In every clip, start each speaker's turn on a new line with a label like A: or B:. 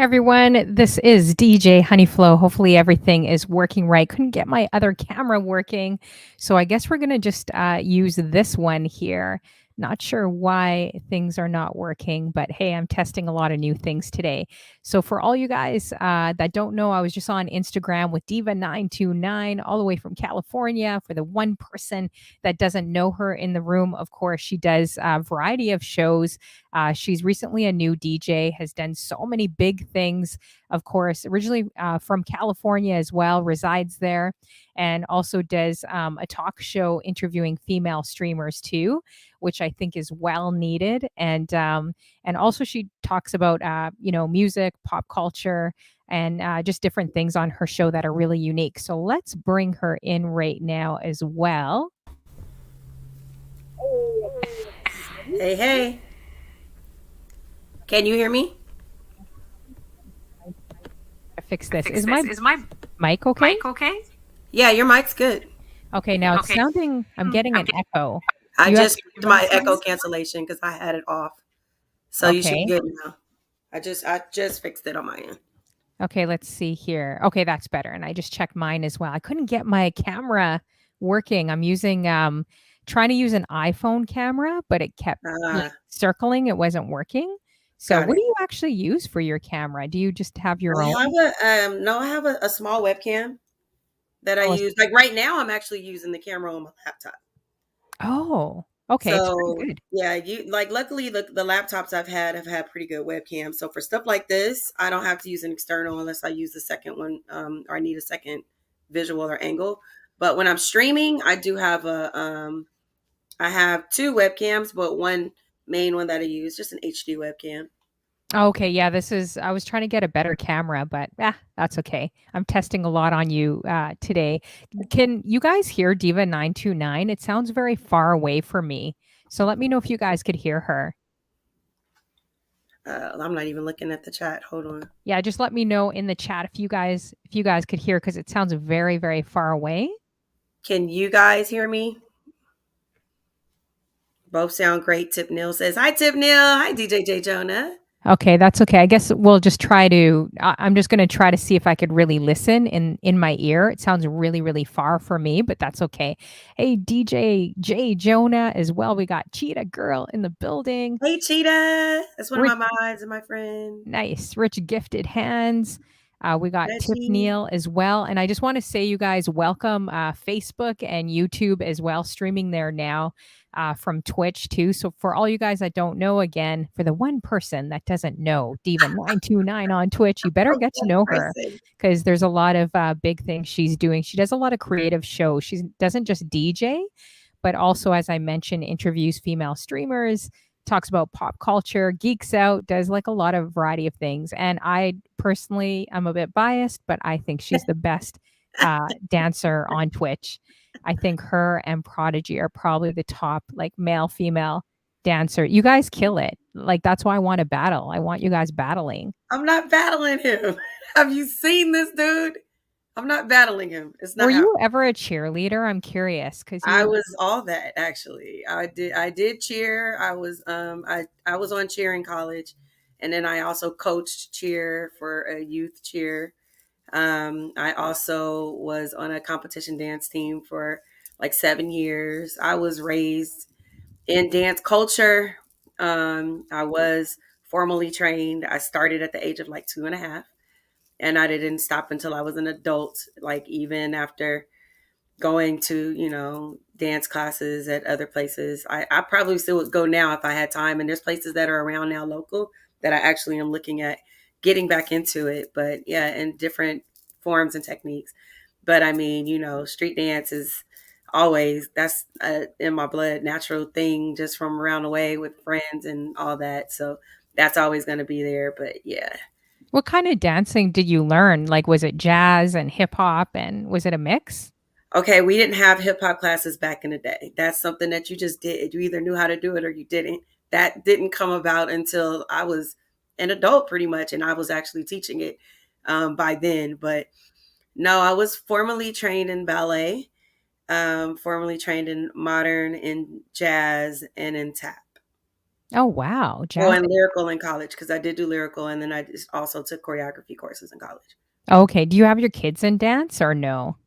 A: Everyone, this is DJ Honeyflow. Hopefully, everything is working right. Couldn't get my other camera working. So, I guess we're going to just use this one here. Not sure why things are not working, but hey, I'm testing a lot of new things today. So, for all you guys that don't know, I was just on Instagram with DIVA929, all the way from California. For the one person that doesn't know her in the room, of course, she does a variety of shows. She's recently a new DJ, has done so many big things. Of course, originally from California as well, resides there, and also does a talk show interviewing female streamers too, which I think is well needed. And also she talks about music, pop culture, and just different things on her show that are really unique. So let's bring her in right now as well.
B: Hey, hey. Can you hear me?
A: Fix this. Is my mic okay?
B: Yeah, your mic's good.
A: Okay, now it's sounding, I'm getting an echo.
B: I
A: You have
B: just did my echo cancellation because I had it off. So you should be
A: Okay.
B: good now. I just fixed it on my end.
A: Okay, let's see here. Okay, that's better. And I just checked mine as well. I couldn't get my camera working. I'm using trying to use an iPhone camera, but it kept like
B: Ah,
A: circling. It wasn't working. So
B: got
A: what
B: it.
A: do you actually use for your camera? Do you just have your
B: I
A: own?
B: have I have a small webcam that I
A: Oh,
B: use. Like right now I'm actually using the camera on my laptop.
A: oh, okay, it's pretty
B: So
A: good.
B: yeah, you like luckily the laptops I've had have had pretty good webcams. So for stuff like this, I don't have to use an external unless I use the second one, or I need a second visual or angle. But when I'm streaming, I have two webcams, but one main one that I use, just an HD webcam.
A: Okay, yeah, I was trying to get a better camera, but that's okay. I'm testing a lot on you today. Can you guys hear Diva 929? It sounds very far away for me. So let me know if you guys could hear her.
B: I'm not even looking at the chat. Hold on.
A: Yeah, just let me know in the chat if you guys could hear because it sounds very, very far away.
B: Can you guys hear me? Both sound great. Tip Neil says, "Hi, Tip Neil. Hi, DJ Jonah."
A: Okay, that's okay. I guess we'll just try to I'm just going to try to see if I could really listen in my ear. It sounds really really far for me, but that's okay. Hey DJ J Jonah as well. We got Cheetah Girl in the building.
B: Hey, Cheetah. That's one of
A: Rich,
B: my mods and my friend
A: nice. Rich Gifted Hands. We got Tip
B: Reggie.
A: Neal as well. And I just want to say, you guys, welcome Facebook and YouTube as well, streaming there now from Twitch too. So for all you guys that don't know, again, for the one person that doesn't know Diva929 on Twitch, you better get to
B: One
A: know her
B: person.
A: because there's a lot of big things she's doing. She does a lot of creative shows. She doesn't just DJ, but also, as I mentioned, interviews female streamers, talks about pop culture, geeks out, does like a lot of variety of things. And I personally, I'm a bit biased, but I think she's the best dancer on Twitch. I think her and Prodigy are probably the top like male female dancer. You guys kill it. Like that's why I want to battle. I want you guys battling.
B: I'm not battling him. Have you seen this dude? I'm not battling him. It's
A: Were
B: not
A: you
B: happening.
A: ever a cheerleader? I'm curious because
B: I
A: you.
B: was all that actually. I did cheer. I was on cheer in college, and then I also coached cheer for a youth cheer. I also was on a competition dance team for like 7 years. I was raised in dance culture. I was formally trained. I started at the age of like 2.5, and I didn't stop until I was an adult. Like even after going to dance classes at other places, I probably still would go now if I had time. And there's places that are around now local that I actually am looking at getting back into it. But yeah, in different forms and techniques. But I mean, street dance is always that's in my blood, natural thing, just from around the way with friends and all that. So that's always going to be there. But yeah.
A: What kind of dancing did you learn? Like, was it jazz and hip hop, and was it a mix?
B: Okay, we didn't have hip hop classes back in the day. That's something that you just did. You either knew how to do it or you didn't. That didn't come about until I was an adult, pretty much, and I was actually teaching it by then. But no, I was formally trained in ballet, formally trained in modern, in jazz, and in tap.
A: Oh, wow.
B: Oh,
A: Jazz.
B: and lyrical in college because I did do lyrical, and then I just also took choreography courses in college.
A: Okay. Do you have your kids in dance or no?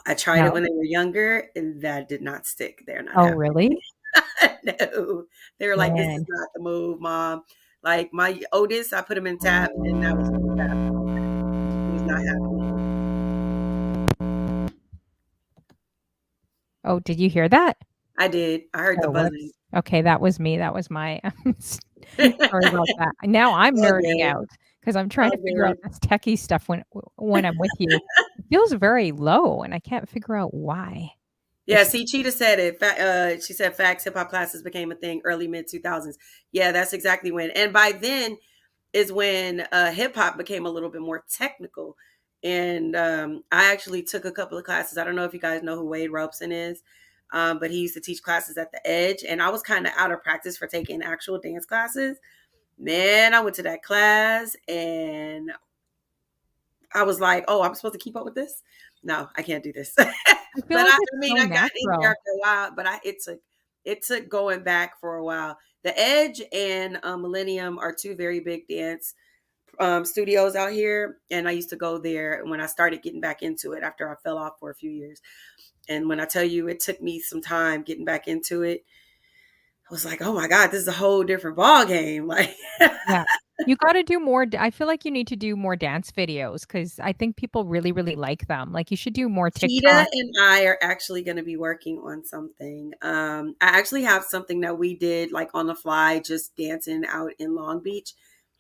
B: I tried it
A: No.
B: when they were younger, and that did not stick. They're not
A: Oh,
B: happy.
A: really?
B: No, they were like, "This is
A: Man.
B: not the move, mom." Like my oldest, I put him in tap, and that was full tap. He was not happy.
A: Oh, did you hear that?
B: I did. I heard the
A: Oh,
B: buzzing.
A: whoops. Okay, that was me. That was my sorry about that. Now I'm
B: All
A: nerding
B: good.
A: out because I'm trying
B: All
A: to figure out
B: good.
A: this techie stuff when I'm with you. It feels very low, and I can't figure out why.
B: Yeah,
A: It's
B: see, Cheetah said it. She said facts, hip hop classes became a thing early mid 2000s. Yeah, that's exactly when. And by then is when hip hop became a little bit more technical. And I actually took a couple of classes. I don't know if you guys know who Wade Robeson is, but he used to teach classes at the Edge. And I was kind of out of practice for taking actual dance classes. Man, I went to that class and I was like, oh, I'm supposed to keep up with this? No, I can't do this.
A: I feel
B: But
A: like
B: I
A: it's
B: mean,
A: so
B: I got in there
A: natural.
B: after a while, but it took going back for a while. The Edge and Millennium are two very big dance studios out here, and I used to go there when I started getting back into it after I fell off for a few years. And when I tell you it took me some time getting back into it, I was like, oh my god, this is a whole different ball game. Like
A: Yeah. You gotta do more I feel like you need to do more dance videos because I think people really, really like them. Like, you should do more
B: Cheetah
A: TikTok.
B: and I are actually going to be working on something. I actually have something that we did like on the fly, just dancing out in Long Beach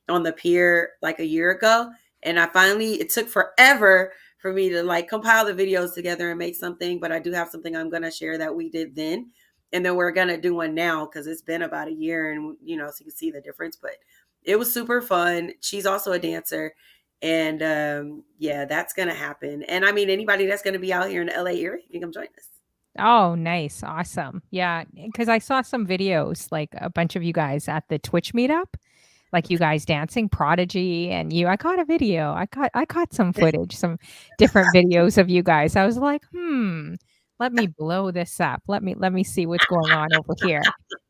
B: on the pier like a year ago. And it took forever for me to like compile the videos together and make something, but I do have something I'm going to share that we did then. And then we're going to do one now because it's been about a year and, so you can see the difference. But it was super fun. She's also a dancer. And yeah, that's going to happen. And I mean, anybody that's going to be out here in the LA area, you can come join us.
A: Oh, nice. Awesome. Yeah, because I saw some videos, like a bunch of you guys at the Twitch meetup, like you guys dancing, Prodigy and you. I caught a video. I caught some footage, some different videos of you guys. I was like, let me blow this up. Let me see what's going on over here.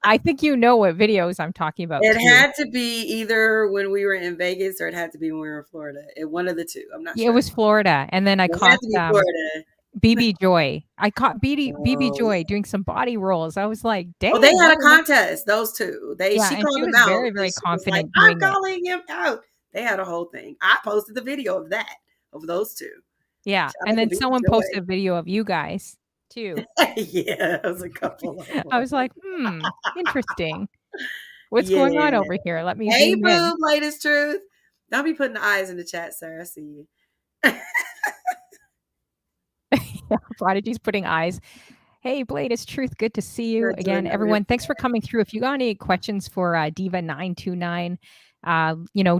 A: I think you know what videos I'm talking about
B: It
A: too.
B: had to be either when we were in Vegas or it had to be when we were in Florida. One of the two. I'm not
A: Yeah, it
B: sure.
A: was Florida, and then I
B: It had
A: caught
B: to be Florida.
A: BB Joy. I caught BB
B: Oh,
A: Joy doing some body rolls. I was like,
B: oh, they
A: dang,
B: had a contest. Those two.
A: yeah,
B: She
A: and
B: called
A: she
B: them
A: was
B: out
A: very,
B: and
A: very
B: she was like,
A: confident
B: "I'm
A: doing it.
B: calling him out." They had a whole thing. I posted the video of that of those two.
A: Yeah,
B: Shout
A: and
B: out to
A: then
B: Baby
A: someone
B: Joy.
A: posted a video of you guys too.
B: Yeah, it was a couple of
A: I
B: them.
A: was like, interesting. What's going on
B: Yeah.
A: over here? Let me
B: Hey,
A: zoom in.
B: boo, latest truth. Don't be putting the eyes in the chat, sir. I see you.
A: Yeah, Prodigy's putting eyes. Hey, Blade, it's Truth. Good to see you
B: You're
A: again,
B: doing over
A: everyone. Thanks for coming through. If you got any questions for DIVA929,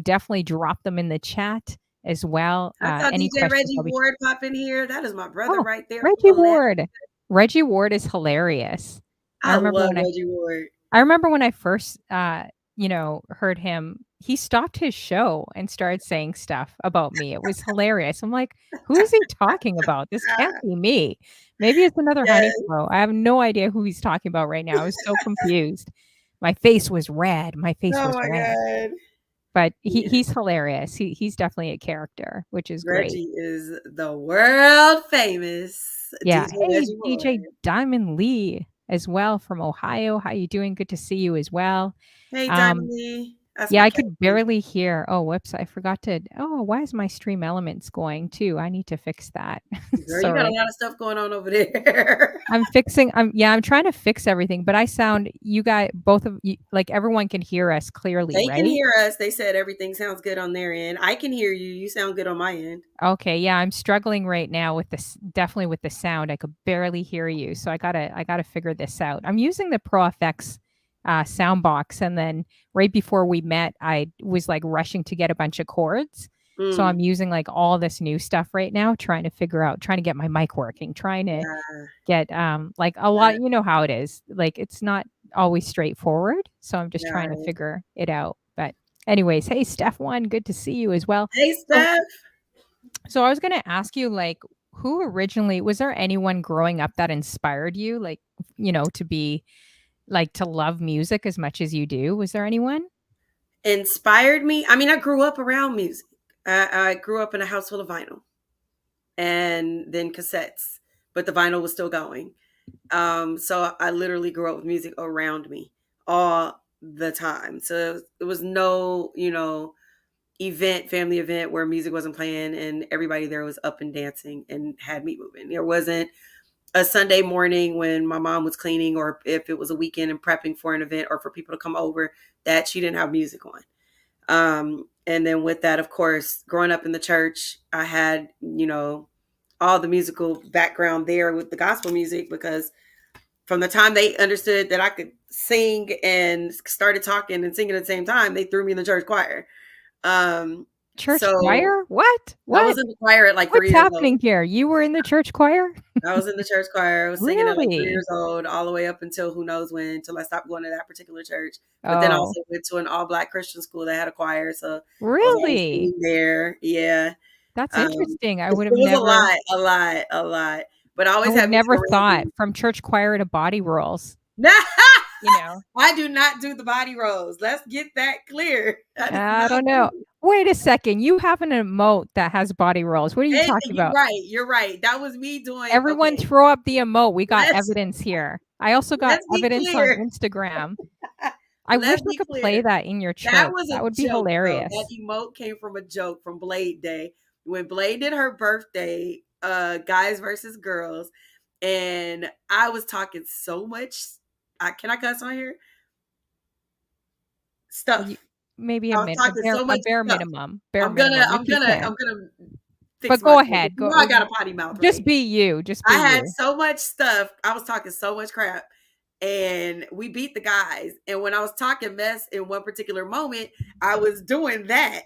A: definitely drop them in the chat as well.
B: I saw
A: Any
B: DJ
A: questions,
B: Reggie
A: I'll be.
B: Ward pop in here. That is my brother
A: Oh,
B: right there.
A: Reggie
B: Hilarious.
A: Ward. Reggie Ward is hilarious. I
B: I
A: remember
B: love
A: when I
B: Reggie Ward.
A: I remember when I first, heard him, he stopped his show and started saying stuff about me. It was hilarious. I'm like, who is he talking about? This can't be me. Maybe it's another
B: Yes.
A: Honeyflow. I have no idea who he's talking about right now. I was so confused. My face was red. My face
B: Oh
A: was
B: my
A: red.
B: God.
A: But
B: Yeah.
A: he's hilarious. He's definitely a character, which is great.
B: Reggie is the world famous
A: Yeah.
B: DJ
A: Hey,
B: Reggie Ward.
A: DJ Diamond Lee as well from Ohio. How you doing? Good to see you as well.
B: Hey, Diamond
A: Um,
B: Lee. That's
A: Yeah,
B: my
A: I could
B: cousin.
A: barely hear. Oh, whoops, I forgot to why is my Stream Elements going too? I need to fix that.
B: Girl, you got a
A: Sorry.
B: lot of stuff going on over there.
A: I'm trying to fix everything, but I sound you guys both of you like everyone can hear us clearly,
B: They can
A: right?
B: hear us. They said everything sounds good on their end. I can hear you. You sound good on my end.
A: Okay, yeah, I'm struggling right now with this definitely with the sound. I could barely hear you. So I gotta figure this out. I'm using the Pro FX sound box and then right before we met, I was like rushing to get a bunch of chords. So I'm
B: Mm,
A: using like all this new stuff right now, trying to get my mic working, trying to
B: yeah,
A: get like a lot,
B: yeah,
A: you know how it is. Like it's not always straightforward. So I'm just trying to
B: yeah.
A: figure it out. But anyways, hey Steph one, good to see you as well.
B: Hey,
A: So
B: Steph.
A: so I was gonna ask you, like, who originally was there anyone growing up that inspired you, like, to be like to love music as much as you do? Was there anyone?
B: Inspired me. I mean, I grew up around music. I grew up in a house full of vinyl and then cassettes, but the vinyl was still going. So I literally grew up with music around me all the time. So it was no, family event where music wasn't playing and everybody there was up and dancing and had me moving. There wasn't a Sunday morning when my mom was cleaning, or if it was a weekend and prepping for an event or for people to come over, that she didn't have music on. And then with that, of course, growing up in the church, I had, all the musical background there with the gospel music, because from the time they understood that I could sing and started talking and singing at the same time, they threw me in the church choir.
A: Church
B: So
A: choir? What?
B: I was
A: What?
B: in the choir at like 3
A: What's
B: years old.
A: happening here? You were in the church choir?
B: I was in the church choir. I was singing at like 3
A: Really?
B: years old, all the way up until who knows when, until I stopped going to that particular church. But then I
A: Oh,
B: also went to an all Black Christian school that had a choir, so I was always
A: really?
B: singing there. Yeah,
A: That's
B: um,
A: interesting.
B: it was a lot, a lot. But I
A: I
B: always
A: would
B: had music
A: never
B: around
A: thought
B: me.
A: from church choir to body rolls, you know?
B: I do not do the body rolls. Let's get that clear. I do
A: I
B: not
A: don't
B: do
A: know.
B: it.
A: Wait a second. You have an emote that has body rolls. What are you
B: And
A: talking
B: you're
A: about?
B: right. You're right. That was me doing.
A: Everyone
B: Okay,
A: throw up the emote. We got
B: let's
A: evidence here. I also got
B: let's be
A: evidence on
B: clear.
A: Instagram. I wish
B: Let's
A: I
B: be
A: could play
B: clear.
A: that in your
B: That
A: church.
B: was a
A: That would be
B: joke, though. That
A: hilarious.
B: emote came from a joke from Blade Day. When Blade did her birthday, guys versus girls, and I was talking so much. Can I cuss on here?
A: You,
B: Stuff.
A: maybe
B: I was talking so
A: a
B: much
A: bare
B: stuff.
A: minimum. Bare minimum if you
B: I'm
A: can.
B: gonna fix
A: But go
B: myself. You
A: ahead.
B: know
A: Go
B: I got a potty mouth,
A: just
B: right?
A: be you. Just be
B: I had
A: you.
B: so much stuff. I was talking so much crap. And we beat the guys. And when I was talking mess in one particular moment, I was doing that.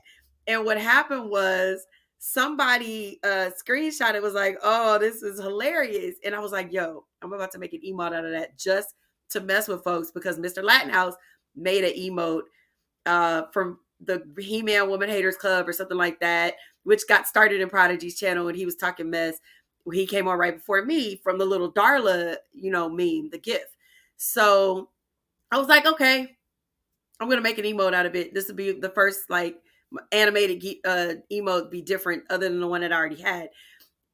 B: And what happened was somebody screenshot it, was like, oh, this is hilarious. And I was like, yo, I'm about to make an emote out of that just to mess with folks, because Mr. Lattenhouse made an emote from the He-Man Woman Haters Club or something like that, which got started in Prodigy's channel, and he was talking mess. He came on right before me from the little Darla, meme, the GIF. So I was like, okay, I'm gonna make an emote out of it. This would be the first like animated emote, be different other than the one that I already had,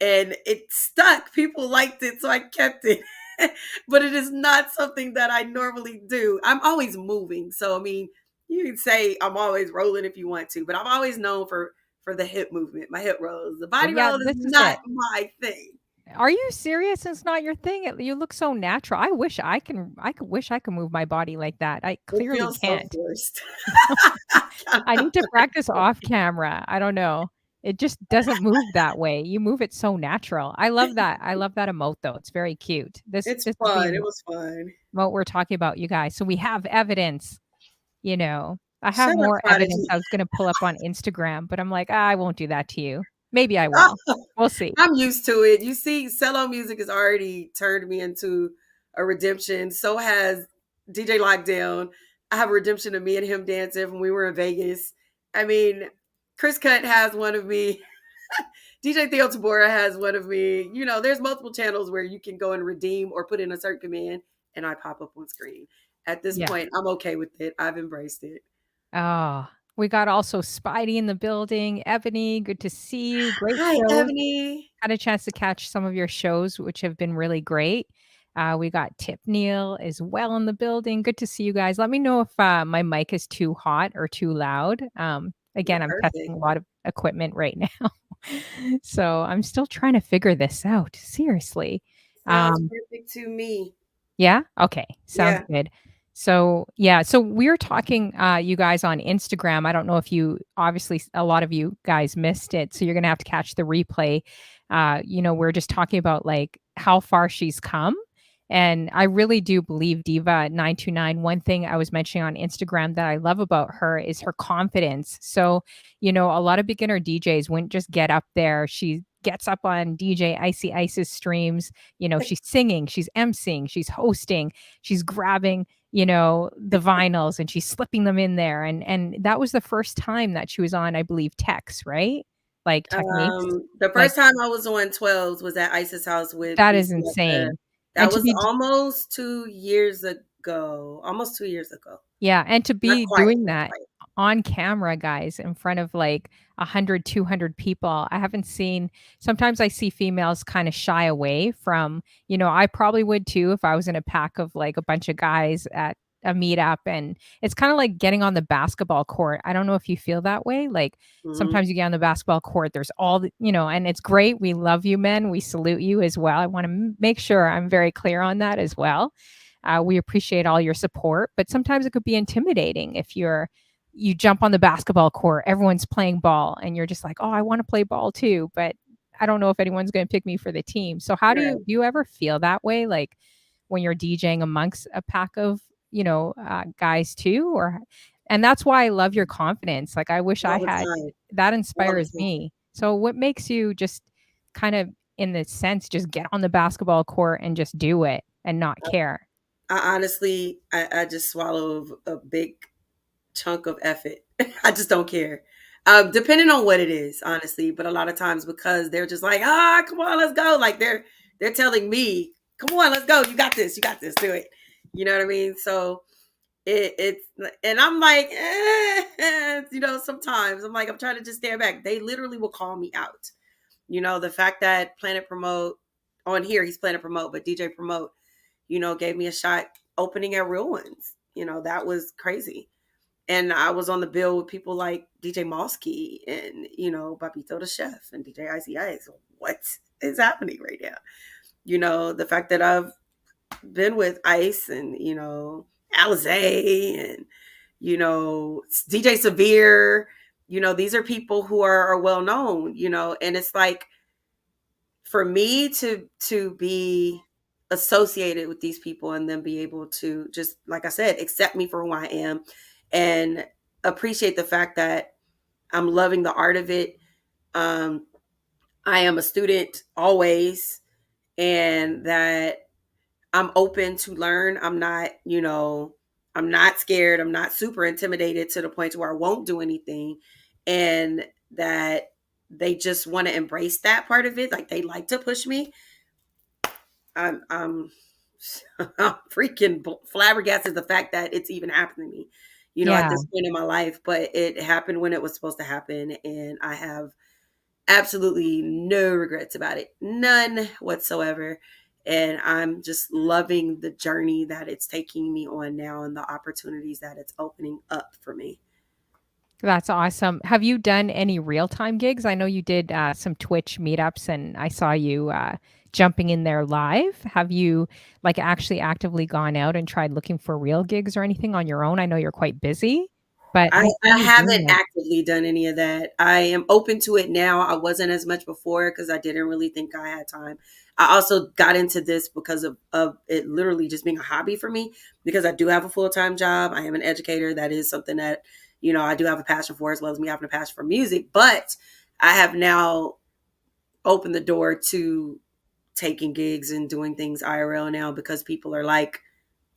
B: and it stuck. People liked it, so I kept it. But it is not something that I normally do. I'm always moving, so I mean, you can say I'm always rolling if you want to, but I'm always known for the hip movement, my hip rolls. The
A: Well,
B: body
A: yeah,
B: roll is
A: this is
B: not
A: it.
B: my thing.
A: Are you serious? It's not your thing. You look so natural. I wish I can. Wish I could move my body like that. I
B: It
A: clearly
B: feels so
A: can't.
B: forced.
A: I need to practice off camera. I don't know. It just doesn't move that way. You move it so natural. I love that. I love that emote though. It's very cute.
B: It's
A: This is the
B: fun. It was fun.
A: emote we're talking about, you guys. So we have evidence, you know. I have
B: Shut up,
A: more evidence
B: Prodigy.
A: I was gonna pull up on Instagram, but I'm like, I won't do that to you. Maybe I will. We'll see.
B: I'm used to it. You see, cello music has already turned me into a redemption. So has DJ Lockdown. I have a redemption of me and him dancing when we were in Vegas. I mean, Chris Cut has one of me. DJ Theo Tabora has one of me. There's multiple channels where you can go and redeem or put in a certain command, and I pop up on screen. At this
A: Yeah.
B: point, I'm okay with it. I've embraced it.
A: Oh, we got also Spidey in the building. Ebony, good to see you. Great
B: Hi,
A: shows.
B: Ebony.
A: Had a chance to catch some of your shows, which have been really great. We got Tip Neal as well in the building. Good to see you guys. Let me know if my mic is too hot or too loud.
B: You're
A: Again, I'm testing
B: perfect.
A: a lot of equipment right now. So I'm still trying to figure this out. Seriously.
B: Sounds
A: Um,
B: perfect to me.
A: yeah? Okay. Sounds
B: Yeah.
A: good. So, yeah, so we're talking you guys on Instagram. I don't know if you obviously a lot of you guys missed it, so you're going to have to catch the replay. We're just talking about like how far she's come. And I really do believe DIVA929. One thing I was mentioning on Instagram that I love about her is her confidence. So, a lot of beginner DJs wouldn't just get up there. She gets up on DJ Icy Ice's streams. She's singing, she's emceeing, she's hosting, she's grabbing, the vinyls and she's slipping them in there. And that was the first time that she was on, I believe, Tex, right? Like Techniques.
B: The
A: Like
B: first time I was on 12s was at Isis house with
A: that is
B: BCF.
A: insane.
B: That
A: And to
B: was
A: be
B: almost 2 years ago. ago, almost 2 years ago.
A: Yeah, and to
B: Not
A: be
B: quite,
A: doing
B: not
A: that
B: quite.
A: on camera, guys, in front of, like, 100, 200 people, I haven't seen sometimes I see females kinda shy away from I probably would too if I was in a pack of, like, a bunch of guys at a meetup, and it's kinda like getting on the basketball court. I don't know if you feel that way, like,
B: Mhm.
A: sometimes you get on the basketball court, there's all and it's great, we love you men, we salute you as well. I wanna make sure I'm very clear on that as well. We appreciate all your support, but sometimes it could be intimidating if you jump on the basketball court, everyone's playing ball, and you're just like, "Oh, I wanna play ball too, but I don't know if anyone's gonna pick me for the team." So how
B: Right.
A: do you ever feel that way, like, when you're DJing amongst a pack of, guys too? And that's why I love your confidence, like, I wish I
B: All the
A: had
B: time.
A: that
B: All the
A: inspires
B: time.
A: me. So what makes you just kind of, in the sense, just get on the basketball court and just do it and not care?
B: I honestly, I just swallow a big chunk of effort. I just don't care. Depending on what it is, honestly, but a lot of times because they're just like, come on, let's go. Like they're telling me, come on, let's go. You got this, do it. You know what I mean? So it's and I'm like, sometimes I'm like, I'm trying to just stand back. They literally will call me out. The fact that Planet Promote on here, he's Planet Promote, but DJ Promote, gave me a shot opening at Real Ones. That was crazy. And I was on the bill with people like DJ Mosky and, Babito the Chef and DJ Icy Ice. What is happening right now? The fact that I've been with Ice and, Alizé and, DJ Severe, these are people who are well known, and it's like for me to be associated with these people and then be able to just like I said accept me for who I am and appreciate the fact that I'm loving the art of it. um I am a student always, and that I'm open to learn. I'm not scared. I'm not super intimidated to the point where I won't do anything. And that they just want to embrace that part of it. Like they like to push me. I'm I'm freaking flabbergasted the fact that it's even happening to me, at
A: Yeah.
B: this point in my life. But it happened when it was supposed to happen, and I have absolutely no regrets about it, none whatsoever. And I'm just loving the journey that it's taking me on now and the opportunities that it's opening up for me.
A: That's awesome. Have you done any real-time gigs? I know you did, some Twitch meetups, and I saw you, jumping in there live. Have you, like, actually actively gone out and tried looking for real gigs or anything on your own? I know you're quite busy, but
B: I,
A: I
B: I
A: see you
B: haven't
A: doing it.
B: actively done any of that. I am open to it now. I wasn't as much before because I didn't really think I had time. I also got into this because of it literally just being a hobby for me because I do have a full time job. I am an educator. That is something that, I do have a passion for as well as me having a passion for music. But I have now opened the door to taking gigs and doing things IRL now because people are like,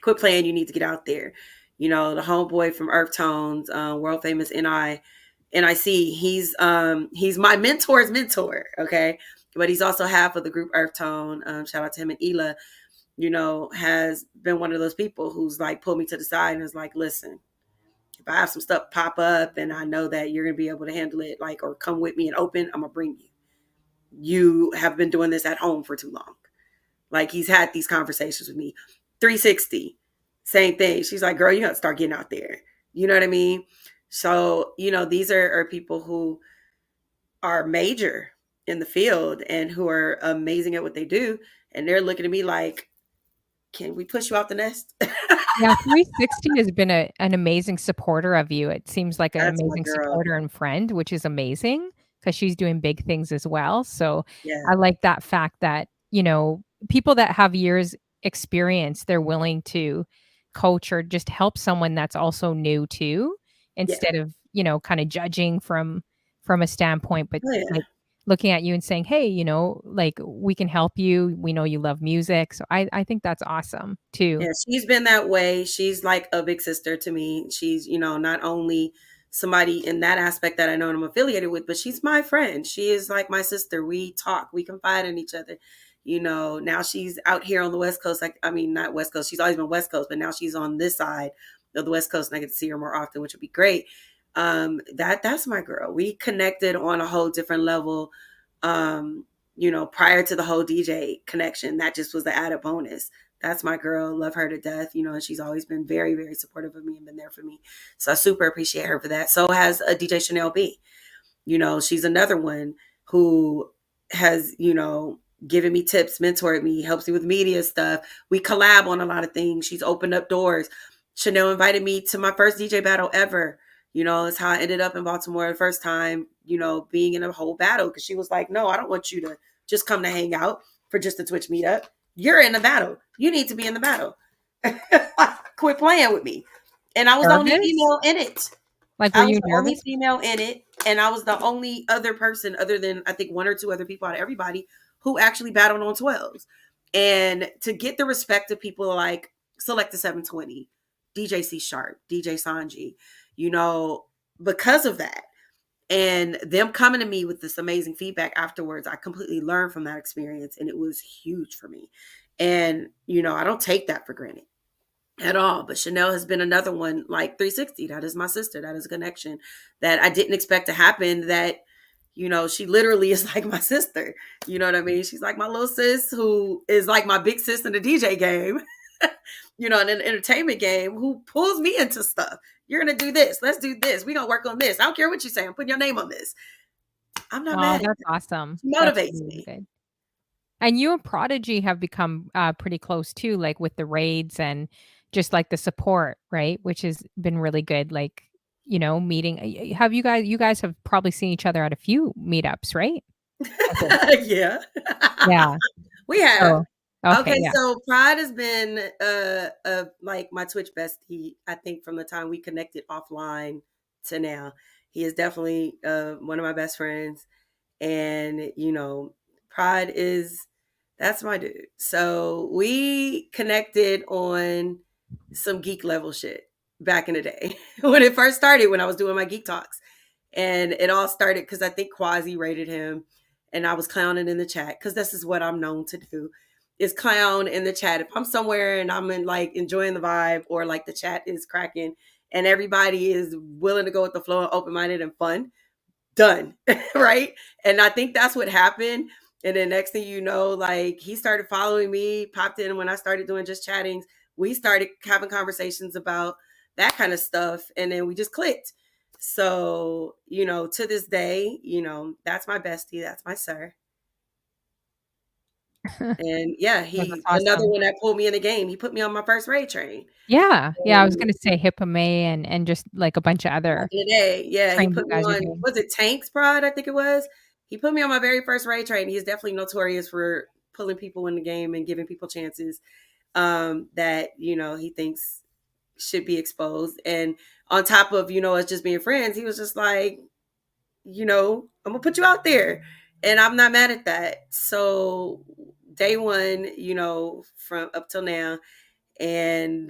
B: quit playing, you need to get out there. The homeboy from Earth Tones, world famous NIC, he's my mentor's mentor, okay? But he's also half of the group Earth Tone. Shout out to him and Ela, has been one of those people who's like pulled me to the side and is like, listen, if I have some stuff pop up and I know that you're gonna be able to handle it, like, or come with me and open, I'm gonna bring you. You have been doing this at home for too long. Like he's had these conversations with me. 360, same thing. She's like, girl, you got to start getting out there. You know what I mean? So, these are people who are major in the field and who are amazing at what they do. And they're looking at me like, can we push you out the nest?
A: Yeah, 360 has been an amazing supporter of you. It seems like an
B: That's my
A: amazing
B: girl.
A: supporter and friend, which is amazing because she's doing big things as well. So
B: Yeah.
A: I like that fact that, people that have years experience, they're willing to coach or just help someone that's also new too,
B: Yeah.
A: instead of, kind of judging from a standpoint, but
B: Oh, yeah.
A: like looking at you and saying, hey, like we can help you. We know you love music. So I think that's awesome too.
B: Yeah, she's been that way. She's like a big sister to me. She's, not only somebody in that aspect that I know and I'm affiliated with, but she's my friend. She is like my sister. We talk, we confide in each other. Now she's out here on the West Coast. Like, I mean, not West Coast. She's always been West Coast, but now she's on this side of the West Coast, and I get to see her more often, which would be great. That's my girl. We connected on a whole different level. Prior to the whole DJ connection, that just was the added bonus. That's my girl. Love her to death. And she's always been very, very supportive of me and been there for me. So I super appreciate her for that. So has a DJ Chanel B. She's another one who has, given me tips, mentored me, helps me with media stuff. We collab on a lot of things. She's opened up doors. Chanel invited me to my first DJ battle ever. It's how I ended up in Baltimore the first time, being in a whole battle. Because she was like, no, I don't want you to just come to hang out for just a Twitch meetup. You're in the battle. You need to be in the battle. Quit playing with me. And I was the only female in it.
A: Like, were you nervous?
B: Only female in it, and I was the only other person, other than I think one or two other people out of everybody, who actually battled on 12s. And to get the respect of people like Select the 720, DJ C Sharp, DJ Sanji, because of that, and them coming to me with this amazing feedback afterwards, I completely learned from that experience, and it was huge for me. And I don't take that for granted at all. But Chanel has been another one, like 360. That is my sister. That is a connection that I didn't expect to happen. That, she literally is like my sister. You know what I mean? She's like my little sis, who is like my big sis in the DJ game, in an entertainment game, who pulls me into stuff. You're going to do this. Let's do this. We're going to work on this. I don't care what you say. I'm putting your name on this. I'm not mad.
A: That's awesome.
B: It motivates me.
A: Good. And you and Prodigy have become pretty close too, like with the raids and just like the support, right? Which has been really good. Like, meeting. Have you guys have probably seen each other at a few meetups, right?
B: Yeah.
A: Yeah.
B: We have. Okay,
A: yeah.
B: So Pride has been like my Twitch bestie, I think, from the time we connected offline to now. He is definitely one of my best friends. And, Pride that's my dude. So we connected on some geek level shit back in the day when it first started, when I was doing my geek talks. And it all started because I think Quasi rated him, and I was clowning in the chat, because this is what I'm known to do, is clown in the chat. If I'm somewhere and I'm enjoying the vibe, or like the chat is cracking and everybody is willing to go with the flow and open-minded and fun, done. Right? And I think that's what happened. And then next thing you know, he started following me, popped in when I started doing just chattings. We started having conversations about that kind of stuff, and then we just clicked. So, to this day, that's my bestie. That's my sir. And yeah, he's awesome. Another one that pulled me in the game. He put me on my first raid train.
A: Yeah. I was gonna say Hippomay and just like a bunch of other.
B: Yeah, he put me on. Was it Tanks Pride? I think it was. He put me on my very first raid train. He's definitely notorious for pulling people in the game and giving people chances that he thinks should be exposed. And on top of us just being friends, he was just like, I'm gonna put you out there, and I'm not mad at that. So day one, from up till now, and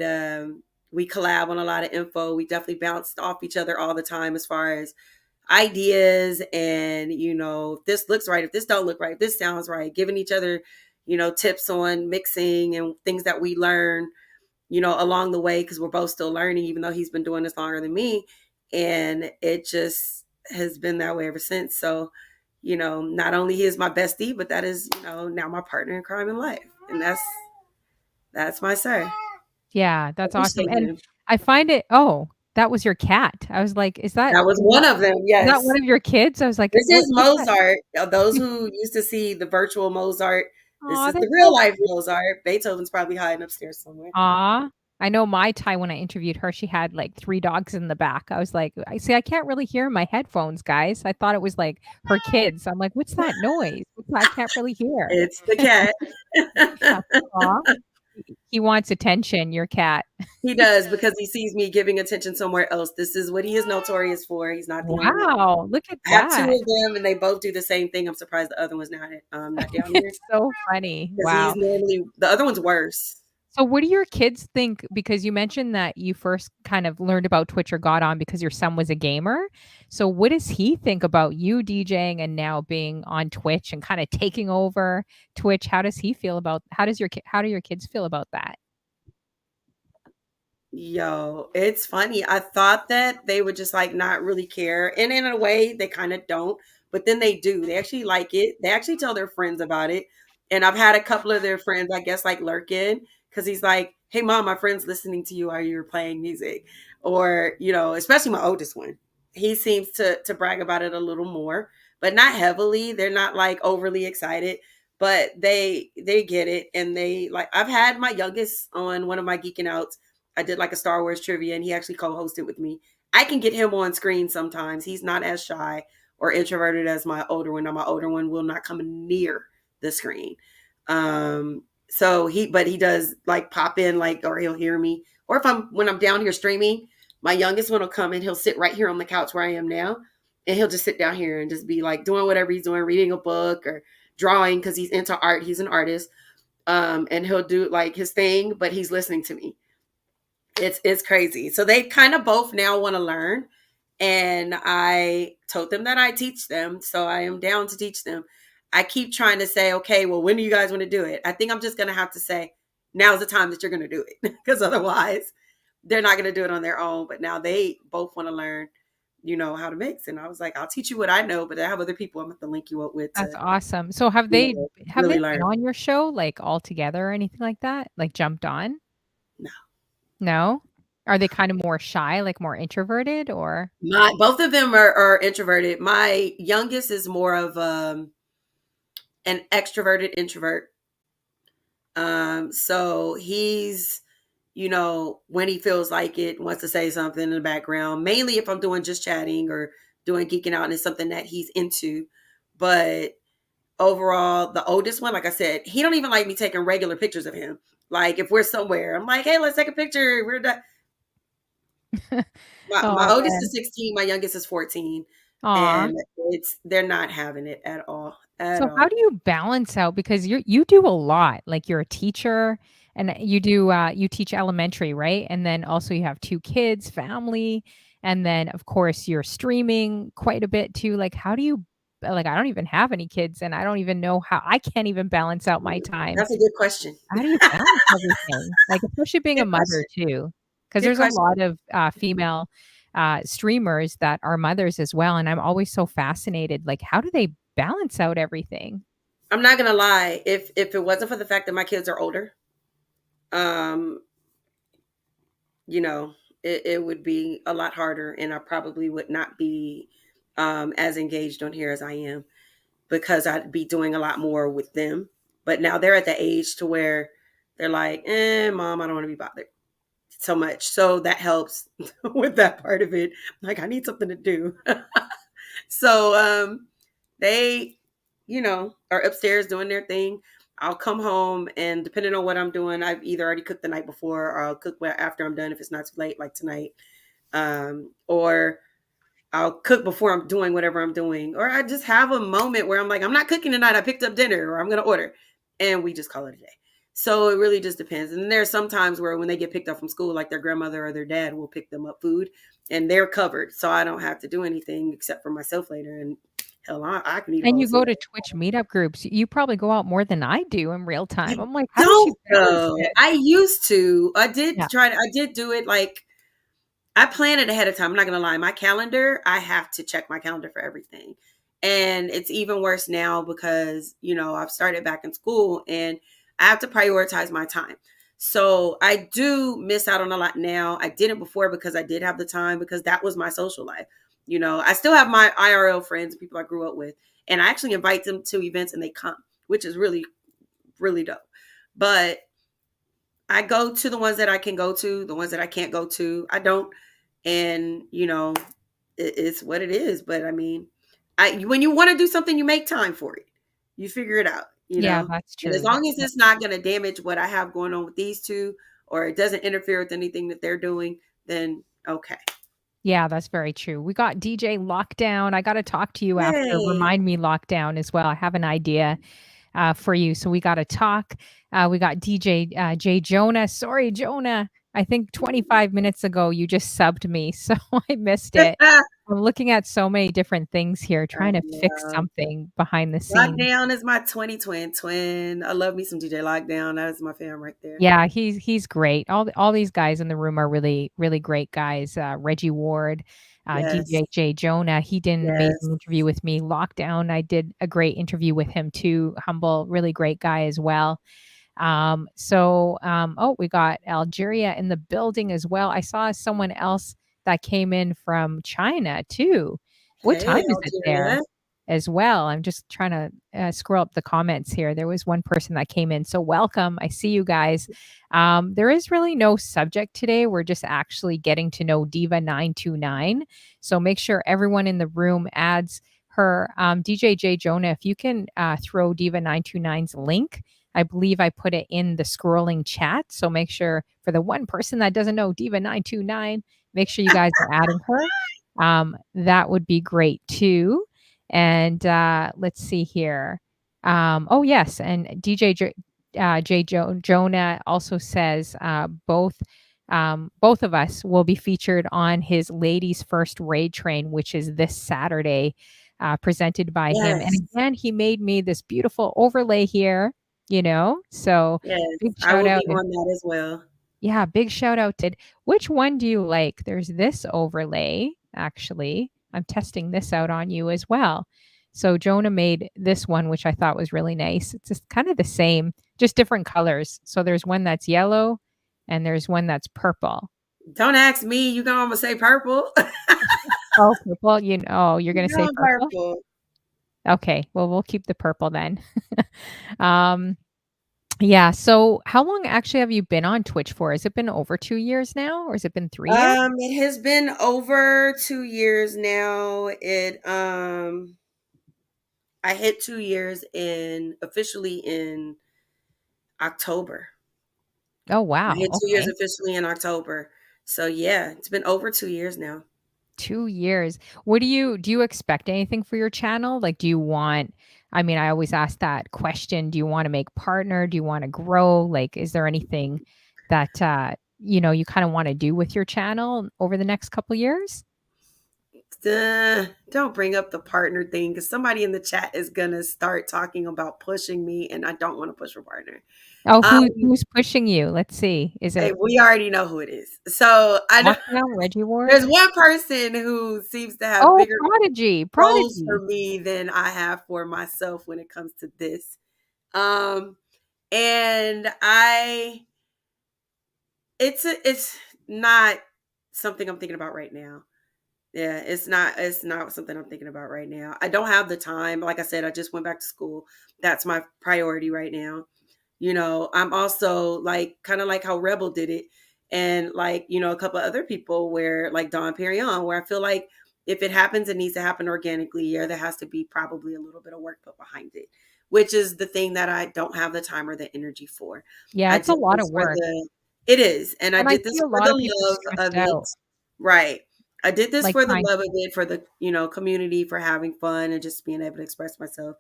B: we collab on a lot of info. We definitely bounced off each other all the time as far as ideas, and if this looks right, if this don't look right, if this sounds right, giving each other tips on mixing and things that we learn along the way, because we're both still learning, even though he's been doing this longer than me. And it just has been that way ever since. So not only he is my bestie, but that is now my partner in crime in life, and that's my sir.
A: Yeah, that's awesome. And I find it. Oh, that was your cat. I was like, is that
B: was one of them? Yes.
A: Is that one of your kids? I was like,
B: this is Mozart. Those who used to see the virtual Mozart, this is the real life Mozart. Beethoven's probably hiding upstairs somewhere.
A: Aw. I know my Thai, when I interviewed her, she had like 3 dogs in the back. I was like, I can't really hear my headphones, guys. I thought it was like her kids. I'm like, what's that noise? I can't really hear.
B: It's the cat.
A: He wants attention, your cat.
B: He does, because he sees me giving attention somewhere else. This is what he is notorious for. He's not the
A: Wow, look at that.
B: I have 2 of them, and they both do the same thing. I'm surprised the other one's not down here.
A: It's so funny. Wow.
B: He's normally, the other one's worse.
A: So what do your kids think? Because you mentioned that you first kind of learned about Twitch or got on because your son was a gamer. So what does he think about you DJing and now being on Twitch and kind of taking over Twitch? How does he feel about how do your kids feel about that?
B: Yo, it's funny. I thought that they would just like not really care. And in a way, they kind of don't, but then they do. They actually like it. They actually tell their friends about it. And I've had a couple of their friends, I guess, like lurk in because he's like, hey, mom, my friend's listening to you while you're playing music. Or, especially my oldest one. He seems to brag about it a little more, but not heavily. They're not like overly excited, but they get it. And they like, I've had my youngest on one of my geeking outs. I did like a Star Wars trivia and he actually co-hosted with me. I can get him on screen sometimes. He's not as shy or introverted as my older one. Now my older one will not come near the screen. But he does like pop in like, or he'll hear me. Or when I'm down here streaming, my youngest one will come and he'll sit right here on the couch where I am now. And he'll just sit down here and just be like doing whatever he's doing, reading a book or drawing because he's into art. He's an artist. And he'll do like his thing, but he's listening to me. It's crazy. So they kind of both now want to learn. And I told them that I teach them. So I am down to teach them. I keep trying to say, okay, well, when do you guys want to do it? I think I'm just going to have to say, now's the time that you're going to do it. Because otherwise, they're not going to do it on their own. But now they both want to learn, how to mix. And I was like, I'll teach you what I know, but I have other people I'm going to link you up with
A: That's
B: to,
A: awesome. So have they
B: really
A: been
B: learn.
A: on your show like all together or anything like that? Like jumped on?
B: No.
A: No? Are they kind of more shy, like more introverted or?
B: Both of them are introverted. My youngest is more of an extroverted introvert. So he's, when he feels like it, wants to say something in the background, mainly if I'm doing just chatting or doing geeking out and it's something that he's into. But overall, the oldest one, like I said, he don't even like me taking regular pictures of him. Like if we're somewhere, I'm like, hey, let's take a picture. We're done. My
A: Oh,
B: oldest
A: man.
B: is 16, my youngest is 14.
A: Aw.
B: And they're not having it at all. At
A: So how
B: all.
A: do you balance out because you do a lot, like, you're a teacher and you teach elementary, right? And then also you have 2 kids, family, and then, of course, you're streaming quite a bit too, like, how do you like, I don't even have any kids, and I don't even know how I can't even balance out my time.
B: That's a good question.
A: How do you balance everything? Like, especially being a
B: Good
A: mother
B: question.
A: too, because
B: Good
A: there's a
B: question.
A: lot of, female, streamers that are mothers as well, and I'm always so fascinated, like, how do they balance out everything?
B: I'm not gonna lie. If it wasn't for the fact that my kids are older, um, you know, it would be a lot harder, and I probably would not be as engaged on here as I am because I'd be doing a lot more with them. But now they're at the age to where they're like, mom, I don't want to be bothered so much. So that helps with that part of it. Like I need something to do. So they, are upstairs doing their thing. I'll come home and depending on what I'm doing, I've either already cooked the night before or I'll cook after I'm done if it's not too late, like tonight. Or I'll cook before I'm doing whatever I'm doing. Or I just have a moment where I'm like, I'm not cooking tonight. I picked up dinner or I'm going to order. And we just call it a day. So it really just depends. And there's some times where when they get picked up from school, like their grandmother or their dad will pick them up food and they're covered. So I don't have to do anything except for myself later. And hell, I can eat a
A: And
B: bowl
A: you
B: of food.
A: go to Twitch meetup groups. You probably go out more than I do in real time.
B: I
A: I'm like, "How does she
B: don't
A: balance
B: know.
A: it?"
B: I used to.
A: Yeah.
B: I did do it like I plan it ahead of time. I'm not gonna lie. My calendar, I have to check my calendar for everything. And it's even worse now because, I've started back in school and I have to prioritize my time. So I do miss out on a lot now. I didn't before because I did have the time because that was my social life. I still have my IRL friends, people I grew up with, and I actually invite them to events and they come, which is really, really dope. But I go to the ones that I can go to, the ones that I can't go to, I don't. And, it's what it is. But I mean, when you want to do something, you make time for it. You figure it out.
A: Yeah, that's
B: And as
A: true.
B: long as it's not going to damage what I have going on with these two or it doesn't interfere with anything that they're doing, then okay.
A: Yeah, that's very true. We got DJ Lockdown. I gotta talk to you after.
B: Yay.
A: Remind me Lockdown as well. I have an idea. for you. So we got to talk. We got DJ J Jonah. Sorry, Jonah. I think 25 minutes ago you just subbed me, so I missed it. I'm looking at so many different things here,
B: I
A: trying to fix
B: know.
A: something behind the scenes.
B: Lockdown is my 20 twin. I love me some DJ Lockdown. That is my fam right there.
A: Yeah, he's great. All these guys in the room are really great guys. Reggie Ward,
B: Yes.
A: DJ J Jonah. He did an amazing
B: Yes.
A: interview with me. Lockdown, I did a great interview with him too. Humble, really great guy as well. Oh, we got Algeria in the building as well. I saw someone else that came in from China too. What
B: Hey,
A: time is it there
B: Algeria.
A: as well? I'm just trying to scroll up the comments here. There was one person that came in. So welcome. I see you guys. There is really no subject today. We're just actually getting to know DIVA929. So make sure everyone in the room adds her DJ J Jonah. If you can throw DIVA929's link, I believe I put it in the scrolling chat. So make sure for the one person that doesn't know Diva929, make sure you guys are adding her. That would be great too. And let's see here. Oh yes, and Jonah also says both of us will be featured on his Ladies First Raid Train, which is this Saturday, presented by him. And
B: Yes.
A: again, he made me this beautiful overlay here, so
B: Yes.
A: big
B: I
A: shout
B: will
A: out.
B: be on that as well.
A: Yeah, big shout out to which one do you like? There's this overlay, actually. I'm testing this out on you as well. So Jonah made this one, which I thought was really nice. It's just kind of the same, just different colors. So there's one that's yellow and there's one that's purple.
B: Don't ask me. You know I'm gonna say purple.
A: Oh, purple. You're
B: You
A: gonna
B: know
A: say
B: I'm
A: purple?
B: purple.
A: Okay. Well, we'll keep the purple then. um, yeah. So how long actually have you been on Twitch for? Has it been over 2 years now, or has it been 3 years?
B: It has been over 2 years now. I hit 2 years in officially in October.
A: Oh
B: I
A: wow.
B: hit 2 years
A: Okay.
B: officially in October. So yeah, it's been over 2 years now.
A: 2 years. What do you expect anything for your channel? Like, do you want I mean, I always ask that question, do you wanna make partner? Do you wanna grow? Like, is there anything that, you kinda wanna do with your channel over the next couple years?
B: Don't bring up the partner thing because somebody in the chat is gonna start talking about pushing me, and I don't want to push a partner.
A: Oh,
B: Um,
A: who's pushing you? Let's see. Is
B: hey,
A: it
B: we already know who it is. So I know
A: Lockdown, Reggie Ward?
B: there's one person who seems to have
A: Oh,
B: bigger
A: Prodigy,
B: goals for
A: Prodigy.
B: me than I have for myself when it comes to this. Um, and it's not something I'm thinking about right now. Yeah, it's not something I'm thinking about right now. I don't have the time. Like I said, I just went back to school. That's my priority right now. I'm also like kind of like how Rebel did it and like, a couple of other people where like Don Perignon, where I feel like if it happens, it needs to happen organically. Yeah, there has to be probably a little bit of work put behind it, which is the thing that I don't have the time or the energy for.
A: Yeah,
B: I
A: it's a
B: did
A: lot
B: this
A: of
B: for
A: work,
B: the it is, and I
A: and I
B: did
A: see
B: this
A: a
B: for
A: lot of
B: the
A: people
B: love
A: stressed
B: of it.
A: out,
B: Right. I did this
A: like,
B: for the
A: trying
B: love of it, for the, community, for having fun and just being able to express myself.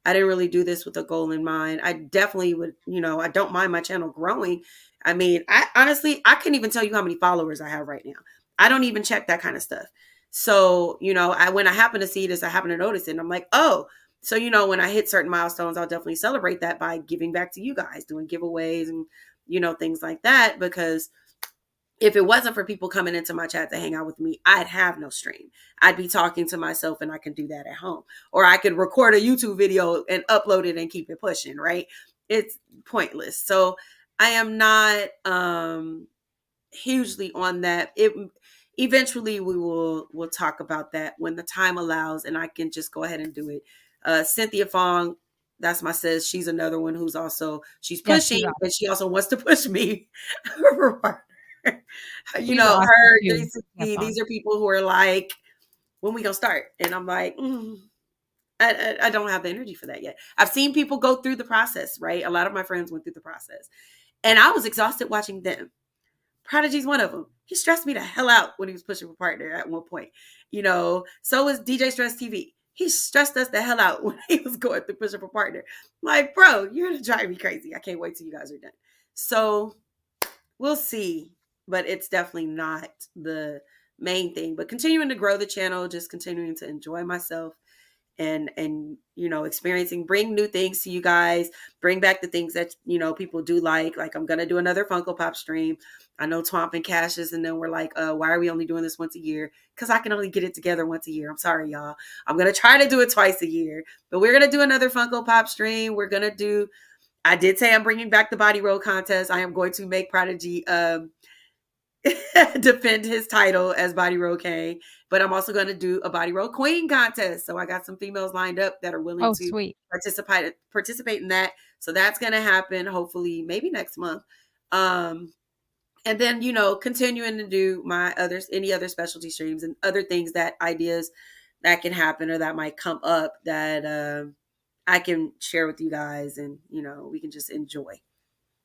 B: I didn't really do this with a goal in mind. I definitely would, I don't mind my channel growing. I mean, I honestly, I couldn't even tell you how many followers I have right now. I don't even check that kind of stuff. So, when I happen to see this, I happen to notice it, and I'm like, oh, so, when I hit certain milestones, I'll definitely celebrate that by giving back to you guys, doing giveaways and, things like that, because if it wasn't for people coming into my chat to hang out with me, I'd have no stream. I'd be talking to myself, and I can do that at home. Or I could record a YouTube video and upload it and keep it pushing, right? It's pointless. So I am not hugely on that. It eventually we'll talk about that when the time allows and I can just go ahead and do it. Cynthia Fong, that's my sis. She's another one who's also she's
A: yeah, she's
B: pushing, but she also wants to push me.
A: She's awesome
B: Her
A: too. Yeah,
B: 360,
A: fun.
B: these are people who are like, when we gonna start? And I'm like, I don't have the energy for that yet. I've seen people go through the process, right? A lot of my friends went through the process, and I was exhausted watching them. Prodigy's one of them. He stressed me the hell out when he was pushing for partner at one point. So was DJ Stress TV. He stressed us the hell out when he was going through Push Up a Partner. Like, bro, you're gonna drive me crazy. I can't wait till you guys are done. So we'll see, but it's definitely not the main thing. But continuing to grow the channel, just continuing to enjoy myself, and experiencing, bring new things to you guys, bring back the things that people do like I'm gonna do another Funko Pop stream. I know Twomp and Cassius, and then we're like, why are we only doing this once a year? Because I can only get it together once a year. I'm sorry, y'all. I'm gonna try to do it twice a year, but we're gonna do another Funko Pop stream. We're gonna do, I did say I'm bringing back the body roll contest. I am going to make Prodigy defend his title as Body Roll King, but I'm also going to do a Body Roll Queen contest. So I got some females lined up that are willing to
A: sweet.
B: participate in that. So that's going to happen hopefully maybe next month. And then, continuing to do any other specialty streams and other things, that ideas that can happen or that might come up that I can share with you guys, and, we can just enjoy.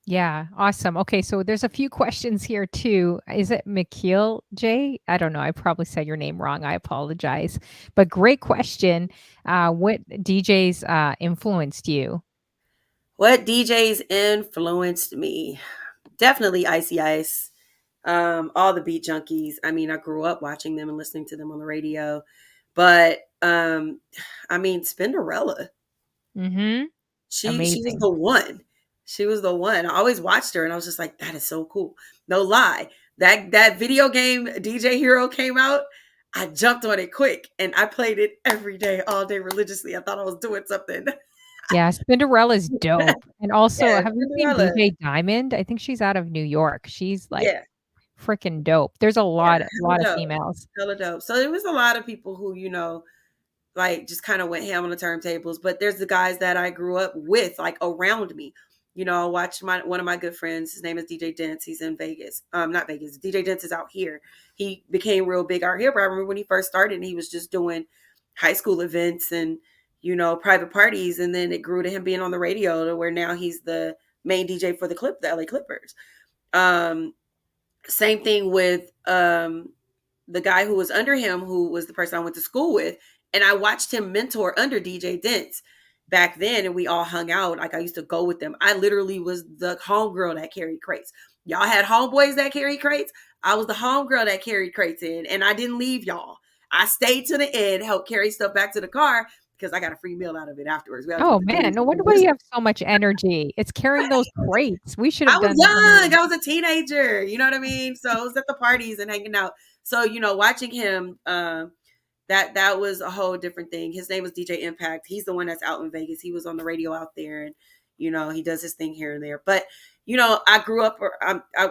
A: Yeah, awesome. Okay, so there's a few questions here too. Is it McKeel J? I don't know. I probably said your name wrong. I apologize. But great question. What DJs influenced you?
B: What DJs influenced me? Definitely Icy Ice. All the Beat Junkies. I mean, I grew up watching them and listening to them on the radio. But Spinderella.
A: Mm-hmm.
B: She was
A: Amazing.
B: the one. She was the one. I always watched her and I was just like, that is so cool. No lie. That video game DJ Hero came out. I jumped on it quick and I played it every day, all day religiously. I thought I was doing something.
A: Yeah, Spinderella's dope. And also,
B: Yeah,
A: have you seen
B: Cinderella.
A: DJ Diamond? I think she's out of New York. She's like
B: Yeah,
A: freaking dope. There's a
B: yeah,
A: lot
B: hella
A: of
B: dope.
A: females.
B: Hella dope. So there was a lot of people who, like just kind of went ham on the turntables. But there's the guys that I grew up with, like around me. I watched one of my good friends. His name is DJ Dents. He's in Vegas. Not Vegas. DJ Dents is out here. He became real big out here. But I remember when he first started, and he was just doing high school events and private parties, and then it grew to him being on the radio, to where now he's the main DJ for the LA Clippers. Same thing with the guy who was under him, who was the person I went to school with. And I watched him mentor under DJ Dents back then, and we all hung out. Like, I used to go with them. I literally was the homegirl that carried crates. Y'all had homeboys that carried crates. I was the homegirl that carried crates in, and I didn't leave y'all. I stayed to the end, helped carry stuff back to the car, because I got a free meal out of it afterwards.
A: Oh man, no wonder why you have so much energy. It's carrying those crates. We should have done
B: young. I was a teenager. You know what I mean? So I was at the parties and hanging out. So, watching him, that was a whole different thing. His name was DJ Impact. He's the one that's out in Vegas. He was on the radio out there, and he does his thing here and there. But I grew up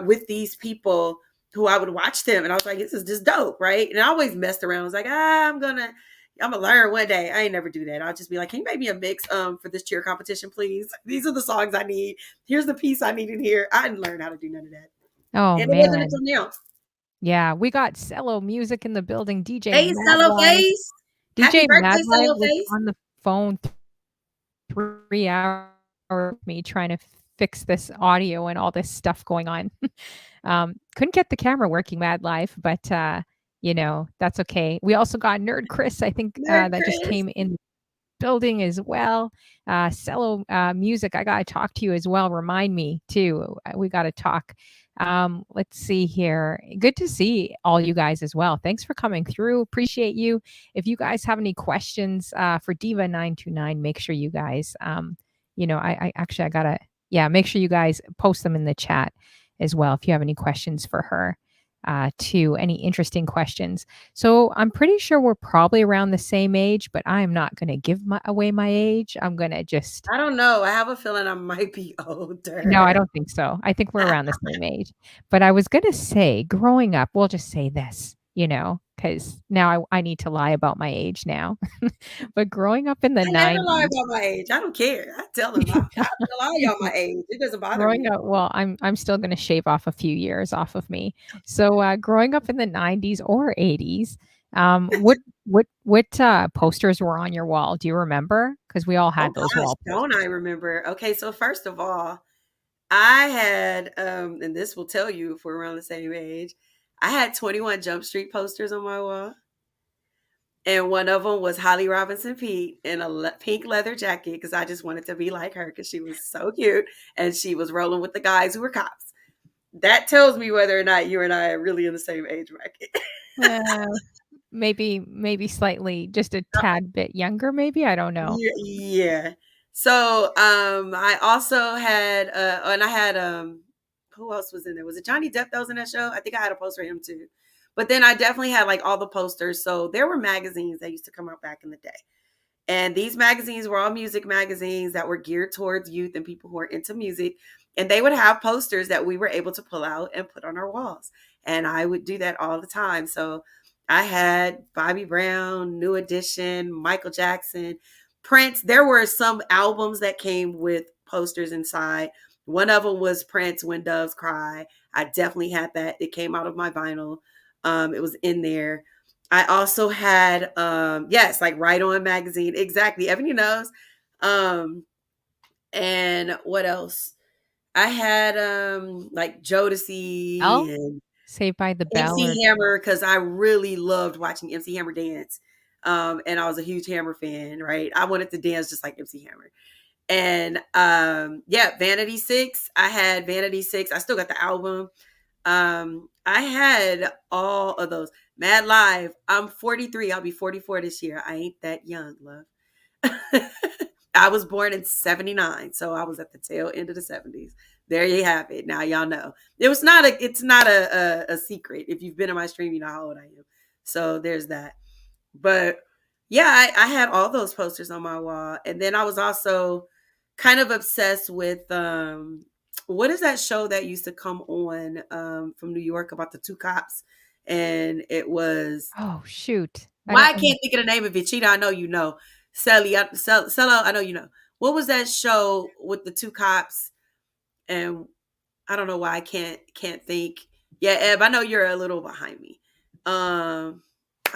B: with these people who I would watch them, and I was like, this is just dope, right? And I always messed around. I was like, I'm gonna learn one day. I ain't never do that. I'll just be like, can you make me a mix for this cheer competition, please? These are the songs I need. Here's the piece I need in here. I didn't learn how to do none of that.
A: Oh
B: And
A: man.
B: it wasn't until now.
A: Yeah, we got Cello Music in the building. DJ
B: Hey, Cello Face.
A: DJ
B: Happy birthday,
A: Mad
B: Cello
A: was
B: Face.
A: on the phone 3 hours with me trying to fix this audio and all this stuff going on. Couldn't get the camera working, Mad Life, but that's okay. We also got Nerd Chris, I think, that just came in the building as well. Cello Music, I gotta talk to you as well. Remind me too. We gotta talk. Let's see here. Good to see all you guys as well. Thanks for coming through. Appreciate you. If you guys have any questions for DIVA929, make sure you guys, I gotta, make sure you guys post them in the chat as well if you have any questions for her. Any interesting questions. So I'm pretty sure we're probably around the same age, but I'm not going to give away my age. I'm going to just...
B: I don't know. I have a feeling I might be older.
A: No, I don't think so. I think we're around the same age. But I was going to say, growing up, we'll just say this, because now I need to lie about my age now. But growing up in the 90s...
B: I never lie about my age. I don't care. I tell them I lie about my age. It doesn't bother me.
A: Well, I'm still going to shave off a few years off of me. So growing up in the 90s or 80s, what posters were on your wall? Do you remember? Because we all had those wall posters.
B: Don't I remember? Okay, so first of all, I had, and this will tell you if we're around the same age, I had 21 Jump Street posters on my wall. and one of them was Holly Robinson Pete in a pink leather jacket because I just wanted to be like her because she was so cute and she was rolling with the guys who were cops. That tells me whether or not you and I are really in the same age bracket.
A: Uh, maybe slightly, just a tad bit younger, maybe. I don't know.
B: Yeah, yeah. So, I also had, and I had, who else was in there? Was it Johnny Depp that was in that show? I think I had a poster of him too. But then I definitely had like all the posters. So there were magazines that used to come out back in the day. And these magazines were all music magazines that were geared towards youth and people who are into music. And they would have posters that we were able to pull out and put on our walls. And I would do that all the time. So I had Bobby Brown, New Edition, Michael Jackson, Prince. There were some albums that came with posters inside. One of them was Prince, When Doves Cry. I definitely had that. It came out of my vinyl. It was in there. I also had yes, like Right On magazine. Exactly. Ebony knows. Um and what else? I had like
A: Bell?
B: Jodeci and
A: Saved by the Bell or
B: MC Hammer because I really loved watching MC Hammer dance. And I was a huge Hammer fan, right? I wanted to dance just like MC Hammer. And yeah, Vanity Six. I had Vanity Six. I still got the album. I had all of those. Mad Live. I'm 43. I'll be 44 this year. I ain't that young, love. I was born in 79, so I was at the tail end of the 70s. There you have it. Now y'all know. It's not a secret. If you've been in my stream, you know how old I am. So there's that. But yeah, I had all those posters on my wall. And then I was also kind of obsessed with what is that show that used to come on from New York about the two cops? And it was
A: oh shoot. I
B: why
A: don't
B: I can't think of the name of it. Cheetah, I know you know. Cello, I know you know. What was that show with the two cops? And I don't know why I can't think. Yeah, Eb, I know you're a little behind me. I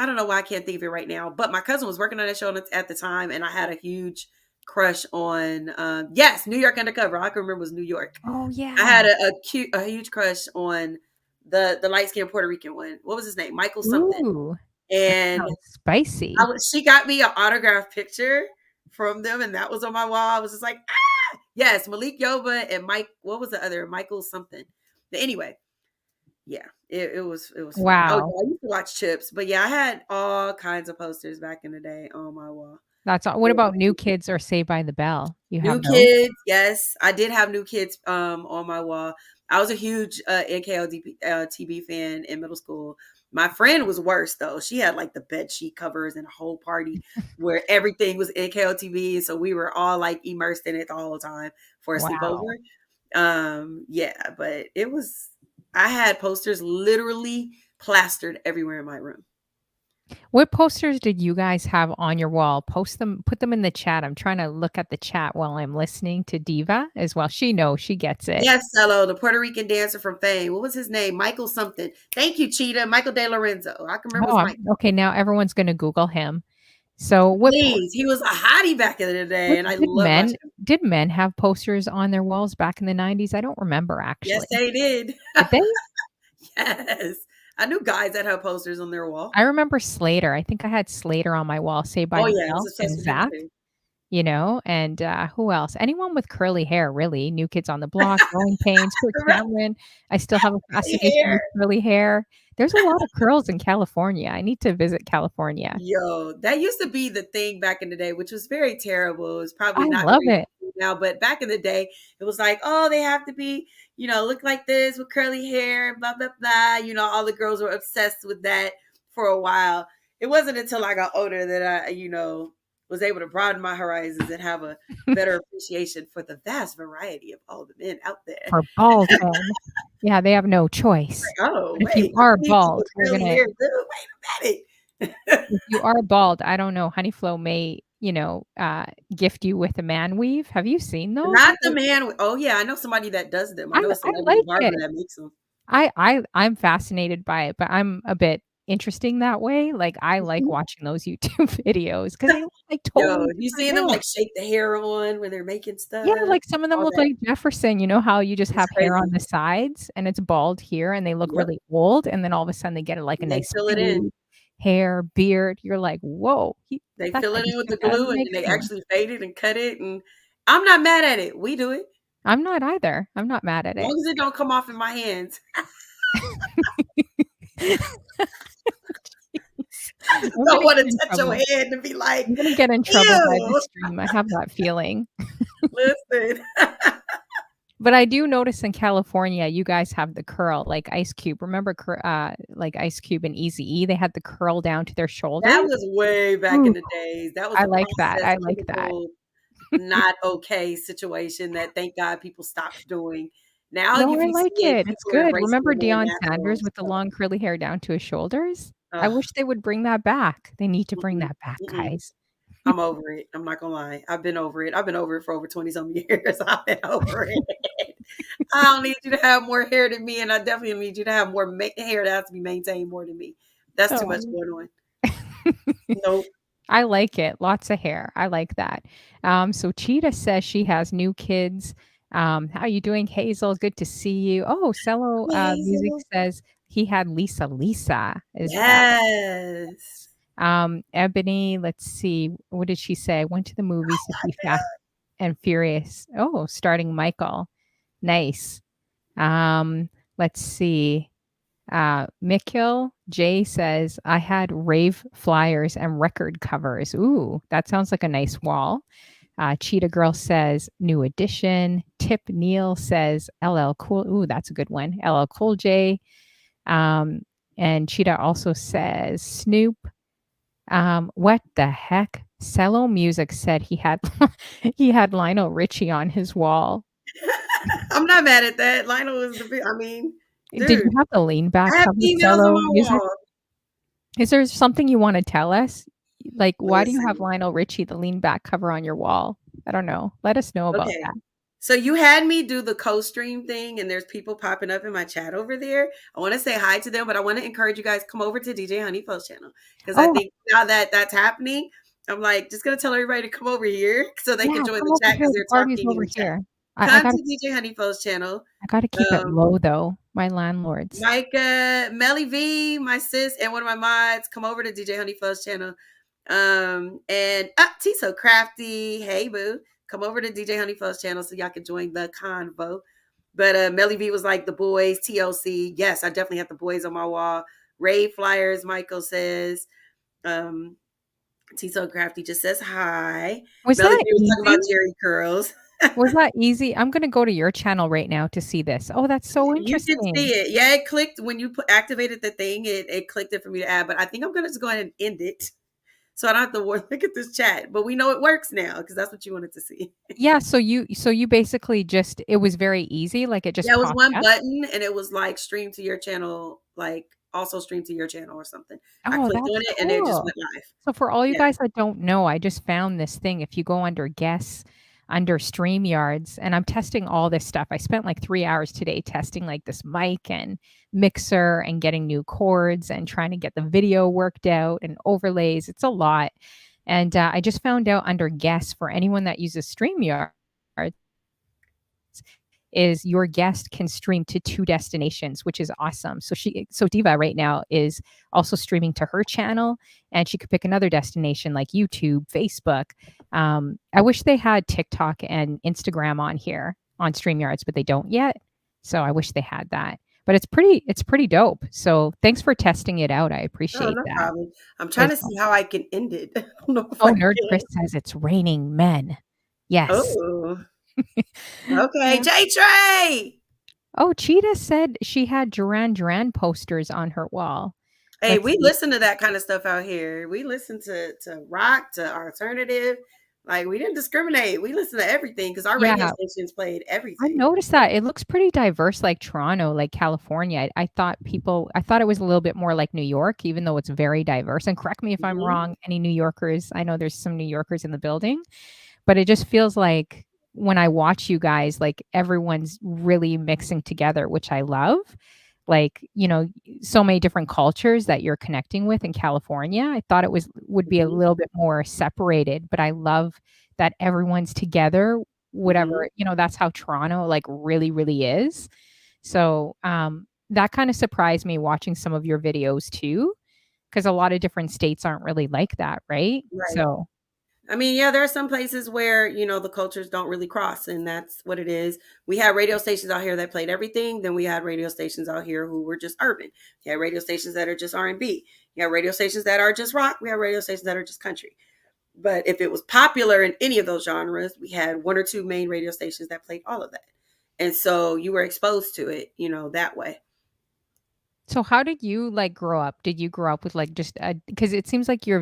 B: don't know why I can't think of it right now. But my cousin was working on that show at the time, and I had a huge crush on. Yes, New York Undercover. All I can remember was New York.
A: oh
B: I
A: yeah.
B: had a huge crush on the light skinned Puerto Rican one. What was his name? Michael something.
A: Ooh, that
B: And
A: sounds spicy.
B: she got me an autographed picture from them, and that was on my wall. I was just like, ah, yes, Malik Yoba and Mike. What was the other? Michael something. But anyway, yeah, it was fun. Oh,
A: Wow.
B: yeah, I used to watch Chips, but yeah, I had all kinds of posters back in the day on my wall.
A: That's all. What about New Kids or Saved by the Bell? You
B: New
A: have those?
B: Kids, yes, I did have New Kids on my wall. I was a huge NKOD TV fan in middle school. My friend was worse though. She had like the bed sheet covers and a whole party where everything was NKO TV, so we were all like immersed in it the whole time for a
A: Wow.
B: sleepover. Yeah, but it was. I had posters literally plastered everywhere in my room.
A: What posters did you guys have on your wall? Post them, put them in the chat. I'm trying to look at the chat while I'm listening to Diva as well. She knows, she gets it.
B: Yes, Cello, the Puerto Rican dancer from Fame. What was his name? Michael something. Thank you, Cheetah. Michael De Lorenzo. I can remember it was
A: Oh,
B: Michael.
A: okay. Now everyone's going to Google him. So
B: Please, he was a hottie back in the day, and I love watching him.
A: did men have posters on their walls back in the 90s? I don't remember
B: Yes,
A: actually.
B: they did.
A: Did they?
B: Yes, I knew guys that had posters on their wall.
A: I remember Slater. I think I had Slater on my wall, Saved by
B: Oh
A: the
B: yeah, I was
A: Bell
B: obsessed
A: and
B: with him
A: Zach,
B: too.
A: you know, and who else? Anyone with curly hair, really. New Kids on the Block, Growing Pains, Kirk Cameron. I still have a fascination with
B: Hair.
A: curly hair. There's a lot of curls in California. I need to visit California.
B: Yo, that used to be the thing back in the day, which was very terrible. It was
A: I
B: probably not
A: love
B: very
A: it.
B: cool now, but back in the day, it was like, oh, they have to be, look like this with curly hair, blah, blah, blah. All the girls were obsessed with that for a while. It wasn't until I got older that I was able to broaden my horizons and have a better appreciation for the vast variety of all the men out there.
A: For bald men. Yeah, they have no choice.
B: Like, oh,
A: But if you
B: wait,
A: are
B: I need you
A: bald,
B: with
A: we're
B: curly
A: gonna
B: hair, too. Wait a minute.
A: if you are bald, I don't know, Honeyflow may, gift you with a man weave. Have you seen those?
B: Not the man. Oh yeah, I know somebody that does them. I
A: I
B: know a
A: I
B: celebrity
A: like
B: barber
A: it.
B: that makes them.
A: I'm fascinated by it, but I'm a bit interesting that way. Like, I like watching those YouTube videos because they look like
B: Yo,
A: totally
B: you
A: different
B: seeing them
A: men.
B: like shake the hair on when they're making
A: Yeah,
B: stuff,
A: like, some of them
B: all
A: look
B: that.
A: like Jefferson, you know how you just
B: It's
A: have hair on
B: crazy.
A: the sides and it's bald here and they look
B: Yep,
A: really old, and then all of a sudden they get, like, a
B: and they
A: nice
B: fill it in.
A: fade. hair, beard. You're like, whoa,
B: They
A: that
B: fill
A: guy
B: it in
A: just
B: with
A: took
B: the
A: that out of
B: glue
A: the
B: and then they
A: magazine.
B: actually fade it and cut it, and I'm not mad at it. We do it.
A: I'm not either. I'm not mad at
B: As
A: it.
B: long as it don't come off in my hands. I just
A: I'm
B: don't
A: gonna
B: want
A: get
B: to
A: in
B: touch your
A: trouble.
B: hand and be like,
A: I'm gonna get in trouble by this
B: ew.
A: stream. I have that feeling.
B: Listen.
A: But I do notice in California, you guys have the curl, like Ice Cube. Remember, like Ice Cube and Eazy-E, they had the curl down to their
B: That
A: shoulders?
B: was way back
A: Ooh,
B: in the days. That was
A: I
B: a
A: like that.
B: processed
A: I like that.
B: chemical, not okay situation that thank God people stopped doing. Now,
A: No,
B: if
A: I
B: you see
A: like
B: it,
A: it. It's
B: people are
A: good.
B: embracing
A: Remember
B: it more
A: Deion
B: natural.
A: Sanders with the
B: So,
A: long curly hair down to his shoulders? I
B: ugh,
A: wish they would bring that back. They need to bring
B: mm-mm,
A: that back,
B: mm-mm.
A: guys.
B: I'm over it. I'm not gonna lie. I've been over it. I've been over it for over 20 some years. I've been over it. I don't need you to have more hair than me, and I definitely need you to have more hair that has to be maintained more than me. That's too much
A: Oh.
B: going on. Nope.
A: I like it. Lots of hair. I like that. So Cheetah says she has new kids. How you doing, Hazel? Good to see you. Oh, Cello Music
B: Hazel.
A: says he had Lisa is
B: Yes.
A: Ebony. Let's see. What did she say? Went to the movies to see Fast and Furious. Oh, starting Michael. Nice. Um, let's see. Mikil J says, I had rave flyers and record covers. Ooh, that sounds like a nice wall. Cheetah Girl says, new edition. Tip Neal says, LL Cool. Ooh, that's a good one. LL Cool J. Um, and Cheetah also says, Snoop. What the heck? Cello Music said he had he had Lionel Richie on his wall.
B: I'm not mad at that. Lionel is I mean,
A: Did you
B: dude,
A: have the lean back
B: I have
A: cover
B: females on
A: Cello
B: my
A: Music?
B: wall.
A: Is there something you wanna tell us? Like, why do you have
B: Listen.
A: Lionel Richie, the lean back cover on your wall? I don't know. Let us know about
B: Okay.
A: that.
B: So you had me do the co-stream thing, and there's people popping up in my chat over there. I want to say hi to them, but I want to encourage you guys come over to DJ Honeyflow's channel because I
A: Oh,
B: think now that that's happening, I'm like just gonna tell everybody to come over here so they can
A: yeah,
B: join
A: come
B: the
A: over
B: chat
A: here.
B: because
A: The
B: they're
A: party's
B: talking in
A: over
B: the chat.
A: here.
B: Come to DJ Honeyflow's channel.
A: I gotta keep it
B: Um,
A: low though, my landlords.
B: Micah, Melly V, my sis, and one of my mods, come over to DJ Honeyflow's channel. And T so crafty. Hey boo. Come over to DJ Honeyflow's channel so y'all can join the convo. But Melly V was like the boys, TLC. Yes, I definitely have the boys on my wall. Rave flyers, Michael says. Um, T so crafty just says hi.
A: Was
B: Melly
A: that
B: V was talking
A: easy?
B: about Jerry curls.
A: Was that easy? I'm gonna go to your channel right now to see this. Oh, that's so
B: You can see
A: interesting.
B: it. Yeah, it clicked when you activated the thing. It clicked it for me to add, but I think I'm gonna just go ahead and end it so I don't have to look at this chat. But we know it works now because that's what you wanted to see.
A: Yeah, so you basically just it was very easy, like it just
B: Yeah, it was
A: popped
B: one
A: up?
B: button and it was like stream to your channel, like also stream to your channel or something. I
A: Oh,
B: clicked
A: that's
B: on it and it just
A: cool.
B: went live.
A: So for all you
B: Yeah.
A: guys that don't know, I just found this thing. If you go under guests, under StreamYards, and I'm testing all this stuff. I spent like 3 hours today testing like this mic and mixer and getting new chords and trying to get the video worked out and overlays. It's a lot. And I just found out under guests for anyone that uses StreamYard is your guest can stream to 2 destinations, which is awesome. So Diva right now is also streaming to her channel, and she could pick another destination like YouTube, Facebook. I wish they had TikTok and Instagram on here on StreamYards, but they don't yet. So I wish they had that. But it's pretty dope. So thanks for testing it out. I
B: Oh,
A: appreciate
B: no
A: that.
B: problem. I'm trying
A: 'Cause
B: to see how I can end it. I don't know if I
A: oh, Nerd
B: can.
A: Chris says it's raining men. Yes.
B: Oh, okay.
A: Yeah.
B: J Trey.
A: Oh, Cheetah said she had Duran Duran posters on her wall.
B: Hey,
A: Let's
B: we
A: see.
B: listen to that kind of stuff out here. We listen to rock, to alternative. Like we didn't discriminate. We listen to everything because our radio
A: Yeah,
B: stations played
A: I've
B: everything.
A: noticed that. It looks pretty diverse like Toronto, like California. I thought it was a little bit more like New York, even though it's very diverse. And correct me if I'm
B: Mhm.
A: wrong, any New Yorkers, I know there's some New Yorkers in the building, but it just feels like when I watch you guys, like everyone's really mixing together, which I love. Like, so many different cultures that you're connecting with in California. I thought it would be a
B: Mhm.
A: little bit more separated, but I love that everyone's together,
B: Mhm.
A: whatever, that's how Toronto like really, really is. So, that kind of surprised me watching some of your videos too. because a lot of different states aren't really like that, right?
B: Right.
A: So
B: I mean, yeah, there are some places where, the cultures don't really cross, and that's what it is. We had radio stations out here that played everything. Then we had radio stations out here who were just urban. You had radio stations that are just R&B. You had radio stations that are just rock. We had radio stations that are just country. But if it was popular in any of those genres, we had one or two main radio stations that played all of that. And so you were exposed to it, that way.
A: So how did you like grow up? Did you grow up with like just because it seems like you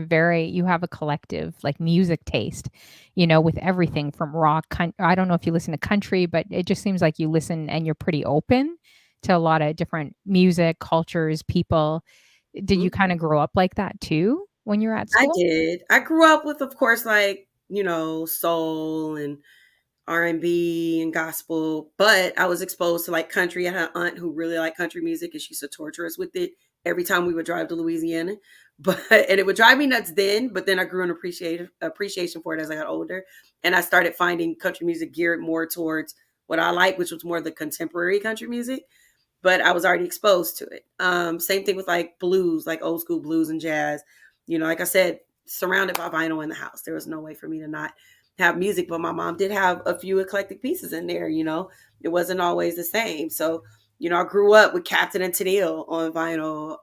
A: have a collective like music taste, with everything from rock. I don't know if you listen to country, but it just seems like you listen and you're pretty open to a lot of different music, cultures, people. Did you
B: Mhm.
A: kind of grow up like that too when you're at
B: I
A: school?
B: did. I grew up with, of course, like, soul and R&B and gospel, but I was exposed to like country. I had an aunt who really liked country music and she used to torture us with it every time we would drive to Louisiana. But and it would drive me nuts then, but then I grew an appreciation for it as I got older. And I started finding country music geared more towards what I like, which was more the contemporary country music. But I was already exposed to it. Same thing with like blues, like old school blues and jazz. Like I said, surrounded by vinyl in the house. There was no way for me to not have music, but my mom did have a few eclectic pieces in there. It wasn't always the same. So, I grew up with Captain and Tennille on vinyl.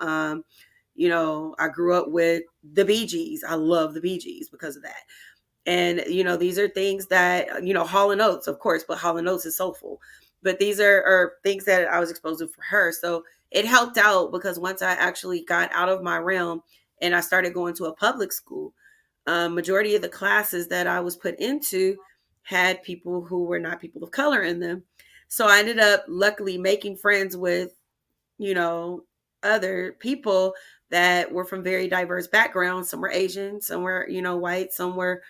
B: I grew up with the Bee Gees. I love the Bee Gees because of that. And, these are things that, Hall and Oates, of course, but Hall and Oates is soulful. But these are things that I was exposed to for her. So it helped out because once I actually got out of my realm and I started going to a public school, majority of the classes that I was put into had people who were not people of color in them. So I ended up luckily making friends with, you know, other people that were from very diverse backgrounds. Some were Asian, some were, white, some were,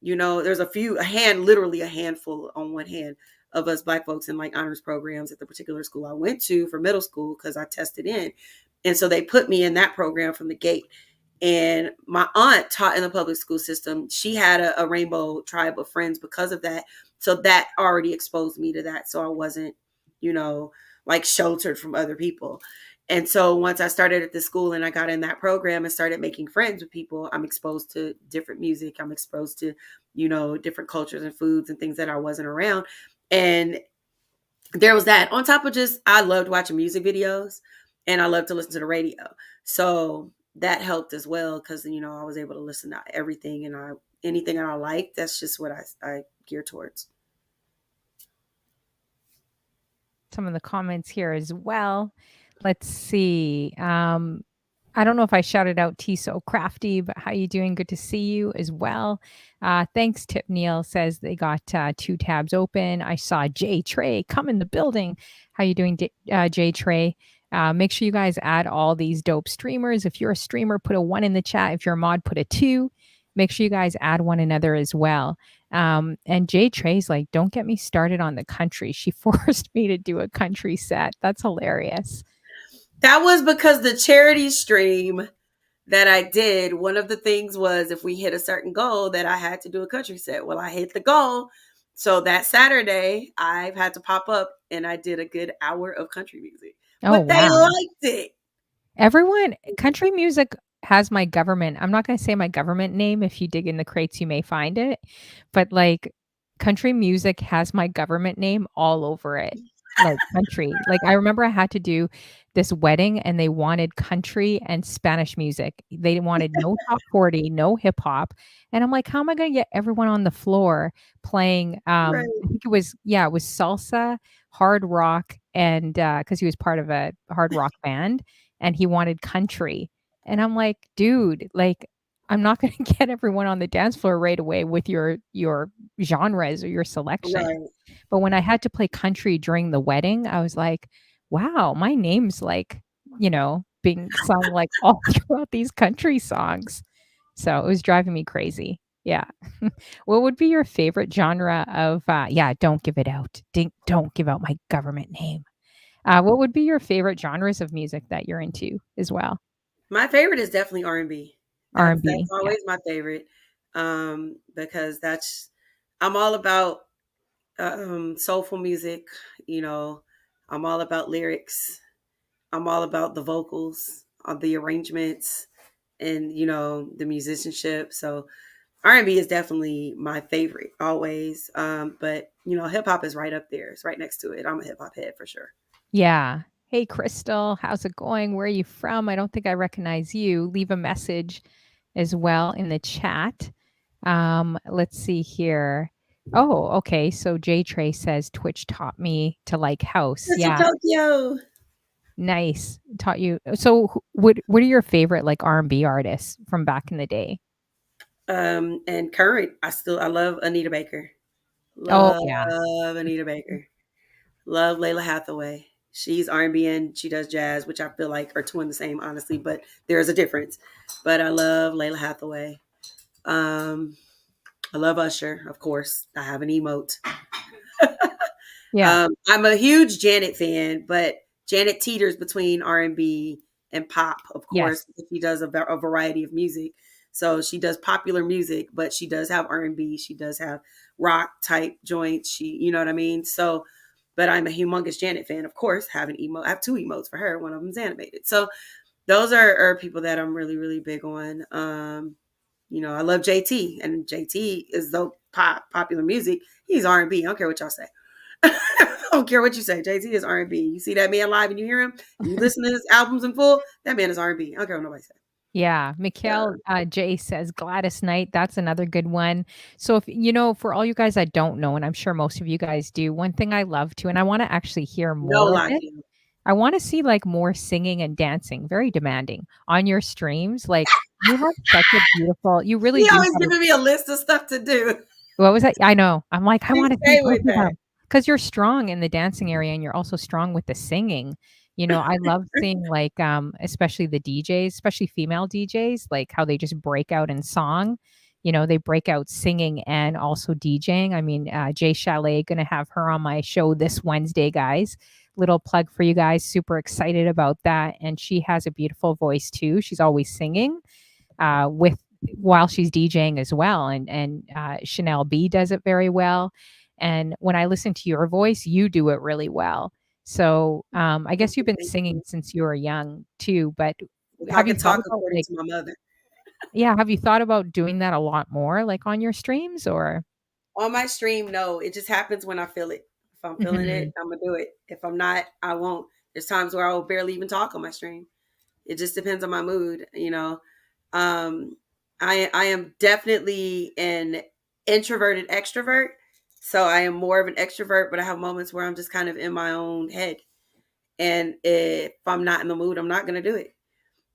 B: there's literally a handful on one hand of us Black folks in like honors programs at the particular school I went to for middle school because I tested in. And so they put me in that program from the gate. And my aunt taught in the public school system. She had a rainbow tribe of friends because of that. So that already exposed me to that. So I wasn't, like sheltered from other people. And so once I started at the school and I got in that program and started making friends with people, I'm exposed to different music. I'm exposed to, different cultures and foods and things that I wasn't around. And there was that on top of just, I loved watching music videos and I loved to listen to the radio. So that helped as well because, I was able to listen to everything and anything that I like, that's just what I gear towards.
A: Some of the comments here as well. Let's see. I don't know if I shouted out T So Crafty, but how you doing? Good to see you as well. Thanks, Tip Neal says they got two tabs open. I saw Jay Trey come in the building. How you doing, Jay Trey? Make sure you guys add all these dope streamers. If you're a streamer, put a 1 in the chat. If you're a mod, put a 2. Make sure you guys add one another as well. And Jay Trey's like, don't get me started on the country. She forced me to do a country set. That's hilarious.
B: That was because the charity stream that I did, one of the things was if we hit a certain goal that I had to do a country set. Well, I hit the goal. So that Saturday, I've had to pop up and I did a good hour of country music.
A: Oh,
B: But they
A: wow.
B: liked it.
A: Everyone, country music has my government. I'm not going to say my government name. If you dig in the crates, you may find it. But like country music has my government name all over it. Like country. Like I remember I had to do this wedding and they wanted country and Spanish music. They wanted no top 40, no hip hop. And I'm like, how am I going to get everyone on the floor playing
B: Right.
A: I think it was salsa, hard rock and cuz he was part of a hard rock band and he wanted country. And I'm like, dude, like I'm not going to get everyone on the dance floor right away with your genres or your selection.
B: Right.
A: But when I had to play country during the wedding, I was like, wow, my name's like, being sung like all throughout these country songs. So it was driving me crazy. Yeah. What would be your favorite genre of yeah, don't give it out. Don't give out my government name. What would be your favorite genres of music that you're into as well?
B: My favorite is definitely R&B. That's
A: R&B. Yeah.
B: always my favorite. Because I'm all about soulful music, you know. I'm all about lyrics. I'm all about the vocals, the arrangements. and the musicianship. So R&B is definitely my favorite always. But hip hop is right up there. It's right next to it. I'm a hip hop head for sure.
A: Yeah. Hey, Crystal, how's it going? Where are you from? I don't think I recognize you. Leave a message as well in the chat. Let's see here. Oh, okay. So J Trey says Twitch taught me to like house.
B: Mr.
A: Yeah,
B: Tokyo.
A: nice. Taught you. So what are your favorite like R&B artists from back in the day?
B: And current, I love Anita Baker.
A: Oh,
B: Love
A: yeah.
B: Anita Baker. Love Layla Hathaway. She's R&B and she does jazz, which I feel like are two in the same, honestly, but there's a difference. But I love Layla Hathaway. Um, I love Usher, of course. I have an emote.
A: Yeah.
B: I'm a huge Janet fan, but Janet teeters between R&B and pop, of course.
A: Yes.
B: She does a variety of music. So she does popular music, but she does have R&B. She does have rock type joints. You know what I mean? So, but I'm a humongous Janet fan, of course. Have an emote. I have two emotes for her. One of them's animated. So those are people that I'm really, really big on. I love JT, and JT is the popular music. He's R&B. I don't care what y'all say. I don't care what you say. Jay-Z is R&B. You see that man live and you hear him, you listen to his albums in full, that man is R&B. I don't care what nobody says.
A: Yeah,
B: Yeah.
A: Mikhail J says Gladys Knight. That's another good one. So if for all you guys I don't know, and I'm sure most of you guys do, one thing I love to, and I want to actually hear
B: No
A: more of it.
B: locking.
A: I want to see like more singing and dancing. Very demanding on your streams. Like you have such a beautiful. You really
B: He
A: do
B: always
A: have a.
B: giving me a list of stuff to do.
A: What was that? I know. I'm like I
B: Please
A: want to see
B: stay
A: both
B: with
A: of
B: that.
A: them because you're strong in the dancing area and you're also strong with the singing. I love seeing like especially the DJs, especially female DJs, like how they just break out in song. They break out singing and also DJing. I mean, Jay Chalet gonna have her on my show this Wednesday, guys. Little plug for you guys. Super excited about that. And she has a beautiful voice too. She's always singing with while she's DJing as well. And Chanel B does it very well. And when I listen to your voice, you do it really well. So I guess you've been
B: Thank
A: singing
B: you.
A: since you were young too. But
B: If I
A: have you
B: could
A: thought
B: talk
A: about
B: according
A: like
B: to my mother.
A: yeah, have you thought about doing that a lot more, like on your streams or?
B: On my stream, no. It just happens when I feel it. If I'm feeling it,
A: Mhm.
B: I'm gonna do it. If I'm not, I won't. There's times where I will barely even talk on my stream. It just depends on my mood. Um, I am definitely an introverted extrovert. So I am more of an extrovert, but I have moments where I'm just kind of in my own head. And if I'm not in the mood, I'm not gonna do it.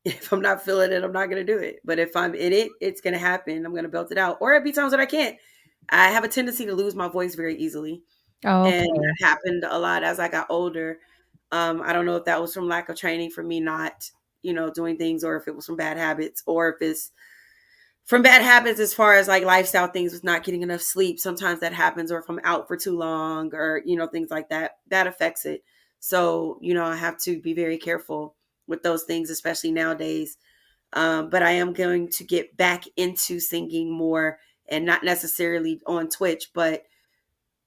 B: If I'm not feeling it, I'm not gonna do it. But if I'm in it, it's gonna happen. I'm gonna belt it out. Or it'll be times that I can't. I have a tendency to lose my voice very easily. And
A: Okay.
B: that happened a lot as I got older. I don't know if that was from lack of training for me not, doing things, or if it was from bad habits, or if it's from bad habits as far as like lifestyle things with not getting enough sleep. Sometimes that happens, or if I'm out for too long, or, things like that, that affects it. So, I have to be very careful with those things, especially nowadays. But I am going to get back into singing more, and not necessarily on Twitch, but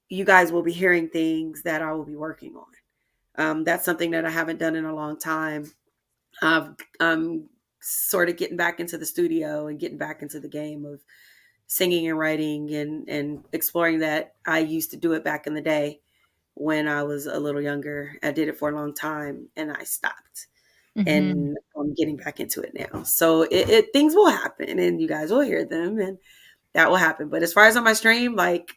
B: you guys will be hearing things that I will be working on. That's something that I haven't done in a long time. I'm sort of getting back into the studio and getting back into the game of singing and writing, and exploring that. I used to do it back in the day when I was a little younger. I did it for a long time and I stopped.
A: Mhm.
B: And I'm getting back into it now. So things will happen and you guys will hear them, and that will happen. But as far as on my stream, like,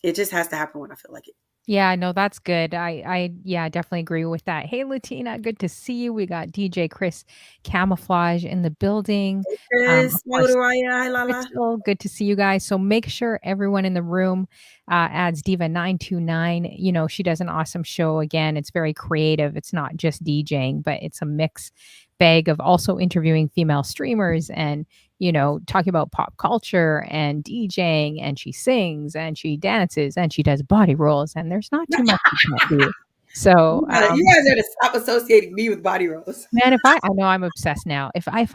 B: it just has to happen when I feel like it.
A: Yeah, no, that's good. Yeah, definitely agree with that. Hey, Latina, good to see you. We got DJ Chris Camouflage in the building.
B: Hey,
A: Of
B: Chris,
A: course,
B: Mauduraya, hi Lala.
A: Crystal, good to see you guys. So make sure everyone in the room adds DIVA929. She does an awesome show. Again, it's very creative. It's not just DJing, but it's a mix bag of also interviewing female streamers and talking about pop culture and DJing, and she sings and she dances and she does body rolls, and there's not too much she can't do. So,
B: You guys got to stop associating me with body rolls.
A: man, if I know I'm obsessed now. If I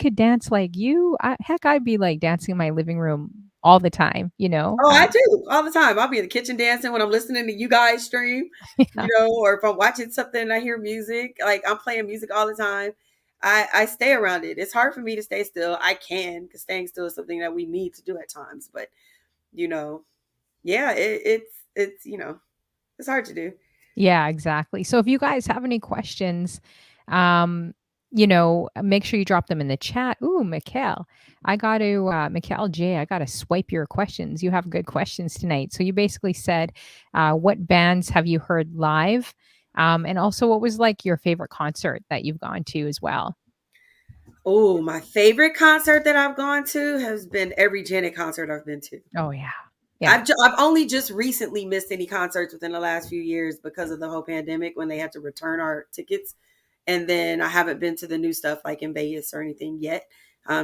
A: could dance like you, heck, I'd be like dancing in my living room all the time.
B: Oh, I do all the time. I'll be in the kitchen dancing when I'm listening to you guys stream,
A: Yeah.
B: or if I'm watching something and I hear music, like I'm playing music all the time. I stay around it. It's hard for me to stay still. I can, because staying still is something that we need to do at times. But you know, yeah, it's it's hard to do.
A: Yeah, exactly. So if you guys have any questions, um, make sure you drop them in the chat. Ooh, Mikhail. Mikhail J, I got to swipe your questions. You have good questions tonight. So you basically said, what bands have you heard live? And also, what was like your favorite concert that you've gone to as well?
B: Oh, my favorite concert that I've gone to has been every Janet concert I've been to.
A: Oh, yeah. Yeah.
B: I've only just recently missed any concerts within the last few years because of the whole pandemic when they had to return our tickets. And then I haven't been to the new stuff like in Vegas or anything yet.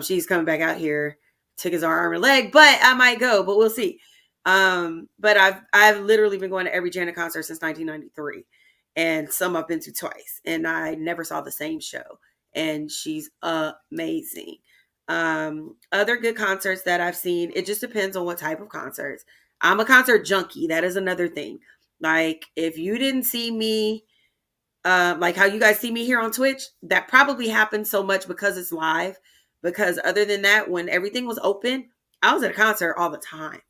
B: She's coming back out here. Tickets are arm and leg, but I might go, but we'll see. But I've literally been going to every Janet concert since 1993, and some I've been to twice, and I never saw the same show. And she's amazing. Other good concerts that I've seen, it just depends on what type of concerts. I'm a concert junkie. That is another thing. Like if you didn't see me, like how you guys see me here on Twitch, that probably happened so much because it's live. Because other than that, when everything was open, I was at a concert all the time.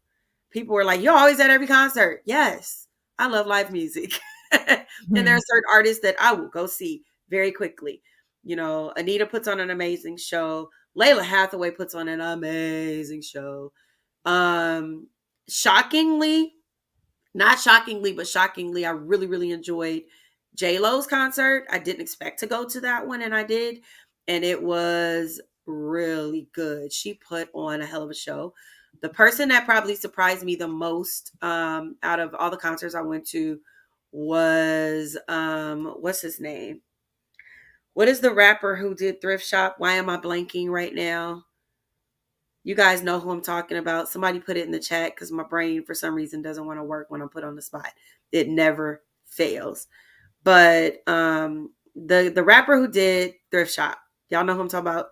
B: People were like, "You're always at every concert." Yes, I love live music, and there are
A: Mhm.
B: certain artists that I will go see very quickly. Anita puts on an amazing show. Layla Hathaway puts on an amazing show. Um, shockingly, not shockingly, but shockingly, I really, really enjoyed J Lo's concert. I didn't expect to go to that one, and I did, and it was really good. She put on a hell of a show. The person that probably surprised me the most out of all the concerts I went to was what's his name? What is the rapper who did Thrift Shop? Why am I blanking right now? You guys know who I'm talking about. Somebody put it in the chat because my brain, for some reason, doesn't want to work when I'm put on the spot. It never fails. But the rapper who did Thrift Shop, y'all know who I'm talking about?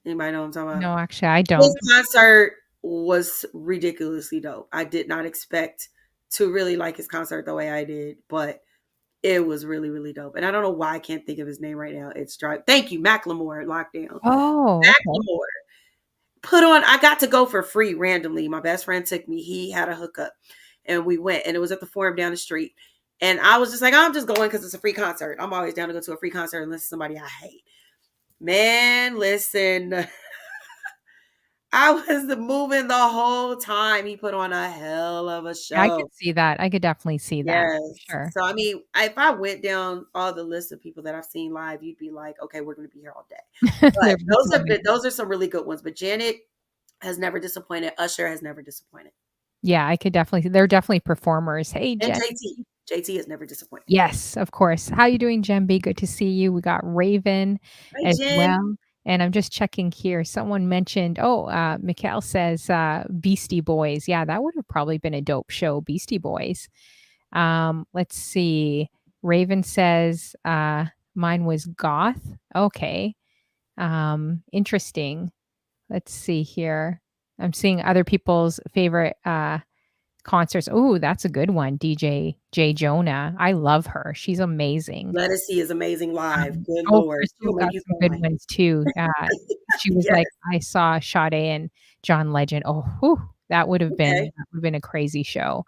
B: Anybody know who I'm talking about?
A: No, actually, I
B: His
A: don't.
B: concert was ridiculously dope. I did not expect to really like his concert the way I did, but it was really, really dope. And I don't know why I can't think of his name right now. It's dry. Thank you, Macklemore, Lockdown.
A: Oh, okay.
B: Macklemore put on, I got to go for free randomly. My best friend took me. He had a hookup and we went, and it was at the Forum down the street. And I was just like, I'm just going because it's a free concert. I'm always down to go to a free concert unless it's somebody I hate. Man, listen, I was moving the whole time. He put on a hell of a
A: I
B: show.
A: could see that. I could definitely see that
B: Yes.
A: for sure.
B: So I mean, if I went down all the list of people that I've seen live, you'd be like, okay, we're going to be here all day. But
A: There was so many.
B: those are some really good ones. But Janet has never disappointed. Usher has never disappointed.
A: Yeah, I could definitely they're definitely performers. Hey,
B: And
A: Jen.
B: JT has never disappointed.
A: Yes, of course. How you doing, Jen B? Good to see you. We got Raven
B: Hi,
A: as
B: Jen.
A: well. And I'm just checking here. Someone mentioned, Mikhail says Beastie Boys. Yeah, that would have probably been a dope show, Beastie Boys. Let's see. Raven says mine was goth. Okay. Interesting. Let's see here. I'm seeing other people's favorite concerts. Oh, that's a good one. DJ J Jonah. I love her. She's amazing.
B: Lettucey is amazing live. Good Lord.
A: Crystal's
B: Where
A: got
B: you
A: some good
B: going?
A: ones too. She was
B: Yes.
A: like, I saw Sade and John Legend. Oh, whew,
B: Okay.
A: that would have been a crazy show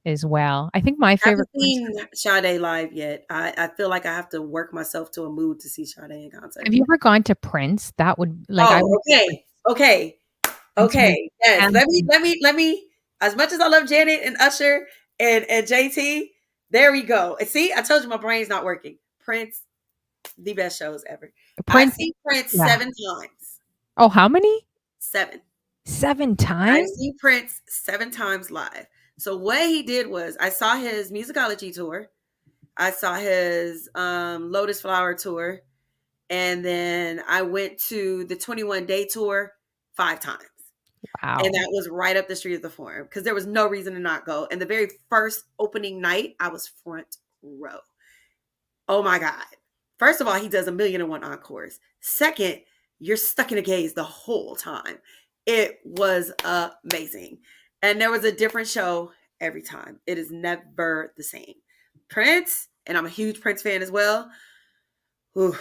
A: as well. I think my
B: Haven't
A: favorite concert.
B: seen Sade live yet. I feel like I have to work myself to a mood to see Sade in concert.
A: Have you ever gone to Prince? That would like I
B: Oh,
A: would
B: okay. Okay.
A: Prince was
B: Okay. Yes.
A: anthem.
B: Let me, as much as I love Janet and Usher and JT, there we go. And see, I told you my brain's not working. Prince, the best shows ever. I've
A: Prince,
B: seen Prince
A: yeah.
B: 7 times.
A: Oh, how many?
B: 7.
A: 7
B: I've
A: times?
B: seen Prince 7 times live. So what he did was I saw his musicology tour. I saw his Lotus Flower tour. And then I went to the 21 Day tour 5 times. And
A: Wow.
B: that was right up the street of the Forum because there was no reason to not go. And the very first opening night, I was front row. Oh my God. First of all, he does 1,000,001 encores. Second, you're stuck in a gaze the whole time. It was amazing. And there was a different show every time. It is never the same. Prince, and I'm a huge Prince fan as well. Whew,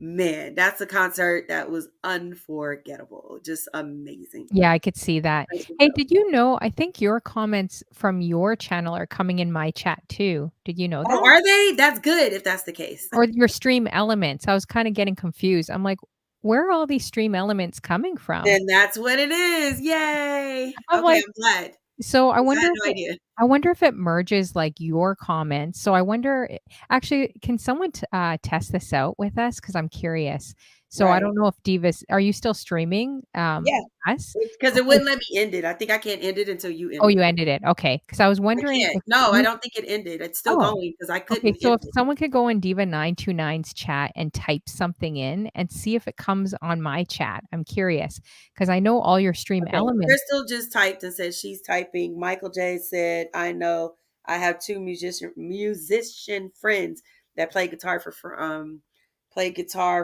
B: Man, that's a concert that was unforgettable. Just amazing.
A: Yeah, I could see that. Hey, did you know, I think your comments from your channel are coming in my chat too. Did you know
B: Oh,
A: that?
B: are they? That's good if that's the case.
A: Or your stream elements. I was kinda getting confused. I'm like, "Where are all these stream elements coming from?"
B: Then that's what it is. Yay.
A: I'm
B: Okay,
A: like,
B: I'm glad
A: so I
B: 'cause I
A: wonder
B: had
A: if
B: no
A: it
B: idea.
A: I wonder if it merges, like, your comments. So I wonder actually, can someone test this out with us? Because 'Cause I'm curious. So I
B: Right.
A: don't know if Divas, are you still streaming,
B: Yeah,
A: us?
B: because it
A: Okay.
B: wouldn't let me end it. I think I can't end it until you
A: Oh,
B: end
A: you
B: it.
A: ended it. Okay. Because I was
B: I
A: wondering
B: can't.
A: if
B: No, I
A: you
B: don't think it ended. It's still
A: oh.
B: going because I
A: Okay,
B: couldn't
A: so
B: end
A: if
B: it.
A: someone could go in DIVA929's chat and type something in and see if it comes on my chat. I'm curious because I know all your stream
B: Okay,
A: elements.
B: Crystal just typed and said she's typing. Michael J said, "I know I have two musician friends that play guitar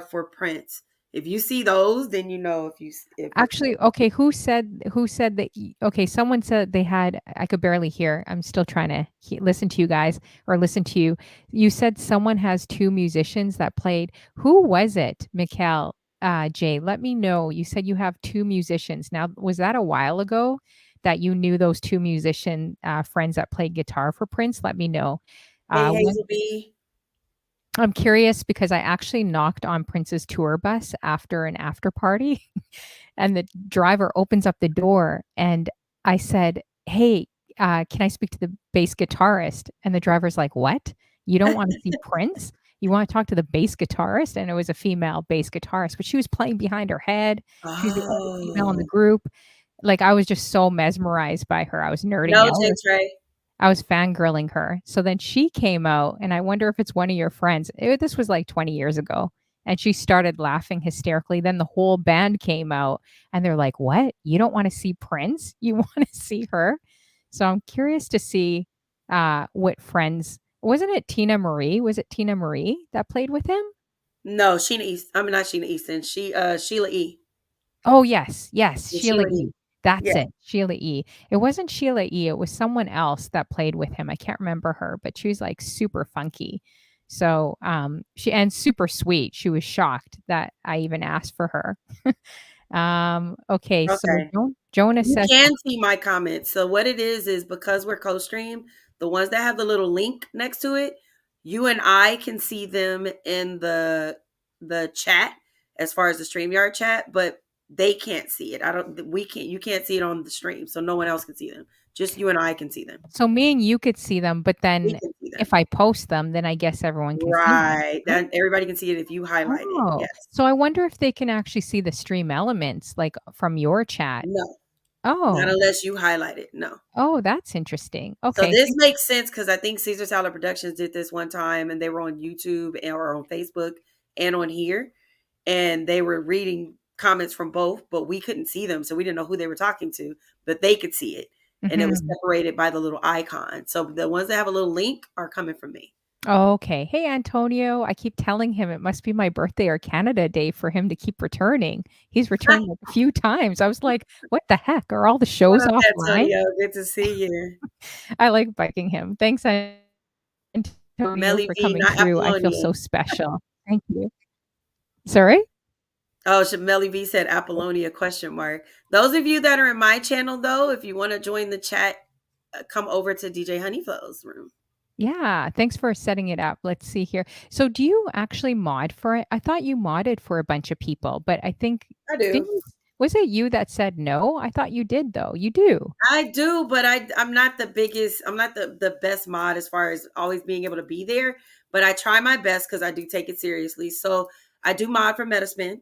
B: for Prince. If you see those, then you know if it's
A: Actually, okay, who said that okay, someone said they had, I could barely hear. I'm still trying to listen to you guys or listen to you. You said someone has 2 musicians that played. Who was it, Mikhail? Jay, let me know. You said you have 2 musicians. Now, was that a while ago that you knew those 2 musician, friends that played guitar for Prince? Let me know.
B: Hey
A: When
B: Hazel B.
A: I'm curious because I actually knocked on Prince's tour bus after an after party, and the driver opens up the door, and I said, "Hey, can I speak to the bass guitarist?" And the driver's like, "What? You don't wanna see Prince? You wanna talk to the bass guitarist?" And it was a female bass guitarist, but she was playing behind her head. She was the only female in the
B: Oh
A: group. Like, I was just so mesmerized by her. I was nerding
B: no,
A: out.
B: J Trey.
A: I was fangirling her. So then she came out, and I wonder if it's one of your friends. This was like 20 years ago, and she started laughing hysterically. Then the whole band came out, and they're like, "What? You don't wanna see Prince? You wanna see her?" So I'm curious to see, what friends, wasn't it Tina Marie? Was it Tina Marie that played with him?
B: No, Sheena East. I mean not Sheena Easton. Sheila E.
A: Oh, yes, yes,
B: Yeah,
A: Sheila
B: Sheila E.
A: E. That's
B: Yeah.
A: it, Sheila E. It wasn't Sheila E, it was someone else that played with him, I can't remember her, but she was, like, super funky. So, she and super sweet, she was shocked that I even asked for her. Okay, so
B: Okay.
A: Jonah
B: You
A: says
B: can see my comments. So what it is because we're co-stream, the ones that have the little link next to it, you and I can see them in the chat as far as the StreamYard chat, but they can't see it. I don't we can't you can't see it on the stream, so no one else can see them. Just you and I can see them.
A: so me and you could see them, but
B: We
A: then
B: can see them.
A: if I post them, then I guess everyone can see them,
B: Right.
A: right?
B: Then everybody can see it if you highlight it.
A: Oh,
B: Yes.
A: so I wonder if they can actually see the stream elements, like, from your chat.
B: No. Not
A: Oh.
B: unless you highlight it. No.
A: Oh, that's interesting.
B: So
A: Okay.
B: this makes sense because I think Caesar Salad Productions did this one time and they were on YouTube or on Facebook and on here. And they were reading comments from both, but we couldn't see them. So we didn't know who they were talking to, but they could see it. And it was
A: Mhm.
B: separated by the little icon. So the ones that have a little link are coming from me.
A: Okay. Hey, Antonio, I keep telling him it must be my birthday or Canada Day for him to keep returning. He's returned like a few times. I was like, "What the heck? Are all the
B: What
A: shows
B: up,
A: offline?"
B: Antonio? Good to see you.
A: I like bugging him. Thanks, Antonio,
B: Melly
A: for
B: V,
A: coming
B: not
A: through. I feel
B: Apollonia.
A: so special. Thank you. Sorry?
B: Oh, Melly V said Apollonia question mark. Those of you that are in my channel though, if you want to join the chat, come over to DJ Honeyflow's room.
A: Yeah, thanks for setting it up. Let's see here. So do you actually mod for it? I thought you modded for a bunch of people, but I think
B: I do.
A: didn't was it you that said no? I thought you did though. You do.
B: I do, but I'm not the biggest, I'm not the best mod as far as always being able to be there, but I try my best because I do take it seriously. So I do mod for Metaspin.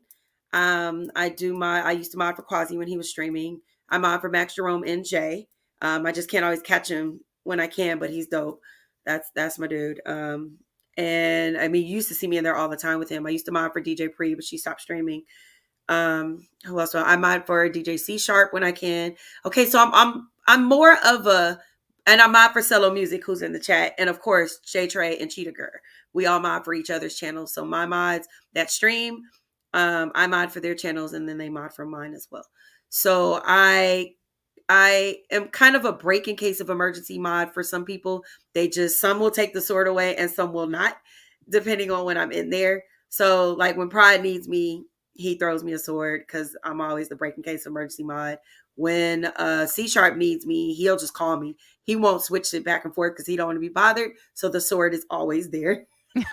B: I used to mod for Quasi when he was streaming. I mod for Max Jerome NJ. I just can't always catch him when I can, but he's dope. That's my dude. And I mean, you used to see me in there all the time with him. I used to mod for DJ Pre, but she stopped streaming. Who else? I mod for DJ C Sharp when I can. Okay, so I'm more of a, and I'm mod for Cello Music, who's in the chat, and of course J Trey and Cheetah Girl. We all mod for each other's channels. So my mods that stream, I mod for their channels, and then they mod for mine as well. So I am kind of a break in case of emergency mod for some people. Some will take the sword away and some will not, depending on when I'm in there. So like when Pride needs me, he throws me a sword because I'm always the breaking case emergency mod. When C Sharp needs me, he'll just call me. He won't switch it back and forth because he don't want to be bothered. So the sword is always there.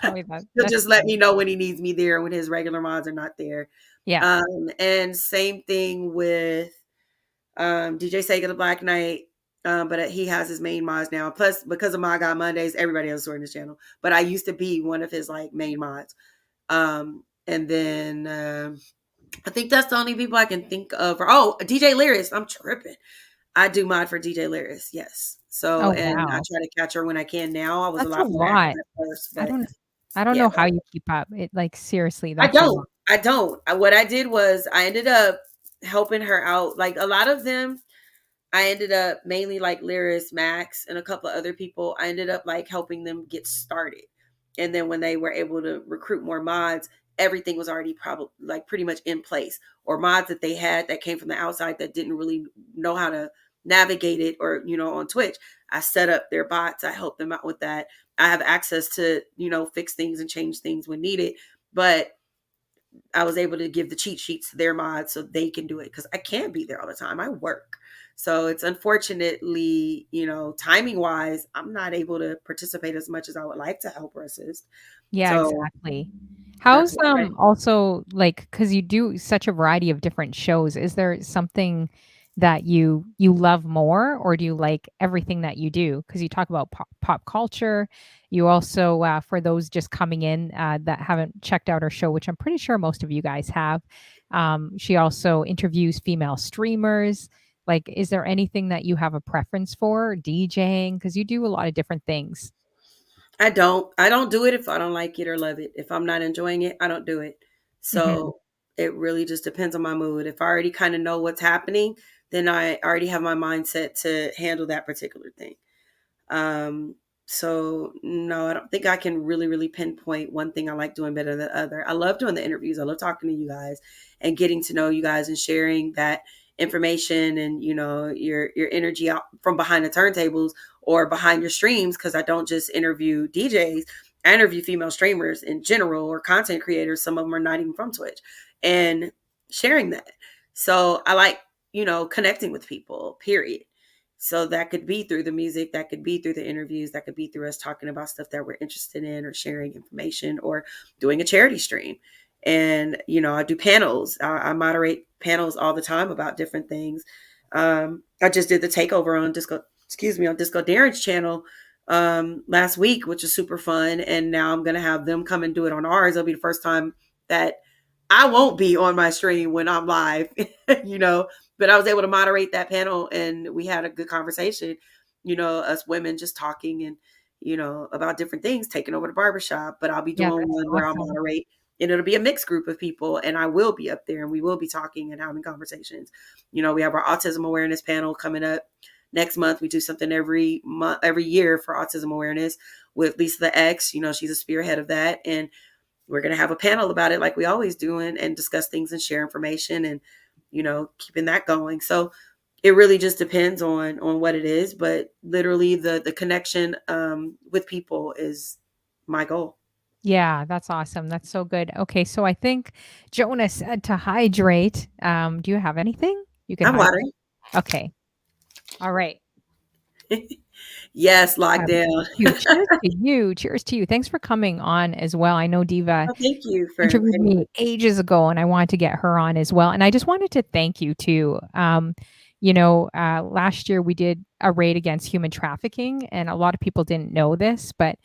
A: Oh,
B: He'll
A: that's
B: just let me
A: funny.
B: know when he needs me there when his regular mods are not there.
A: Yeah.
B: And same thing with DJ Sega the Black Knight. But he has his main mods now. Plus, because of My God Mondays, everybody has a sword in his channel. But I used to be one of his like main mods. And then I think that's the only people I can think of. Oh, DJ Lyris. I'm tripping. I do mod for DJ Lyris. Yes. So,
A: Oh,
B: and I
A: wow.
B: try to catch her when I can now. I was a
A: That's a
B: lot more active
A: lot.
B: at first,
A: I
B: but
A: don't I don't
B: yeah,
A: know how you keep up. It like seriously,
B: I
A: that's a
B: don't.
A: lot.
B: I don't. What I did was I ended up helping her out. Like a lot of them, I ended up mainly like Lyris, Max, and a couple of other people. I ended up like helping them get started. And then when they were able to recruit more mods, everything was already probably like pretty much in place. Or mods that they had that came from the outside that didn't really know how to navigate it or, on Twitch. I set up their bots. I helped them out with that. I have access to, fix things and change things when needed. But I was able to give the cheat sheets to their mods so they can do it because I can't be there all the time. I work. So it's unfortunately, timing wise, I'm not able to participate as much as I would like to help or assist.
A: Yeah,
B: So
A: exactly.
B: that's
A: How's,
B: why.
A: also, like, because you do such a variety of different shows, is there something that you love more, or do you like everything that you do? Because you talk about pop culture. You also, for those just coming in, that haven't checked out her show, which I'm pretty sure most of you guys have, she also interviews female streamers. Like, is there anything that you have a preference for? DJing? Because you do a lot of different things.
B: I don't do it if I don't like it or love it. If I'm not enjoying it, I don't do it.
A: Mhm.
B: So it really just depends on my mood. If I already kind of know what's happening, then I already have my mindset to handle that particular thing. Um, so no, I don't think I can really, really pinpoint one thing I like doing better than the other. I love doing the interviews. I love talking to you guys and getting to know you guys and sharing that information and your energy out from behind the turntables or behind your streams because I don't just interview DJs. I interview female streamers in general or content creators. Some of them are not even from Twitch and sharing that. So I like, connecting with people, period. So that could be through the music, that could be through the interviews, that could be through us talking about stuff that we're interested in or sharing information or doing a charity stream. And, I do panels. I moderate panels all the time about different things. I just did the takeover on Disco Darren's channel last week, which is super fun. And now I'm going to have them come and do it on ours. It'll be the first time that I won't be on my stream when I'm live, you know, but I was able to moderate that panel and we had a good conversation, us women just talking and, about different things, taking over the barbershop. But I'll be
A: Yeah,
B: doing
A: that's
B: one where I'll
A: awesome.
B: moderate and it'll be a mixed group of people and I will be up there and we will be talking and having conversations. We have our autism awareness panel coming up next month. We do something every month, every year for autism awareness with Lisa the X. She's a spearhead of that. And we're going to have a panel about it like we always do and discuss things and share information and keeping that going. So it really just depends on what it is, but literally the connection with people is my goal.
A: Yeah, that's awesome. That's so good. Okay, so I think Jonah said to hydrate. Do you have anything you can
B: I'm
A: hydrate?
B: watering.
A: Okay. All right.
B: Yes,
A: Thank
B: lockdown.
A: you. Cheers to you. Cheers to you. Thanks for coming on as well. I know Diva
B: Oh, thank you for
A: interviewed
B: inviting
A: me
B: me.
A: ages ago and I wanted to get her on as well. And I just wanted to thank you too. Last year we did a raid against human trafficking and a lot of people didn't know this, but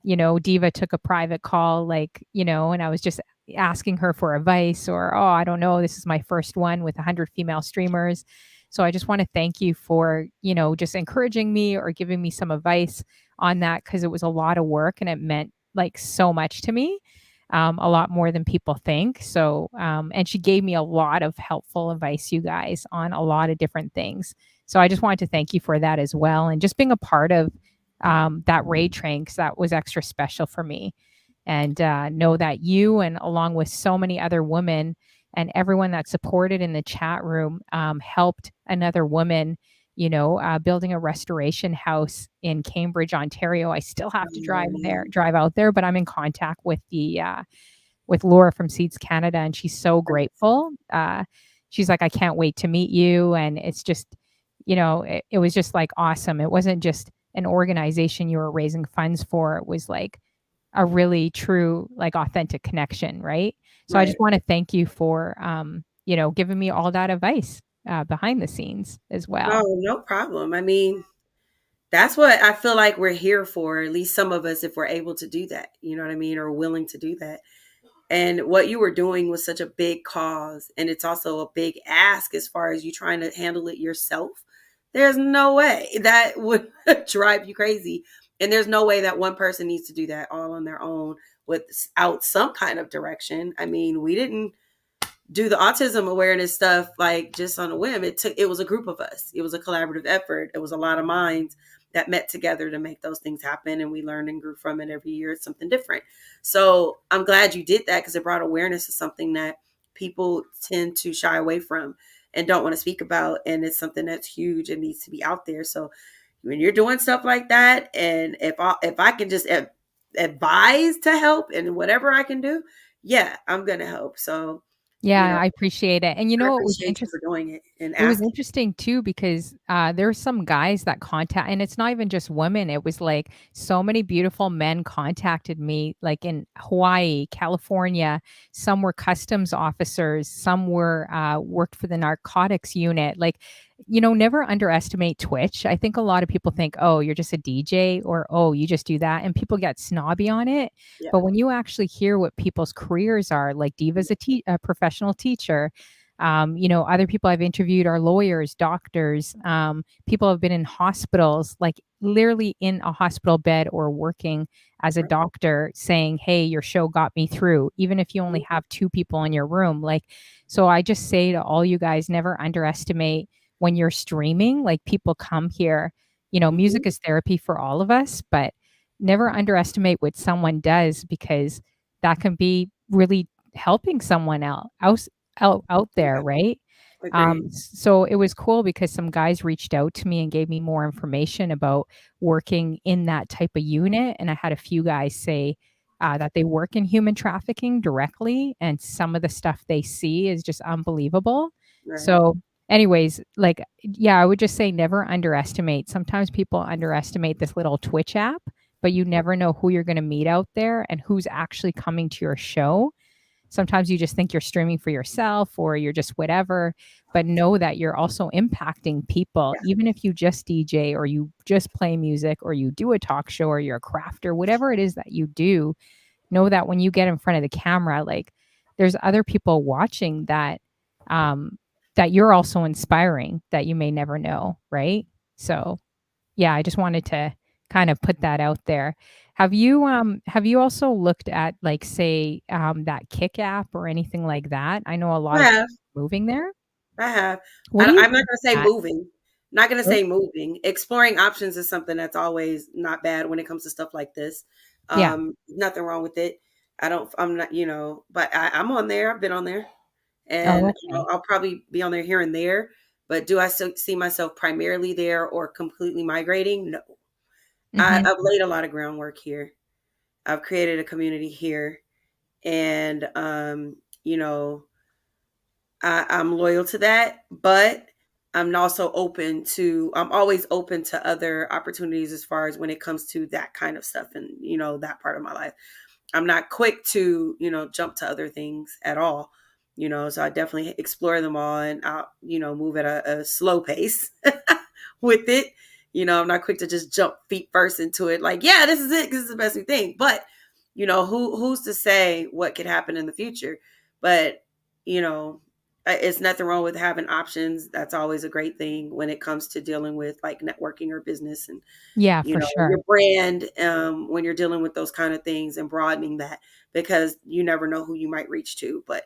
A: Diva took a private call, like, and I was just asking her for advice or, oh, I don't know, this is my first one with 100 female streamers. So I just want to thank you for, just encouraging me or giving me some advice on that because it was a lot of work and it meant like so much to me, a lot more than people think. So, and she gave me a lot of helpful advice, you guys, on a lot of different things. So I just wanted to thank you for that as well. And just being a part of that raid train, because that was extra special for me. And know that you, and along with so many other women and everyone that supported in the chat room, helped another woman, building a restoration house in Cambridge, Ontario. I still have to drive
B: Um,
A: out there, but I'm in contact with with Laura from Seeds Canada, and she's so grateful. She's like, I can't wait to meet you. And it's just, it was just like awesome. It wasn't just an organization you were raising funds for. It was like a really true, like authentic connection, right? So I
B: Right.
A: just want to thank you for, giving me all that advice behind the scenes as well.
B: Oh, no problem. I mean, that's what I feel like we're here for, at least some of us, if we're able to do that, you know what I mean, or willing to do that. And what you were doing was such a big cause. And it's also a big ask as far as you trying to handle it yourself. There's no way that would drive you crazy. And there's no way that one person needs to do that all on their own without some kind of direction. I mean, we didn't do the autism awareness stuff like just on a whim. It was a group of us. It was a collaborative effort. It was a lot of minds that met together to make those things happen, and we learned and grew from it. Every year it's something different. So I'm glad you did that, because it brought awareness to something that people tend to shy away from and don't want to speak about, and it's something that's huge and needs to be out there. So when you're doing stuff like that, and if I can just advise to help and whatever I can do, yeah, I'm gonna help. So you
A: Yeah,
B: know,
A: I appreciate it. And
B: I
A: it was
B: appreciate you
A: interesting.
B: for doing it and
A: It was
B: asking.
A: interesting too because there's some guys that contact, and it's not even just women. It was like so many beautiful men contacted me, like in Hawaii, California. Some were customs officers, some were worked for the narcotics unit. Like, never underestimate Twitch. I think a lot of people think, oh, you're just a DJ, or oh, you just do that, and people get snobby on it.
B: Yeah.
A: But when you actually hear what people's careers are, like Diva's a professional teacher. Other people I've interviewed are lawyers, doctors, people have been in hospitals, like literally in a hospital bed or working as a
B: Right.
A: doctor saying, hey, your show got me through, even if you only have two people in your room. Like, so I just say to all you guys, never underestimate when you're streaming, like people come here,
B: Mm-hmm.
A: music is therapy for all of us, but never underestimate what someone does, because that can be really helping someone out there,
B: Yeah.
A: right?
B: Agreed.
A: So it was cool because some guys reached out to me and gave me more information about working in that type of unit, and I had a few guys say that they work in human trafficking directly, and some of the stuff they see is just unbelievable.
B: Right.
A: So, anyways, like, yeah, I would just say never underestimate. Sometimes people underestimate this little Twitch app, but you never know who you're going to meet out there and who's actually coming to your show. Sometimes you just think you're streaming for yourself or you're just whatever, but know that you're also impacting people.
B: Yeah.
A: Even if you just DJ or you just play music or you do a talk show or you're a crafter, whatever it is that you do, know that when you get in front of the camera, like there's other people watching um that you're also inspiring that you may never know, right? So yeah, I just wanted to kind of put that out there. Have you also looked at, like, say, that Kick app or anything like that? I know a lot
B: I
A: of
B: have.
A: moving there.
B: I have.
A: What do you
B: I'm not
A: think
B: going to
A: of
B: say
A: that?
B: moving. Not going to
A: Oh,
B: say moving. Exploring options is something that's always not bad when it comes to stuff like this.
A: yeah.
B: Nothing wrong with it. I'm not, but I'm on there. I've been on there,
A: Oh,
B: and
A: okay.
B: I'll probably be on there here and there. But do I still see myself primarily there or completely migrating? No.
A: Mhm.
B: I've laid a lot of groundwork here. I've created a community here, and you know, I'm loyal to that, but I'm always open to other opportunities as far as when it comes to that kind of stuff and, that part of my life. I'm not quick to, jump to other things at all, so I definitely explore them all, and I'll, move at a slow pace with it. I'm not quick to just jump feet first into it. Like, yeah, this is it. This is the best new thing. But, who's to say what could happen in the future? But, you know, it's nothing wrong with having options. That's always a great thing when it comes to dealing with like networking or business and,
A: Yeah, for
B: your
A: sure.
B: brand, when you're dealing with those kind of things and broadening that, because you never know who you might reach to. But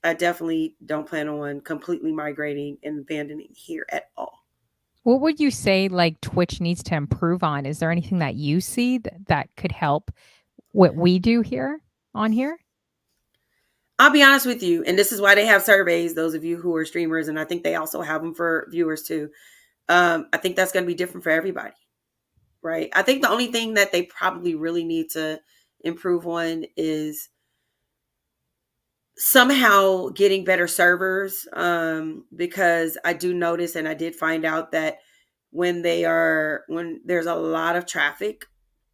B: I definitely don't plan on completely migrating and abandoning here at all.
A: What would you say, like, Twitch needs to improve on? Is there anything that you see that could help what we do here on here?
B: I'll be honest with you, and this is why they have surveys, those of you who are streamers, and I think they also have them for viewers too. I think that's going to be different for everybody, right? I think the only thing that they probably really need to improve on is somehow getting better servers, because I do notice, and I did find out that when there's a lot of traffic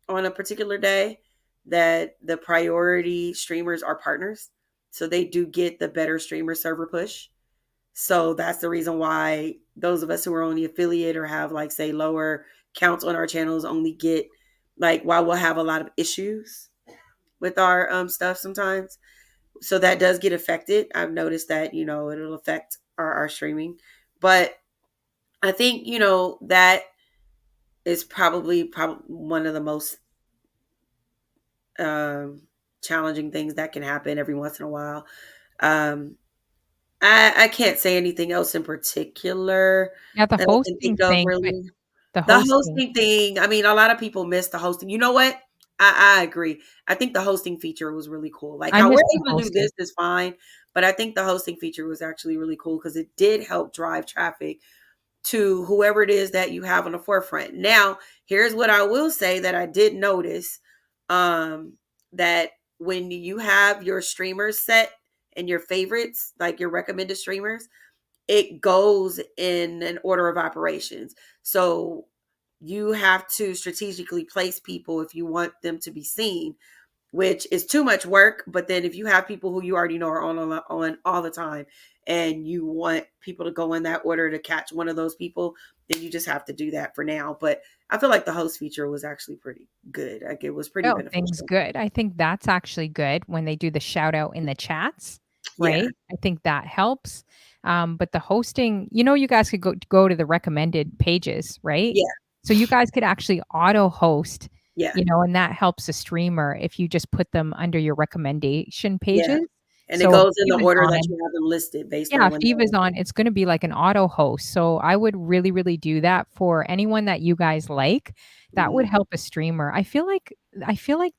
B: on a particular day, that the priority streamers are partners, so they do get the better streamer server push. So that's the reason why those of us who are only affiliate or have, like, say, lower counts on our channels only get, like, while we'll have a lot of issues with our stuff sometimes, so that does get affected. I've noticed that, it'll affect our streaming. But I think, that is probably one of the most um, challenging things that can happen every once in a while. Um, I can't say anything else in particular
A: Yeah, the
B: that I can
A: hosting
B: think of
A: thing, but
B: really.
A: the
B: The
A: hosting.
B: hosting thing, I mean, a lot of people miss the hosting. You know what? I agree. I think the hosting feature was really cool. Like,
A: I
B: how we're
A: miss the
B: able to do
A: hosting.
B: this is fine, but I think the hosting feature was actually really cool because it did help drive traffic to whoever it is that you have on the forefront. Now, here's what I will say that I did notice, that when you have your streamers set and your favorites, like your recommended streamers, it goes in an order of operations. So you have to strategically place people if you want them to be seen, which is too much work. But then if you have people who you already know are on all the time, and you want people to go in that order to catch one of those people, then you just have to do that for now. But I feel like the host feature was actually pretty good. Like, it was pretty
A: Oh, things
B: beneficial.
A: good. I think that's actually good when they do the shout out in the chats,
B: Yeah,
A: right? I think that helps. But the hosting, you guys could go to the recommended pages, right?
B: yeah,
A: So you guys could actually auto host,
B: yeah,
A: and that helps a streamer if you just put them under your recommendation
B: yeah.
A: pages.
B: And it
A: So if
B: goes in the
A: Diva's
B: order that
A: on,
B: you have them listed based
A: yeah,
B: on
A: if
B: when
A: Diva's
B: they're.
A: on, it's gonna be like an auto host, so I would really, really do that for anyone that you guys like. That would
B: Mhm,
A: help a streamer. I feel like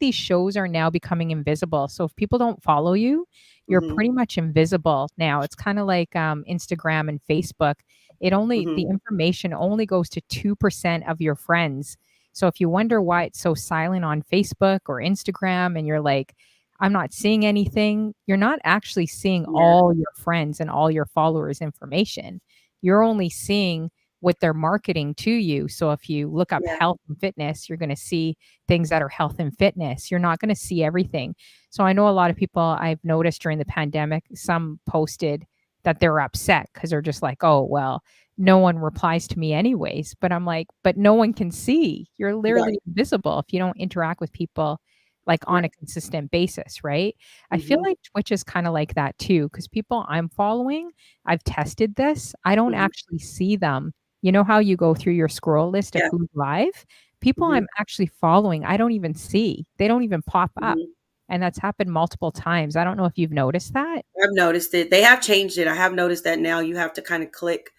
A: these shows are now becoming invisible, so if people don't follow you, you're
B: mhm,
A: pretty much invisible now. It's kinda like, Instagram and Facebook. The
B: mhm.
A: information only goes to 2% of your friends. So if you wonder why it's so silent on Facebook or Instagram and you're like, I'm not seeing anything. You're not actually seeing
B: Yeah,
A: all your friends and all your followers' information. You're only seeing what they're marketing to you. So if you look up
B: yeah,
A: health and fitness, you're going to see things that are health and fitness. You're not going to see everything. So I know a lot of people I've noticed during the pandemic, some posted that they're upset because they're just like, oh, well, no one replies to me anyways. But I'm like, but no one can see. You're literally
B: right,
A: invisible if you don't interact with people like on a
B: right.
A: consistent basis, right? I feel
B: Mhm,
A: like Twitch is kind of like that too, because people I'm following, I've tested this. I don't
B: mhm.
A: actually see them. You know how you go through your scroll list of
B: Yeah,
A: who's live? People
B: mhm,
A: I'm actually following, I don't even see. They don't even pop up.
B: mhm.
A: And that's happened multiple times. I don't know if you've noticed that.
B: I've noticed it. They have changed it. I have noticed that now you have to kind of click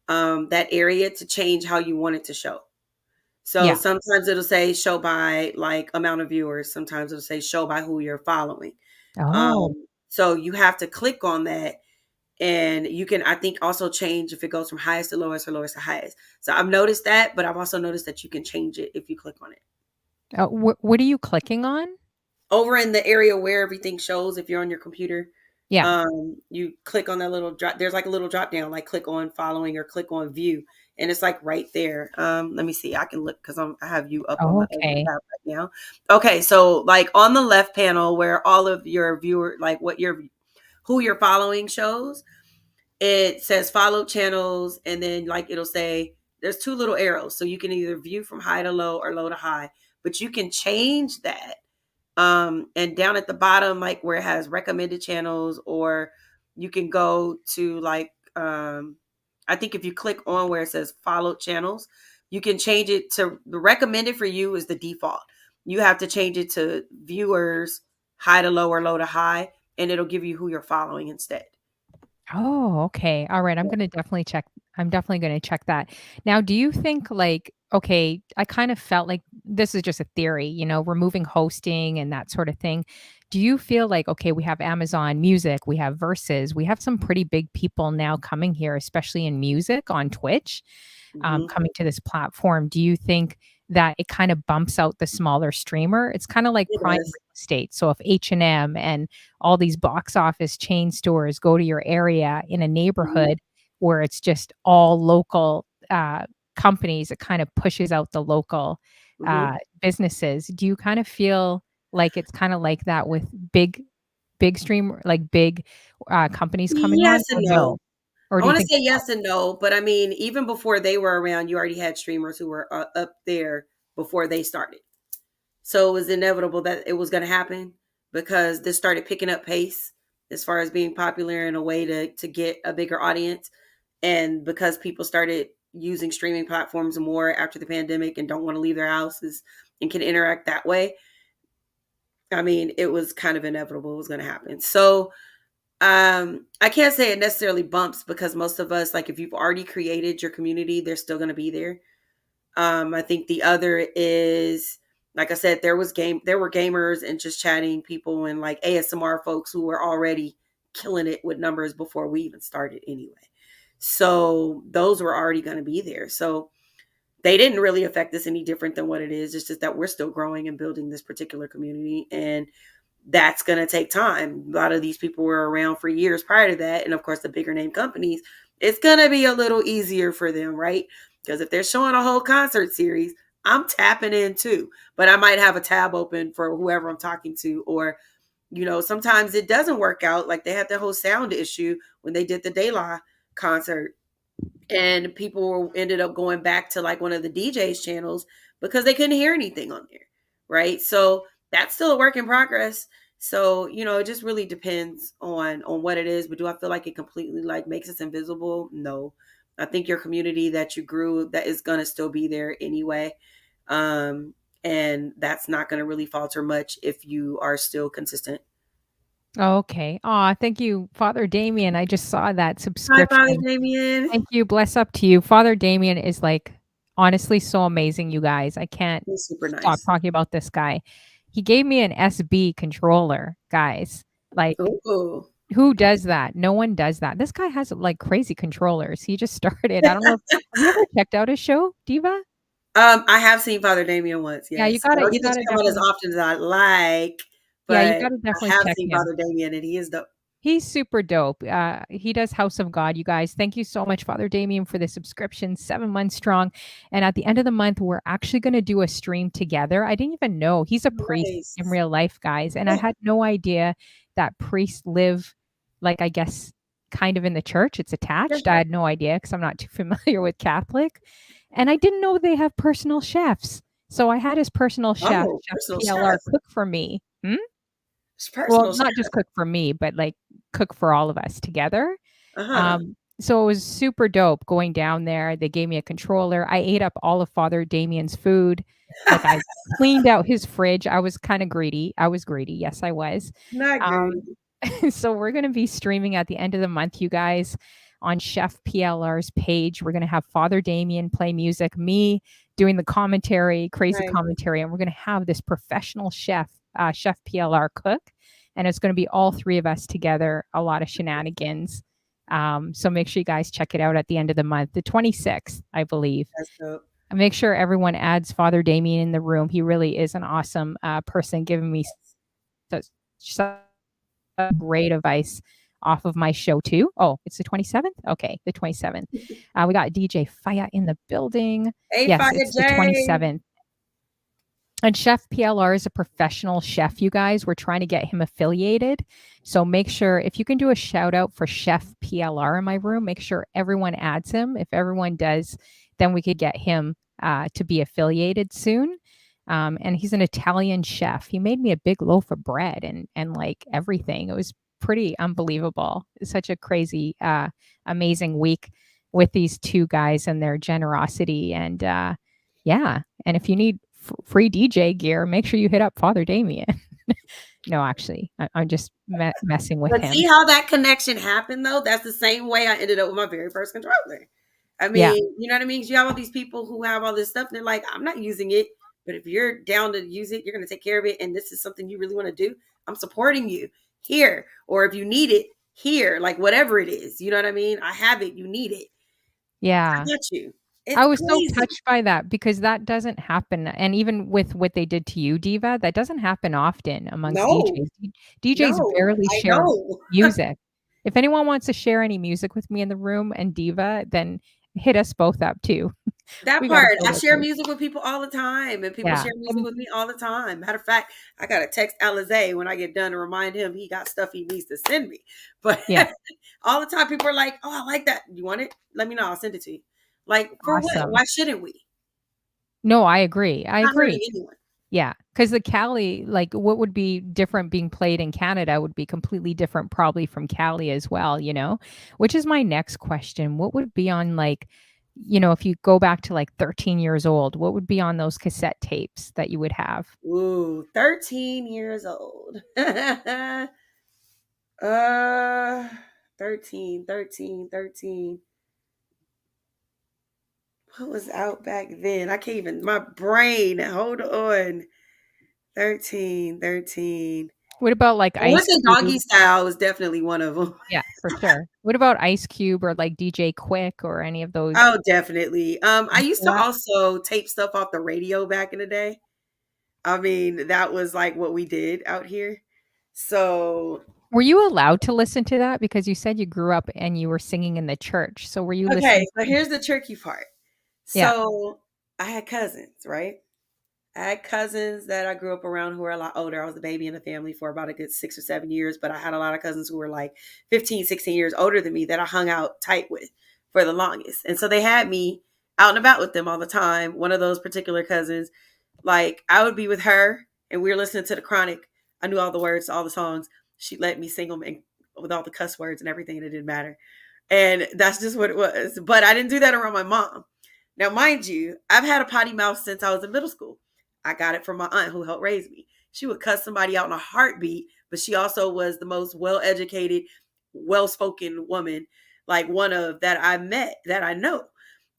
B: that area to change how you want it to show. So
A: Yeah.
B: sometimes it'll say show by, like, amount of viewers. Sometimes it'll say show by who you're following.
A: Oh.
B: So you have to click on that, and you can, I think, also change if it goes from highest to lowest or lowest to highest. So I've noticed that, but I've also noticed that you can change it if you click on it.
A: What are you clicking on?
B: Over in the area where everything shows, if you're on your computer,
A: Yeah.
B: you click on that little drop. There's like a little drop down, like click on following or click on view, and it's like right there. Let me see. I can look because I have you up on
A: Oh,
B: my other
A: okay.
B: tab right now. Okay, so like on the left panel where all of your viewer, like what your who you're following shows, it says follow channels, and then like it'll say there's two little arrows, so you can either view from high to low or low to high, but you can change that. And down at the bottom, like where it has recommended channels, or you can go to like, I think if you click on where it says followed channels, you can change it to the recommended for you is the default. You have to change it to viewers, high to low or low to high, and it'll give you who you're following instead.
A: Oh, okay. All right. I'm definitely gonna check that. Now, do you think like, okay, I kind of felt like this is just a theory, removing hosting and that sort of thing. Do you feel like, okay, we have Amazon Music, we have Versus, we have some pretty big people now coming here, especially in music on Twitch,
B: Hmm.
A: coming to this platform. Do you think that it kind of bumps out the smaller streamer. It's kind of like
B: It
A: prime
B: does.
A: real estate. So if H&M and all these box office chain stores go to your area in a
B: Mhm,
A: neighborhood where it's just all local companies, it kind of pushes out the local
B: mhm.
A: businesses. Do you kind of feel like it's kind of like that with big stream, like big companies coming on,
B: Yes and
A: or no?
B: no.
A: Or
B: I
A: do you
B: wanna
A: think
B: say yes and no, but I mean, even before they were around, you already had streamers who were, up there before they started. So it was inevitable that it was gonna happen because this started picking up pace as far as being popular in a way to get a bigger audience, and because people started using streaming platforms more after the pandemic and don't wanna leave their houses and can interact that way, I mean, it was kind of inevitable it was gonna happen. So, I can't say it necessarily bumps because most of us, like if you've already created your community, they're still gonna be there. I think the other is, like I said, there were gamers and just chatting people and like ASMR folks who were already killing it with numbers before we even started anyway. So those were already going to be there. So they didn't really affect us any different than what it is. It's just that we're still growing and building this particular community. And that's going to take time. A lot of these people were around for years prior to that. And of course, the bigger name companies, it's going to be a little easier for them, right? Because if they're showing a whole concert series, I'm tapping in too, but I might have a tab open for whoever I'm talking to. Or, sometimes it doesn't work out. Like they had the whole sound issue when they did the De La concert, and people ended up going back to like one of the DJ's channels because they couldn't hear anything on there, right? So that's still a work in progress. So it just really depends on what it is. But do I feel like it completely like makes us invisible? No. I think your community that you grew, that is going to still be there anyway. um and that's not going to really falter much if you are still consistent.
A: Oh, okay. Aw, thank you, Father Damien. I just saw that
B: Hi, Father
A: subscription.
B: Damien.
A: Thank you. Bless up to you. Father Damien is like honestly so amazing, you guys. I can't
B: He's super
A: stop
B: nice.
A: talking about this guy. He gave me an SB controller, guys. Like,
B: Oh,
A: who does that? No one does that. This guy has like crazy controllers. He just started. I don't know. Have you ever checked out his show, Diva?
B: I have seen Father Damien once,
A: Yeah,
B: yes. I don't
A: you
B: get to
A: gotta
B: check him out as
A: definitely
B: often as I like,
A: yeah, you
B: but
A: gotta
B: I
A: definitely
B: have
A: check
B: seen
A: him.
B: Father Damien, and he is dope.
A: He's super dope. He does House of God, you guys. Thank you so much, Father Damien, for the subscription, 7 months strong. And at the end of the month, we're actually going to do a stream together. I didn't even know he's a priest in
B: Nice.
A: real life, guys. And I
B: Yeah,
A: had no idea that priests live, like, I guess, kind of in the church. It's
B: yeah.
A: attached. I had no idea because I'm not too familiar with Catholic. And I didn't know they have personal chefs. So I had his personal chef,
B: Oh,
A: Chef
B: personal
A: PLR,
B: chef.
A: cook for me. Hmm?
B: It's
A: Well,
B: personal
A: not just
B: chef.
A: cook for me, but, like, cook for all of us together.
B: Uh-huh.
A: So it was super dope going down there. They gave me a controller. I ate up all of Father Damien's food. Like, I cleaned out his fridge. I was kinda greedy. I was greedy. Yes, I was.
B: Not
A: Um,
B: greedy.
A: so we're gonna be streaming at the end of the month, you guys, on Chef PLR's page. We're gonna have Father Damien play music, me doing the commentary, crazy
B: Nice.
A: commentary, and we're gonna have this professional chef, Chef PLR cook, and it's gonna be all 3 of us together, a lot of shenanigans. So make sure you guys check it out at the end of the month, the 26th, I believe.
B: That's dope.
A: And make sure everyone adds Father Damien in the room. He really is an awesome person, giving me such great advice off of my show too. Oh, it's the 27th? Okay, the 27th. We got DJ Faya in the building.
B: Hey,
A: Yes,
B: Fire
A: it's the
B: J.
A: 27th. And Chef PLR is a professional chef, you guys. We're trying to get him affiliated. So make sure if you can do a shout out for Chef PLR in my room, make sure everyone adds him. If everyone does, then we could get him to be affiliated soon. And he's an Italian chef. He made me a big loaf of bread and like everything. It was pretty unbelievable. It's such a crazy, amazing week with these two guys and their generosity. And yeah, and if you need free DJ gear, make sure you hit up Father Damien. No, actually, I'm just messing with
B: But see
A: him.
B: how that connection happened though? That's the same way I ended up with my very first controller. I
A: Yeah,
B: mean, you know what I mean? 'Cause you have all these people who have all this stuff, and they're like, I'm not using it. But if you're down to use it, you're gonna take care of it, and this is something you really want to do, I'm supporting you here. Or if you need it, here, like whatever it is, you know what I mean? I have it, you need it. I
A: yeah.
B: got you.
A: I
B: It's
A: was so
B: crazy.
A: touched by that because that doesn't happen, and even with what they did to you, Diva, that doesn't happen often amongst
B: No,
A: DJs. DJs
B: no,
A: barely
B: I
A: share
B: know.
A: music. If anyone wants to share any music with me in the room and Diva, then hit us both up too.
B: That
A: We gotta
B: part.
A: build
B: I
A: a
B: share
A: group.
B: music with people all the time, and people
A: Yeah,
B: share music with me all the time. Matter of fact, I gotta text Alizé when I get done to remind him he got stuff he needs to send me. But
A: yeah,
B: all the time, people are like, "Oh, I like that. You want it? Let me know. I'll send it to you." Like for what?
A: awesome.
B: Why shouldn't we?
A: No, I agree, I
B: Not hurting
A: agree.
B: anyone.
A: Yeah, because the Cali, like, what would be different being played in Canada would be completely different probably from Cali as well, you know? Which is my next question. What would be on, like, if you go back to, like, 13 years old, what would be on those cassette tapes that you would have?
B: Ooh, 13 years old. uh 13. What was out back then? I can't even, my brain. Hold on. 13.
A: What about, like,
B: I want
A: Ice
B: to say Doggy
A: Cube?
B: Style is definitely one of them.
A: Yeah, for sure. What about Ice Cube or, like, DJ Quick or any of those
B: Oh, definitely. I used
A: after
B: to
A: that?
B: also tape stuff off the radio back in the day. I mean, that was like what we did out here. So,
A: Were you allowed to listen to that? Because you said you grew up and you were singing in the church, so were you
B: okay,
A: listening
B: so
A: to.
B: here's the tricky part.
A: Yeah.
B: So, I had cousins, right? I had cousins that I grew up around who were a lot older. I was the baby in the family for about a good 6 or 7 years, but I had a lot of cousins who were like 15, 16 years older than me that I hung out tight with for the longest. And so they had me out and about with them all the time. One of those particular cousins, like I would be with her and we were listening to the Chronic. I knew all the words to all the songs. She let me sing them and with all the cuss words and everything, and it didn't matter. And that's just what it was. But I didn't do that around my mom. Now, mind you, I've had a potty mouth since I was in middle school. I got it from my aunt who helped raise me. She would cuss somebody out in a heartbeat, but she also was the most well educated, well spoken woman, like one of that I met that I know.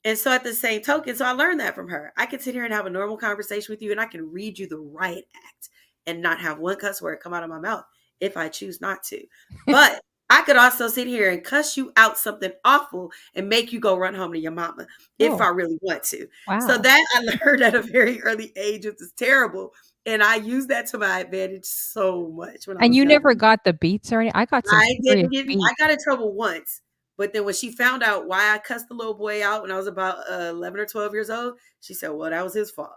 B: And so at the same token, so I learned that from her. I can sit here and have a normal conversation with you and I can read you the riot act and not have one cuss word come out of my mouth if I choose not to. But I could also sit here and cuss you out something awful and make you go run home to your mama if
A: Oh,
B: I really want to. So
A: wow.
B: that I learned at a very early age, which is terrible. And I used that to my advantage so much when I
A: And
B: was
A: you
B: young.
A: never got the beats or any. I got some
B: I
A: serious
B: didn't get, I
A: beats.
B: got in trouble once. But then when she found out why I cussed the little boy out when I was about 11 or 12 years old, she said, well, that was his fault.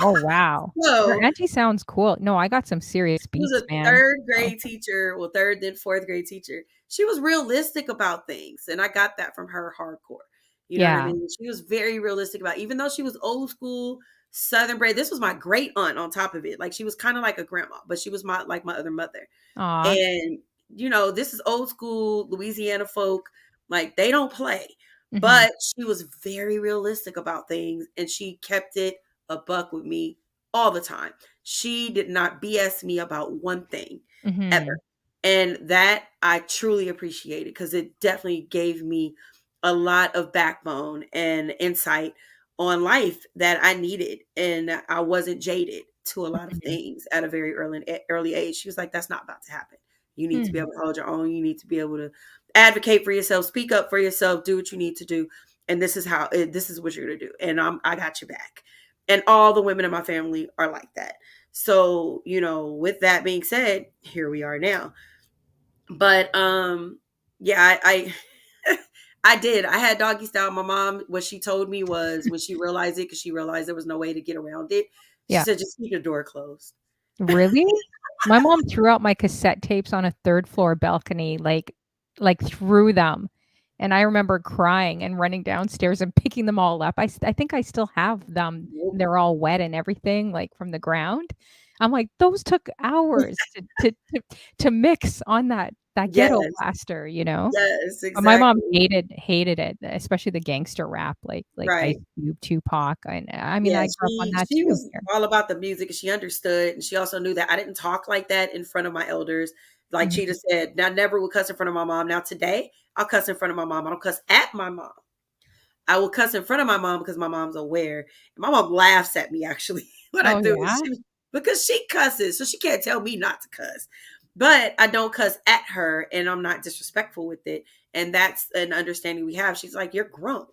A: Oh, wow. Your
B: So
A: auntie sounds cool. No, I got some serious
B: she was
A: beats,
B: a
A: man.
B: third
A: Oh,
B: grade teacher, well, third, then fourth grade teacher. She was realistic about things. And I got that from her hardcore. You know what I
A: yeah.
B: mean? She was very realistic about, even though she was old school, Southern bred. This was my great aunt on top of it. Like she was kind of like a grandma, but she was my other mother.
A: Aw.
B: And, this is old school Louisiana folk. Like they don't play.
A: Mhm,
B: But she was very realistic about things and she kept it a buck with me all the time. She did not BS me about one thing ever.
A: mhm.
B: And that I truly appreciated because it definitely gave me a lot of backbone and insight on life that I needed. And I wasn't jaded to a lot of
A: Mhm.
B: things at a very early age. She was like, that's not about to happen. You need to be
A: Hmm.
B: able to hold your own. You need to be able to advocate for yourself, speak up for yourself, do what you need to do. And this is what you're going to do. And I got your back. And all the women in my family are like that. So, with that being said, here we are now. But yeah, I did. I had doggy style. My mom, what she told me was when she realized it, because she realized there was no way to get around it, she
A: Yeah.
B: said, just keep the door closed.
A: Really? My mom threw out my cassette tapes on a 3rd floor balcony, like, threw them, and I remember crying and running downstairs and picking them all up. I think I still have them.
B: Nope.
A: They're all wet and everything, like, from the ground. I'm like, "Those took hours to mix on that ghetto
B: Yes,
A: blaster," you know?
B: yes,
A: My mom
B: exactly.
A: hated it, especially the gangster rap, like Ice
B: Right.
A: Cube, Tupac, and I mean,
B: Yeah,
A: I grew up on that
B: she
A: too
B: was
A: here.
B: all about the music and she understood and she also knew that I didn't talk like that in front of my elders. Like Cheetah
A: Mhm.
B: said, I never would cuss in front of my mom. Now today, I'll cuss in front of my mom. I don't cuss at my mom. I will cuss in front of my mom because my mom's aware. And my mom laughs at me actually when I
A: Oh,
B: do it.
A: yeah?
B: Because she cusses, so she can't tell me not to cuss. But I don't cuss at her and I'm not disrespectful with it. And that's an understanding we have. She's like, you're grown.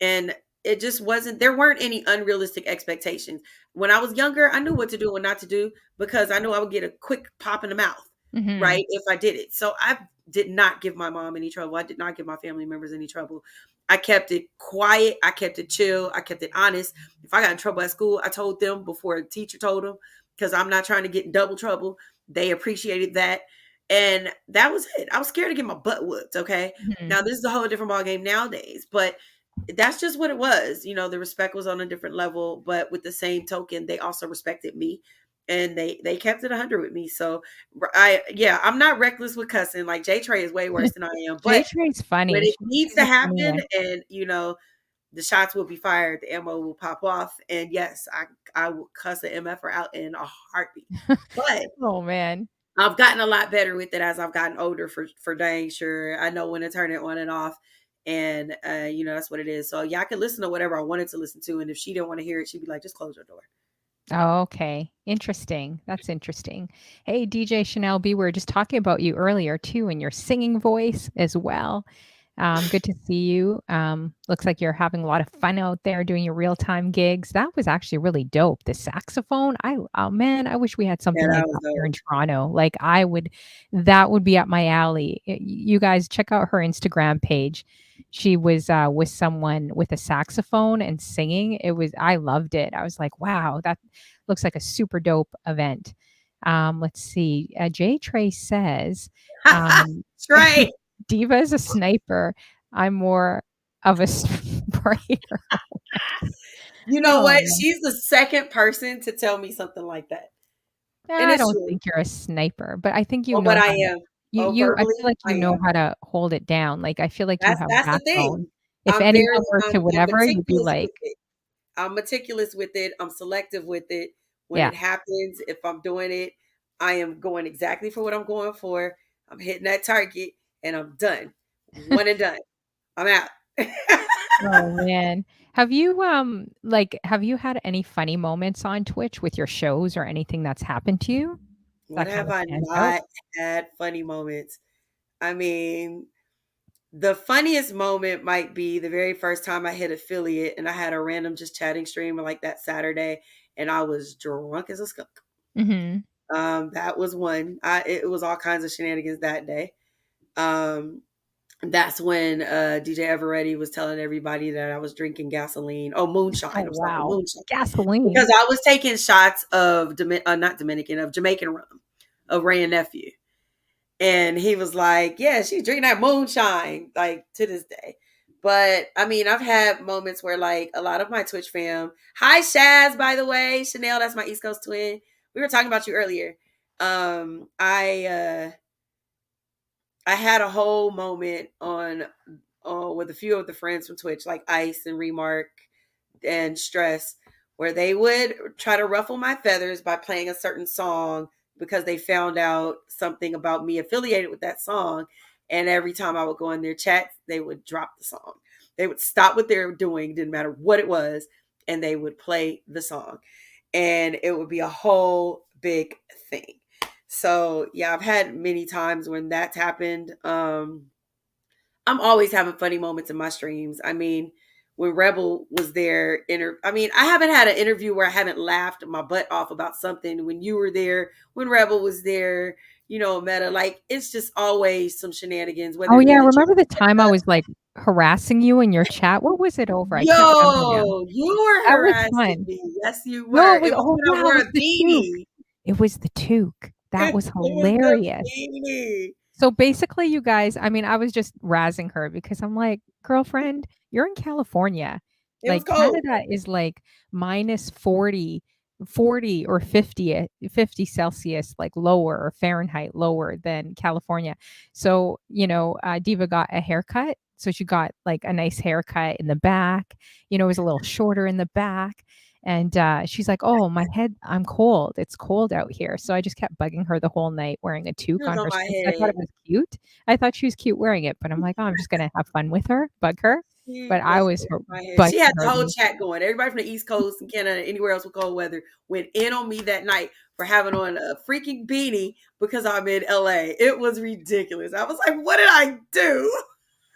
B: And it just wasn't, there weren't any unrealistic expectations. When I was younger, I knew what to do and not to do because I knew I would get a quick pop in the mouth,
A: Hmm.
B: right? If I did it. So I did not give my mom any trouble. I did not give my family members any trouble. I kept it quiet. I kept it chill. I kept it honest. If I got in trouble at school, I told them before a teacher told them because I'm not trying to get in double trouble. They appreciated that. And that was it. I was scared to get my butt whooped. Okay.
A: Hmm.
B: Now, this is a whole different ballgame nowadays, but that's just what it was. The respect was on a different level, but with the same token, they also respected me and they kept it 100 with me. So I'm not reckless with cussing. Like J Trey is way worse than I am,
A: Jay
B: but
A: Trey's
B: when
A: funny.
B: it needs
A: She's
B: to
A: a funny
B: happen
A: one.
B: and the shots will be fired, the ammo will pop off, and yes, I will cuss an MFer out in a heartbeat. But
A: Oh man.
B: I've gotten a lot better with it as I've gotten older, for dang sure. I know when to turn it on and off. And that's what it is. So yeah, I could listen to whatever I wanted to listen to. And if she didn't want to hear it, she'd be like, just close your door.
A: Oh, okay. Interesting. That's interesting. Hey, DJ Chanel B, we were just talking about you earlier too, and your singing voice as well. Good to see you. Looks like you're having a lot of fun out there doing your real time gigs. That was actually really dope. The saxophone. Oh man, I wish we had
B: Yeah,
A: something
B: that
A: like
B: was
A: that here in
B: dope.
A: Toronto. Like that would be up my alley. You guys check out her Instagram page. She was with someone with a saxophone and singing. I loved it. I was like, wow, that looks like a super dope event. Let's see. Jay Trey says, um,
B: Trey.
A: Diva is a sniper. I'm more of a sprayer.
B: You know
A: Oh,
B: what?
A: man.
B: She's the second person to tell me something like that. And
A: I
B: it's
A: don't
B: true.
A: think you're a sniper, but I think you
B: Oh, but
A: know
B: I
A: how to
B: am. Oh,
A: I
B: verbally,
A: feel like
B: I
A: you know
B: am.
A: how to hold it down. Like, I feel like you have
B: That's the
A: backbone.
B: thing.
A: If anyone were to
B: I'm
A: whatever, you'd be
B: meticulous with
A: like,
B: it. I'm meticulous with it. I'm selective with it. When
A: yeah.
B: it happens, if I'm doing it, I am going exactly for what I'm going for. I'm hitting that target and I'm done. One and done. I'm out.
A: Oh, man. Have you had any funny moments on Twitch with your shows or anything that's happened to you
B: When
A: that kind
B: have
A: of
B: I
A: stands out?
B: not had funny moments? I mean, the funniest moment might be the very first time I hit affiliate and I had a random just chatting stream like that Saturday and I was drunk as a skunk.
A: Mhm.
B: That was one. It was all kinds of shenanigans that day. Um, that's when DJ Eveready was telling everybody that I was drinking gasoline. Oh,
A: Oh,
B: moonshine. I'm sorry,
A: wow.
B: moonshine. Because
A: Gasoline.
B: I was taking shots of not Dominican, of Jamaican rum, of Ray and Nephew. And he was like, yeah, she's drinking that moonshine, like to this day. But I mean, I've had moments where like a lot of my Twitch fam, hi Shaz, by the way, Chanel, that's my East Coast twin. We were talking about you earlier. Um, I uh I had a whole moment on with a few of the friends from Twitch, like Ice and Remark and Stress, where they would try to ruffle my feathers by playing a certain song because they found out something about me affiliated with that song. And every time I would go in their chat, they would drop the song. They would stop what they were doing, didn't matter what it was, and they would play the song. And it would be a whole big thing. So yeah, I've had many times when that's happened. I'm always having funny moments in my streams. I mean, when Rebel was there, I haven't had an interview where I haven't laughed my butt off about something. When you were there, when Rebel was there, Meta, like it's just always some shenanigans, whether
A: Oh,
B: it be
A: yeah,
B: in the chat.
A: remember the time I was, like, harassing you in your chat? What was it over? I can't remember now.
B: Yo, you were
A: That was
B: harassing
A: fun.
B: me. Yes, you
A: No,
B: were. It was when I
A: it
B: wore
A: was
B: a
A: the toque.
B: beanie.
A: It was the toque. That
B: It
A: was
B: was the
A: hilarious.
B: beanie.
A: So basically, you guys, I mean, I was just razzing her because I'm like, girlfriend, you're in California.
B: It was
A: Like
B: cold.
A: Canada is like minus 40 or 50 Celsius, like lower or Fahrenheit lower than California. So, Diva got a haircut. So she got like a nice haircut in the back, it was a little shorter in the back. And she's like, "Oh, my head, I'm cold. It's cold out here." So I just kept bugging her the whole night wearing a
B: It
A: toque
B: was
A: on
B: on
A: her
B: my
A: skin 'cause I thought
B: head.
A: it was cute. I thought she was cute wearing it, but I'm like, "Oh, I'm just gonna have fun with her, bug her."
B: She
A: But I
B: was
A: was
B: over my head.
A: bugging
B: She had the
A: her
B: whole
A: the
B: chat going. Everybody from the East Coast and Canada, anywhere else with cold weather, went in on me that night for having on a freaking beanie because I'm in LA. It was ridiculous. I was like, what did I do?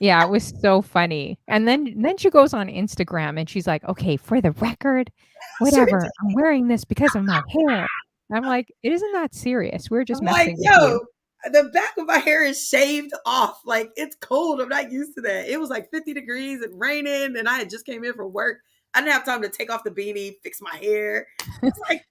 A: Yeah, it was so funny. And then she goes on Instagram and she's like, "Okay, for the record,
B: Sure
A: whatever.
B: did.
A: I'm wearing this because of my hair." I'm like, "It isn't that serious. We're just
B: I'm like,
A: messing with you."
B: yo, the back of my hair is shaved off. Like it's cold. I'm not used to that. It was like 50 degrees and raining, and I had just came in from work. I didn't have time to take off the beanie, fix my hair. I was like,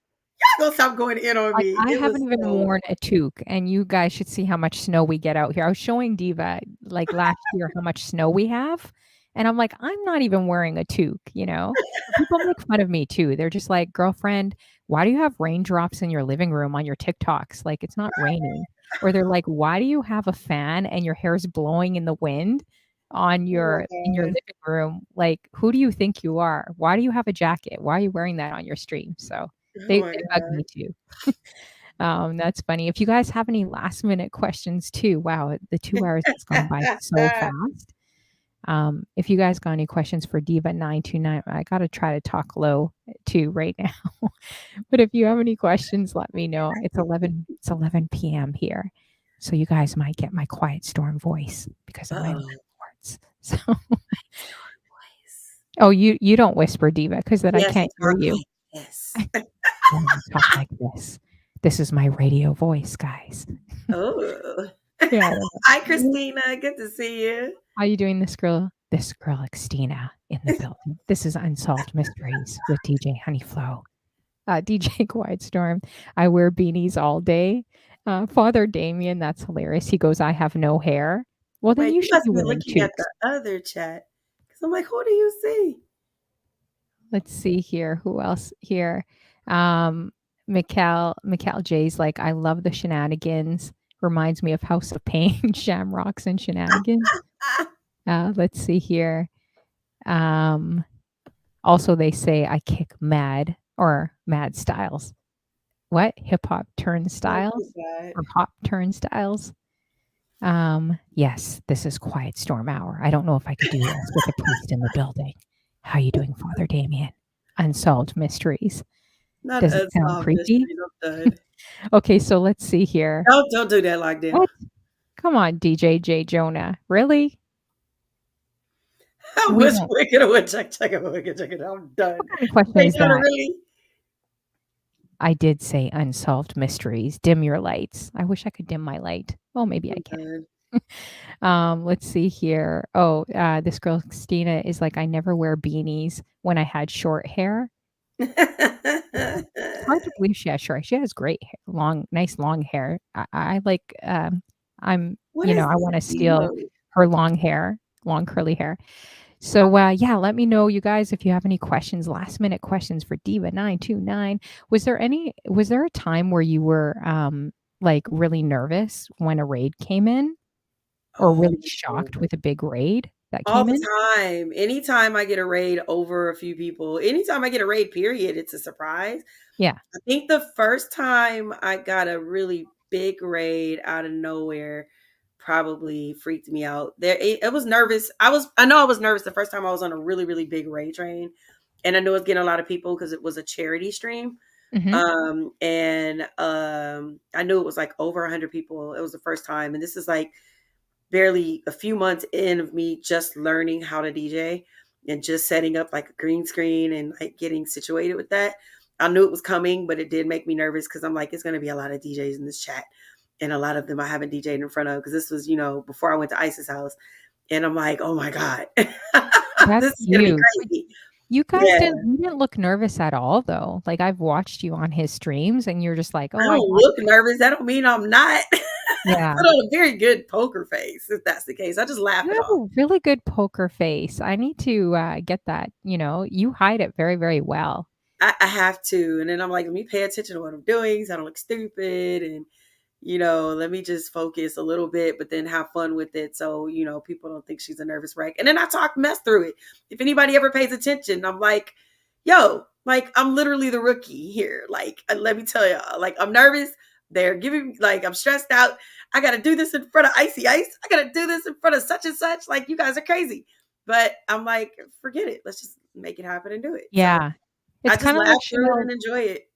B: y'all gonna stop going in on
A: Like,
B: me.
A: I
B: It
A: haven't
B: was
A: even
B: so
A: worn a toque, and you guys should see how much snow we get out here. I was showing Diva, like, last year how much snow we have, and I'm like, "I'm not even wearing a toque," you know? But people make fun of me too. They're just like, "Girlfriend, why do you have raindrops in your living room on your TikToks? Like, it's not raining." Or they're like, "Why do you have a fan and your hair's blowing in the wind on
B: oh my
A: your in your
B: god.
A: living room? Like, who do you think you are? Why do you have a jacket? Why are you wearing that on your stream?" So,
B: Oh
A: they
B: my
A: bug
B: god.
A: me too. That's funny. If you guys have any last minute questions too, wow, the 2 hours has gone by so fast. If you guys got any questions for DIVA929, I gotta try to talk low too right now. But if you have any questions, let me know. It's 11 PM here. So you guys might get my quiet storm voice because of my
B: Uh-oh.
A: landlords. So
B: Storm voice.
A: oh, you don't whisper, Diva, because then I
B: Yes,
A: can't hear
B: talk
A: you.
B: like this.
A: Oh, I talk like this. This is my radio voice, guys.
B: Oh.
A: Yeah, I don't
B: Hi,
A: know.
B: Christina. Good to see you.
A: How you doing, this girl? This girl, Xtina, in the building. This is Unsolved Mysteries with DJ Honeyflow. DJ Quiet Storm. I wear beanies all day. Father Damien, that's hilarious. He goes, I have no hair. Well, then
B: Wait,
A: you
B: you
A: should
B: must
A: be
B: be
A: wearing
B: looking at the
A: toques.
B: other chat. Because I'm like, who do you see?
A: Let's see here. Who else here? Um, Mikal J's like, I love the shenanigans. Reminds me of House of Pain, Shamrocks and shenanigans.
B: Ah,
A: Let's see here. Um, Also, they say I kick mad or mad styles. What? Hip hop
B: oh my
A: turnstiles
B: God.
A: or hop turnstiles? Yes, this is Quiet Storm Hour. I don't know if I could do this with a priest in the building. How you doing, Father Damien? Unsolved mysteries.
B: Not
A: Does it sound
B: unsolved
A: creepy?
B: mysteries. I'm done.
A: Okay, so let's see here.
B: Don't do that like that.
A: What? Come on, DJ J Jonah. Really?
B: I'm
A: We won't.
B: whispering away. Check it. I'm done.
A: What kind of question
B: Wait,
A: is
B: Jonah,
A: that?
B: really?
A: I did say unsolved mysteries. Dim your lights. I wish I could dim my light. Well, maybe I
B: I'm
A: can.
B: done.
A: Let's see here. Oh, this girl Christina is like, I never wear beanies when I had short hair. It's hard to believe she has short. She has great hair, long, nice long hair. I like. I'm.
B: What is
A: I
B: this
A: want to steal
B: emote?
A: her long hair, long curly hair. So yeah, let me know, you guys, if you have any questions, last minute questions for Diva929. Was there a time where you were like really nervous when a raid came in? Or really
B: Oh,
A: shocked with a big raid that
B: all
A: came
B: the
A: in?
B: time. Anytime I get a raid over a few people, anytime I get a raid, period, it's a surprise.
A: Yeah.
B: I think the first time I got a really big raid out of nowhere probably freaked me out. It was nervous. I know I was nervous the first time I was on a really, really big raid train. And I knew it was getting a lot of people because it was a charity stream.
A: Mhm.
B: I knew it was like over 100 people. It was the first time. And this is like barely a few months in of me just learning how to DJ and just setting up like a green screen and like getting situated with that. I knew it was coming, but it did make me nervous because I'm like, it's going to be a lot of DJs in this chat. And a lot of them I haven't DJed in front of because this was, before I went to Ice's house. And I'm like, oh my God,
A: That's
B: this is going to be
A: huge. But
B: crazy.
A: you guys
B: Yeah.
A: didn't look nervous at all, though. Like, I've watched you on his streams, and you're just like,
B: I
A: "Oh, I
B: don't
A: got
B: look
A: this."
B: nervous. That don't mean I'm not. I
A: Yeah.
B: put on a very good poker face if that's the case. I just laugh
A: You
B: it
A: have
B: off.
A: a really good poker face. I need to, get that, you hide it very, very well.
B: I have to. And then I'm like, let me pay attention to what I'm doing so I don't look stupid. And, let me just focus a little bit, but then have fun with it. So, people don't think she's a nervous wreck. And then I talk mess through it. If anybody ever pays attention, I'm like, yo, like, I'm literally the rookie here. Like, let me tell y'all, like, I'm nervous. They're giving me, like, I'm stressed out. I got to do this in front of Icy Ice. I got to do this in front of such and such. Like, you guys are crazy. But I'm like, forget it. Let's just make it happen and do it. So
A: Yeah.
B: I
A: It's
B: just
A: kinda
B: laugh
A: like
B: through it
A: Chanel.
B: and enjoy it.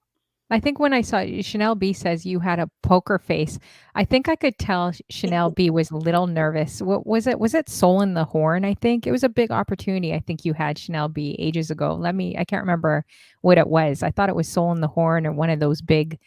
A: I think when I saw Chanel B says you had a poker face. I think I could tell Chanel B was a little nervous. What was it? Was it Soul in the Horn? I think it was a big opportunity. I think you had Chanel B ages ago. I can't remember what it was. I thought it was Soul in the Horn or one of those big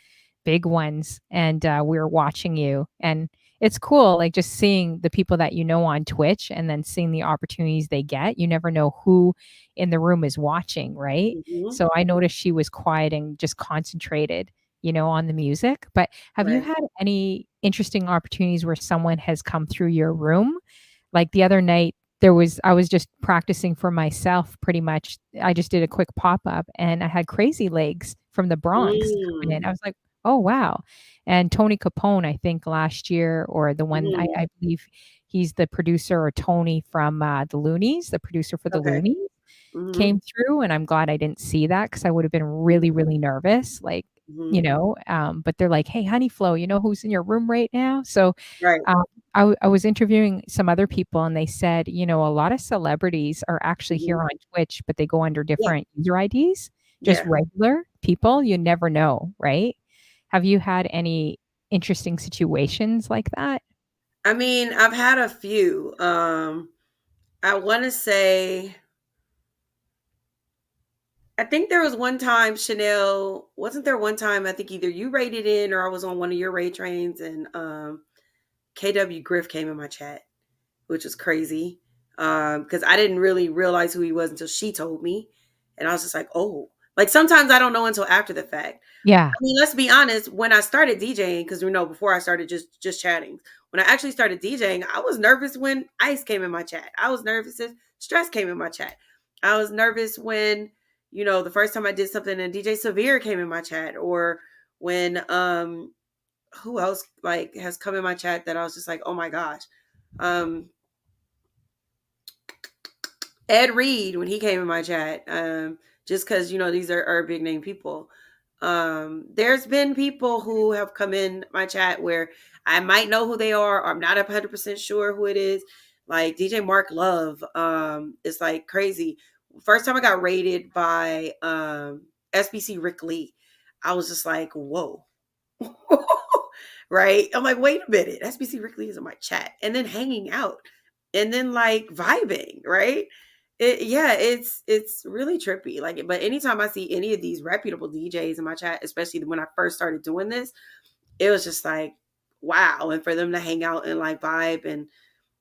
A: ones. And we were watching you. And it's cool, like just seeing the people that you know on Twitch and then seeing the opportunities they get. You never know who in the room is watching, right?
B: Mhm.
A: So I noticed she was quiet and just concentrated, on the music. But have you
B: Right.
A: had any interesting opportunities where someone has come through your room? Like the other night, I was just practicing for myself pretty much. I just did a quick pop-up and I had Crazy Legs from the Bronx come
B: Mm.
A: in. I was like, "Oh, wow." And Tony Capone, I think last year or the one
B: Mhm.
A: I believe he's the producer or Tony from, the Loonies, the producer for the
B: Okay.
A: Loonies
B: Mhm.
A: came through, and I'm glad I didn't see that because I would have been
B: Mhm.
A: really, really nervous, like,
B: Mhm.
A: but they're like, "Hey, Honeyflow, you know who's in your room right now?" So,
B: Right.
A: um, I was interviewing some other people, and they said, a lot of celebrities are actually here
B: Mhm.
A: on Twitch, but they go under
B: Yeah.
A: different user IDs, just
B: Yeah.
A: regular people, you never know, right? Have you had any interesting situations like that?
B: I mean, I've had a few. I want to say, I think there was one time, Chanel, wasn't there one time I think either you raided in or I was on one of your raid trains and KW Griff came in my chat, which was crazy. Because I didn't really realize who he was until she told me. And I was just like, oh, like sometimes I don't know until after the fact.
A: Yeah.
B: I mean, let's be honest. When I started DJing, because before I started just chatting, when I actually started DJing, I was nervous when Ice came in my chat. I was nervous if Stress came in my chat. I was nervous when the first time I did something and DJ Severe came in my chat, or when who else like has come in my chat that I was just like, oh my gosh, um Ed Reed when he came in my chat, just because these are big name people. There's been people who have come in my chat where I might know who they are, or I'm not 100% sure who it is. Like DJ Mark Love, is like crazy. First time I got rated by SBC Rick Lee, I was just like, whoa. Right? I'm like, wait a minute, SBC Rick Lee is in my chat, and then hanging out, and then like vibing, right? Yeah, it's really trippy. Like, but anytime I see any of these reputable DJs in my chat, especially when I first started doing this, it was just like, wow. And for them to hang out and like vibe and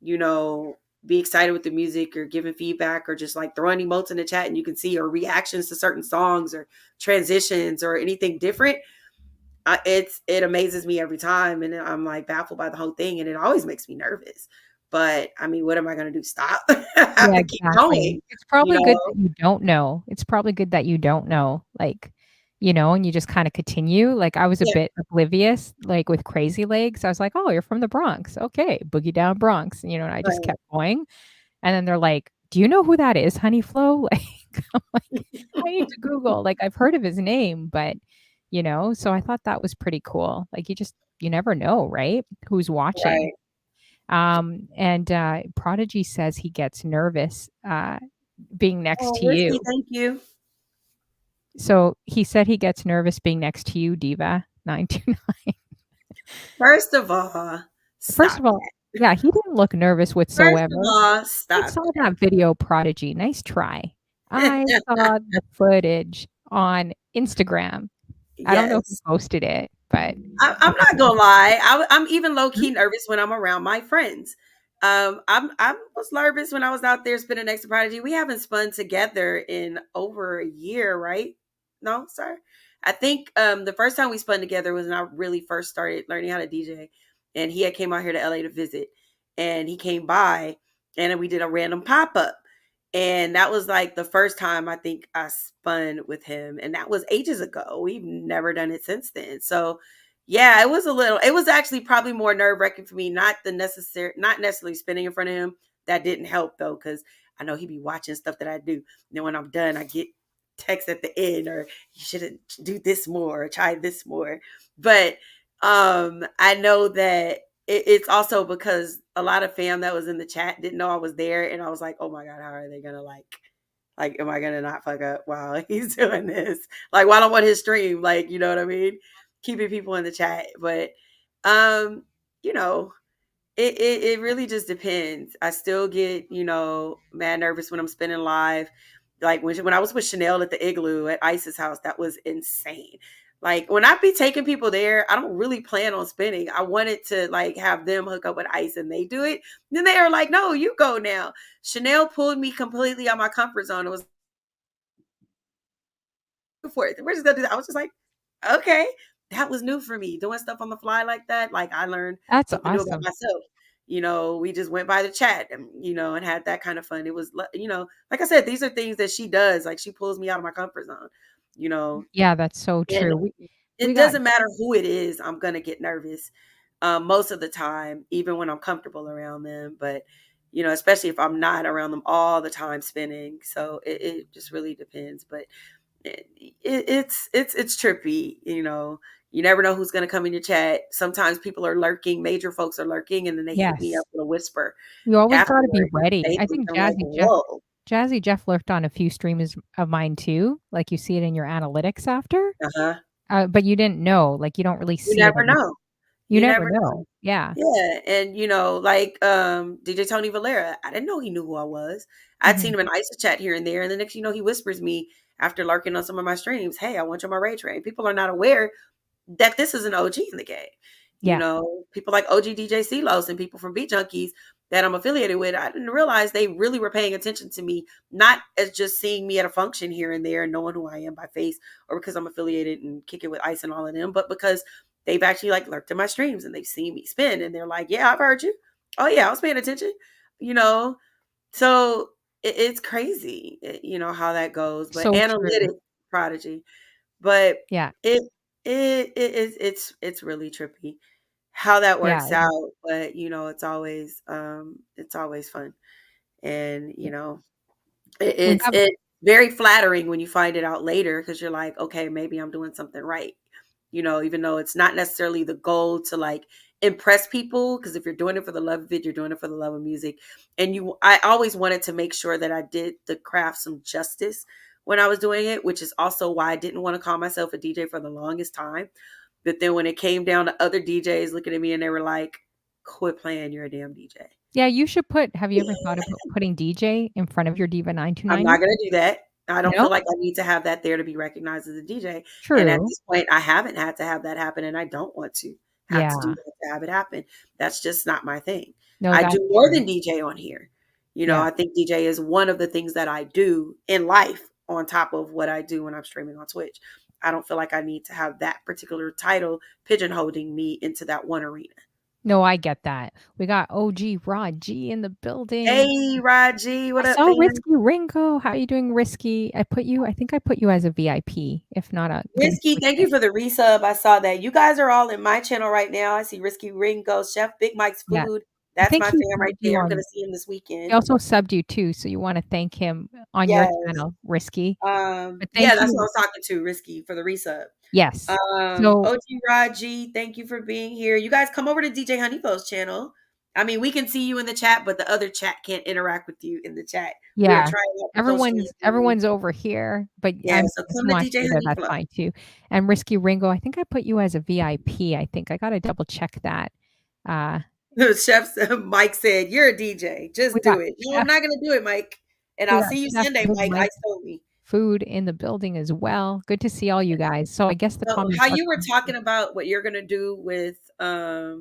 B: you know be excited with the music or giving feedback or just like throwing emotes in the chat and you can see or reactions to certain songs or transitions or anything different, it amazes me every time, and I'm like baffled by the whole thing, and it always makes me nervous. But I mean, what am I going to do? Stop? I have
A: Yeah,
B: to keep
A: exactly.
B: going.
A: It's
B: You
A: probably good
B: know?
A: that you don't know. It's probably good that you don't know, like, and you just kinda continue. Like, I was a
B: Yeah.
A: bit oblivious, like, with Crazy Legs. I was like, "Oh, you're from the Bronx. Okay, Boogie Down Bronx," and I just
B: Right.
A: kept going, and then they're like, "Do you know who that is, Honeyflow?" Like, I'm like, "I need to Google." Like, I've heard of his name, but, so I thought that was pretty cool. Like, you never know, right? Who's watching.
B: Right.
A: And Prodigy says he gets nervous being next
B: Oh,
A: to
B: Risky,
A: you.
B: thank you.
A: So he said he gets nervous being next to you, Diva 929.
B: First of all,
A: First
B: stop
A: of all,
B: that.
A: yeah, he didn't look nervous
B: First of
A: whatsoever.
B: all,
A: I
B: stop
A: saw that video, Prodigy. Nice try. I
B: that.
A: saw the footage on Instagram. I don't know who
B: Yes.
A: posted it, but
B: I'm not gonna lie. I'm even low
A: Mhm.
B: key nervous when I'm around my friends. I was nervous when I was out there spinning next to Prodigy. We haven't spun together in over a year, right? No, sir. I think the first time we spun together was when I really first started learning how to DJ, and he had came out here to LA to visit, and he came by, and then we did a random pop up. And that was like the first time I think I spun with him. And that was ages ago. We've never done it since then. So yeah, it was actually probably more nerve wracking for me, not necessarily spinning in front of him. That didn't help though, because I know he'd be watching stuff that I do. And then when I'm done, I get text at the end or you should do this more or try this more. But I know that it's also because a lot of fam that was in the chat didn't know I was there, and I was like, oh my god, how are they gonna like Like, am I gonna not fuck up while he's doing this? Like, while I'm on his stream, like, you know what I mean? Keeping people in the chat. But um, you know, it really just depends. I still get, mad nervous when I'm spinning live. Like when I was with Chanel at the Igloo at Ice's house, that was insane. Like when I be taking people there, I don't really plan on spinning. I wanted to like have them hook up with Ice and they do it. Then they are like, no, you go now. Chanel pulled me completely out my comfort zone. It was for it. We're just gonna do that. I was just like, okay, that was new for me. Doing stuff on the fly like that. Like I learned
A: That's
B: something new about
A: awesome.
B: myself. We just went by the chat and and had that kind of fun. It was like I said, these are things that she does. Like she pulls me out of my comfort zone, you know.
A: Yeah, that's so
B: And
A: true. We
B: it
A: got
B: doesn't matter who it is, I'm gonna get nervous. Most of the time, even when I'm comfortable around them. But especially if I'm not around them all the time spinning. So it just really depends. But it's trippy. You never know who's going to come in your chat. Sometimes people are lurking, major folks are lurking, and then they hit me
A: yes.
B: up with a whisper
A: You always gotta be
B: afterward.
A: ready.
B: They
A: I
B: think
A: think
B: I'm like, whoa.
A: Jazzy Jeff lurked on a few streams of mine too, like, you see it in your analytics after,
B: Uh-huh.
A: but you didn't know, like, you don't really
B: You
A: see it
B: never
A: every
B: know.
A: you
B: You
A: never
B: never know.
A: know. Yeah.
B: Yeah, and like DJ Tony Valera, I didn't know he knew who I was. I'd seen
A: Mhm.
B: him in ISA chat here and there, and the next he whispers me after lurking on some of my streams, "Hey, I want you on my Ray Train." People are not aware that this is an OG in the game.
A: Yeah.
B: People like OG DJ CeeLos and people from Beat Junkies that I'm affiliated with, I didn't realize they really were paying attention to me, not as just seeing me at a function here and there and knowing who I am by face or because I'm affiliated and kick it with Ice and all of them, but because they've actually like lurked in my streams and they've seen me spin and they're like, yeah, I've heard you. Oh yeah, I was paying attention, you know? So it's crazy, how that goes, but
A: So true.
B: analytic prodigy, but
A: Yeah.
B: it it's really trippy how that
A: Yeah.
B: works out, but it's always fun. And
A: Yeah. We
B: it's
A: have
B: very flattering when you find it out later because you're like, okay, maybe I'm doing something right. Even though it's not necessarily the goal to like impress people, because if you're doing it for the love of it, you're doing it for the love of music. And I always wanted to make sure that I did the craft some justice when I was doing it, which is also why I didn't want to call myself a DJ for the longest time. But then when it came down to other DJs looking at me and they were like, quit playing, you're a damn DJ.
A: yeah, you should have you ever thought about putting DJ in front of your Diva
B: I'm
A: 929?
B: not going to do that. I don't feel
A: No?
B: like I need to have that there to be recognized as a DJ. And at
A: True.
B: this point, I haven't had to have that happen, and I don't want to have to do
A: Yeah.
B: that to have it happen. That's just not my thing.
A: No,
B: I
A: that's
B: do more
A: true.
B: than DJ on here.
A: Yeah.
B: I think DJ is one of the things that I do in life on top of what I do when I'm streaming on Twitch. I don't feel like I need to have that particular title pigeonholing me into that one arena.
A: No, I get that. We got OG Rod G in the building.
B: Hey, Raji,
A: I
B: what up,
A: saw
B: fam?
A: Risky Ringo. How you doing, Risky? I think I put you as a VIP, if not a gonna
B: Risky,
A: switch
B: thank you
A: it.
B: for the resub. I saw that. You guys are all in my channel right now. I see Risky Ringo, Chef Big Mike's
A: Yeah.
B: Food.
A: I
B: That's
A: think
B: my
A: he
B: fam right
A: subbed you
B: there. I'm going to
A: on
B: see him this
A: he
B: weekend.
A: also subbed you too, so you wanna thank him on your
B: Yes.
A: channel, Risky. But
B: Yeah,
A: thank
B: that's what I
A: you.
B: was talking to, Risky, for the resub.
A: Yes. So,
B: OG Raji, thank you for being here. You guys come over to DJ Honeyflow's channel. I mean, we can see you in the chat, but the other chat can't interact with you in the chat. We are
A: yeah,
B: trying out the social media.
A: everyone's over here, but
B: Yeah,
A: I'm
B: so
A: if
B: come
A: you
B: to
A: want
B: DJ
A: to there, that's
B: Honeyflow.
A: fine too. And Risky Ringo, I think I put you as a VIP, I think. I gotta double check that. Uh,
B: Chef Mike said, "You're a DJ.
A: we
B: Just
A: got
B: do it." No, I'm
A: Chef
B: not going to do it, Mike. And
A: we
B: I'll
A: got
B: see you
A: Chef
B: Sunday,
A: Big
B: Mike.
A: Mike
B: Ice told me.
A: Food in the building as well. Good to see all you guys. So I guess the
B: So,
A: comments
B: how
A: are
B: you were
A: coming
B: talking about what you're going to do with Father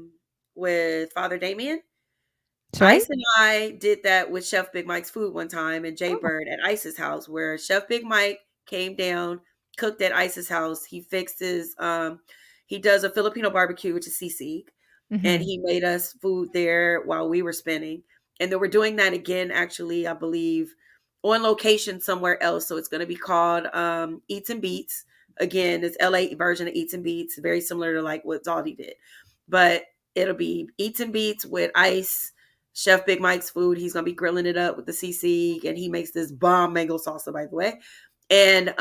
B: Damien?
A: sorry?
B: Ice and I did that with Chef Big Mike's Food one time and Jay
A: Oh,
B: Bird at Ice's house, where Chef Big Mike came down, cooked at Ice's house. He fixes he does a Filipino barbecue, which is sisig, and
A: mhm.
B: he made us food there while we were spinning. And then we're doing that again, actually, I believe, on location somewhere else. So it's going to be called Eats and Beats. Again, it's LA version of Eats and Beats, very similar to like what Zaldi did, but it'll be Eats and Beats with Ice, Chef Big Mike's Food. He's gonna be grilling it up with the CC, and he makes this bomb mango salsa, by the way. And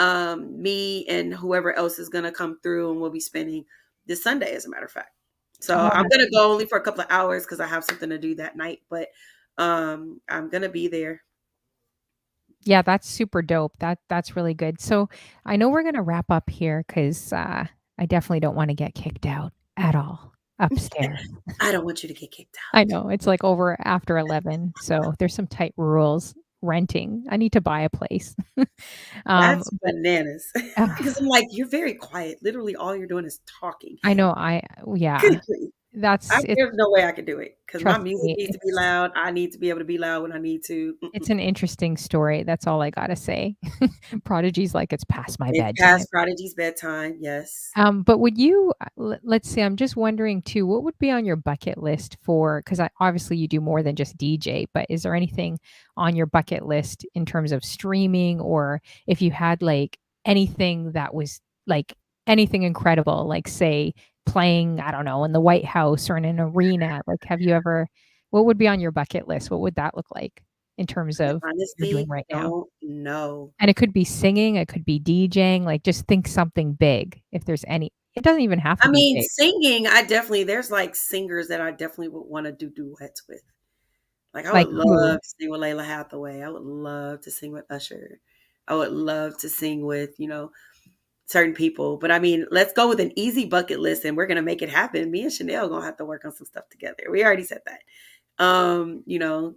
B: me and whoever else is gonna come through, and we'll be spending this Sunday, as a matter of fact. So
A: Oh,
B: I'm
A: that's
B: gonna go only for a couple of hours because I have something to do that night, but I'm gonna be there.
A: Yeah, that's super dope. That's really good. So I know we're gonna wrap up here because I definitely don't want to get kicked out at all upstairs.
B: I don't want you to get kicked
A: I
B: out.
A: know it's like over after 11, so there's some tight rules renting. I need to buy a place.
B: That's
A: But
B: bananas. Because I'm like, you're very quiet. Literally, all you're doing is talking.
A: I know
B: Good
A: yeah,
B: grief.
A: that's it.
B: There's no way I could do it because my
A: Trust
B: music
A: me,
B: needs to be loud. I need to be able to be loud when I need to.
A: it's
B: Mm-mm.
A: an interesting story. That's all I gotta say. Prodigy's like it's past my
B: It's
A: bedtime.
B: past Prodigy's bedtime. Yes.
A: But would you, let's see, I'm just wondering too, what would be on your bucket list for, because obviously you do more than just DJ, but is there anything on your bucket list in terms of streaming, or if you had like anything that was like anything incredible, like say playing, I don't know, in the White House or in an arena? Like, have you ever, what would be on your bucket list? What would that look like in terms
B: I
A: of what you're doing
B: honestly
A: right now?
B: don't know.
A: And it could be singing, it could be DJing, like, just think something big if there's any, it doesn't even have to
B: I
A: be
B: mean,
A: big.
B: singing, there's like singers that I definitely would want to do duets with. Like, I would
A: Like who?
B: love to sing with Layla Hathaway. I would love to sing with Usher. I would love to sing with, certain people. But I mean, let's go with an easy bucket list and we're gonna make it happen. Me and Chanel gonna have to work on some stuff together. We already said that.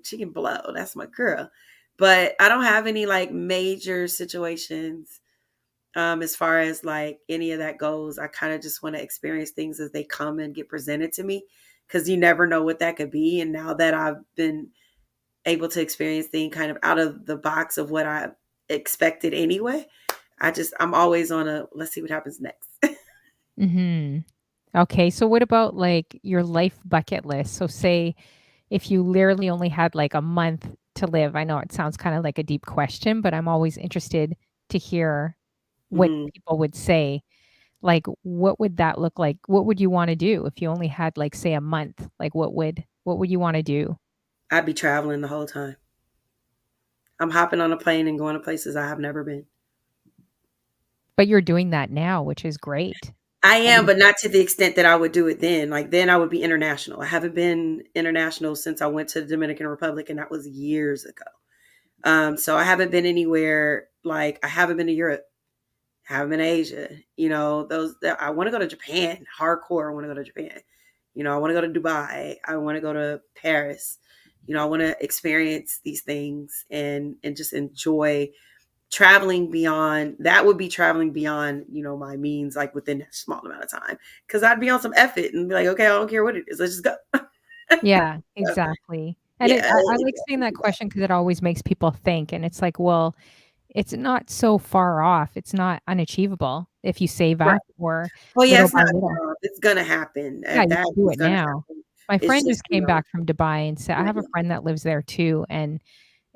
B: She can blow. That's my girl. But I don't have any like major situations as far as like any of that goes. I kind of just want to experience things as they come and get presented to me because you never know what that could be. And now that I've been able to experience things kind of out of the box of what I expected anyway, I'm always on a let's see what happens next.
A: Mhm. Okay, so what about, like, your life bucket list? So say if you literally only had, like, a month to live. I know it sounds kinda like a deep question, but I'm always interested to hear what
B: Mhm.
A: people would say. Like, what would that look like? What would you wanna do if you only had, like, say, a month? Like, what would you wanna do?
B: I'd be traveling the whole time. I'm hopping on a plane and going to places I have never been.
A: But you're doing that now, which is great.
B: I
A: I
B: am,
A: mean
B: but not to the extent that I would do it then. Like then I would be international. I haven't been international since I went to the Dominican Republic, and that was years ago. So I haven't been anywhere like I haven't been to Europe, haven't been to Asia. I want to go to Japan, hardcore. I want to go to Japan. I want to go to Dubai. I want to go to Paris. I want to experience these things and just enjoy traveling beyond. That would be traveling beyond my means, like within that small amount of time, because I'd be on some effort and be like, okay, I don't care what it is, let's just go.
A: yeah,
B: So,
A: exactly. And
B: yeah,
A: I like saying that question because it always makes people think, and it's like, well, it's not so far off. It's not unachievable if you save
B: right.
A: up or
B: Well, yeah,
A: little
B: it's
A: by
B: not
A: little.
B: far off. It's gonna happen.
A: Yeah, you
B: That
A: can do
B: is
A: it
B: gonna
A: now.
B: happen.
A: My
B: It's
A: friend
B: just
A: just came back from Dubai and said I have a
B: yeah,
A: friend that lives there too, and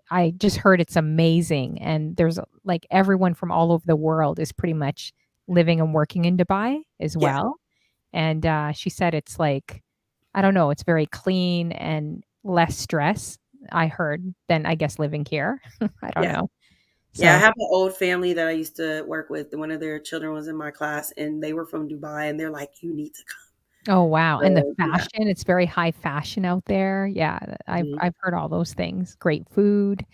A: I just heard it's amazing, and there's, like, everyone from all over the world is pretty much living and working in Dubai as
B: yeah,
A: well, and, she said it's like, I don't know, it's very clean and less stress, I heard, than, I guess, living here. I don't
B: yeah.
A: know.
B: Yeah, I
A: So
B: have an old family that I used to work with. One of their children was in my class, and they were from Dubai, and they're like, "You need to come."
A: oh, wow, and the
B: So, yeah.
A: fashion, it's very high fashion out there. Yeah,
B: Mhm.
A: I've heard all those things. Great food.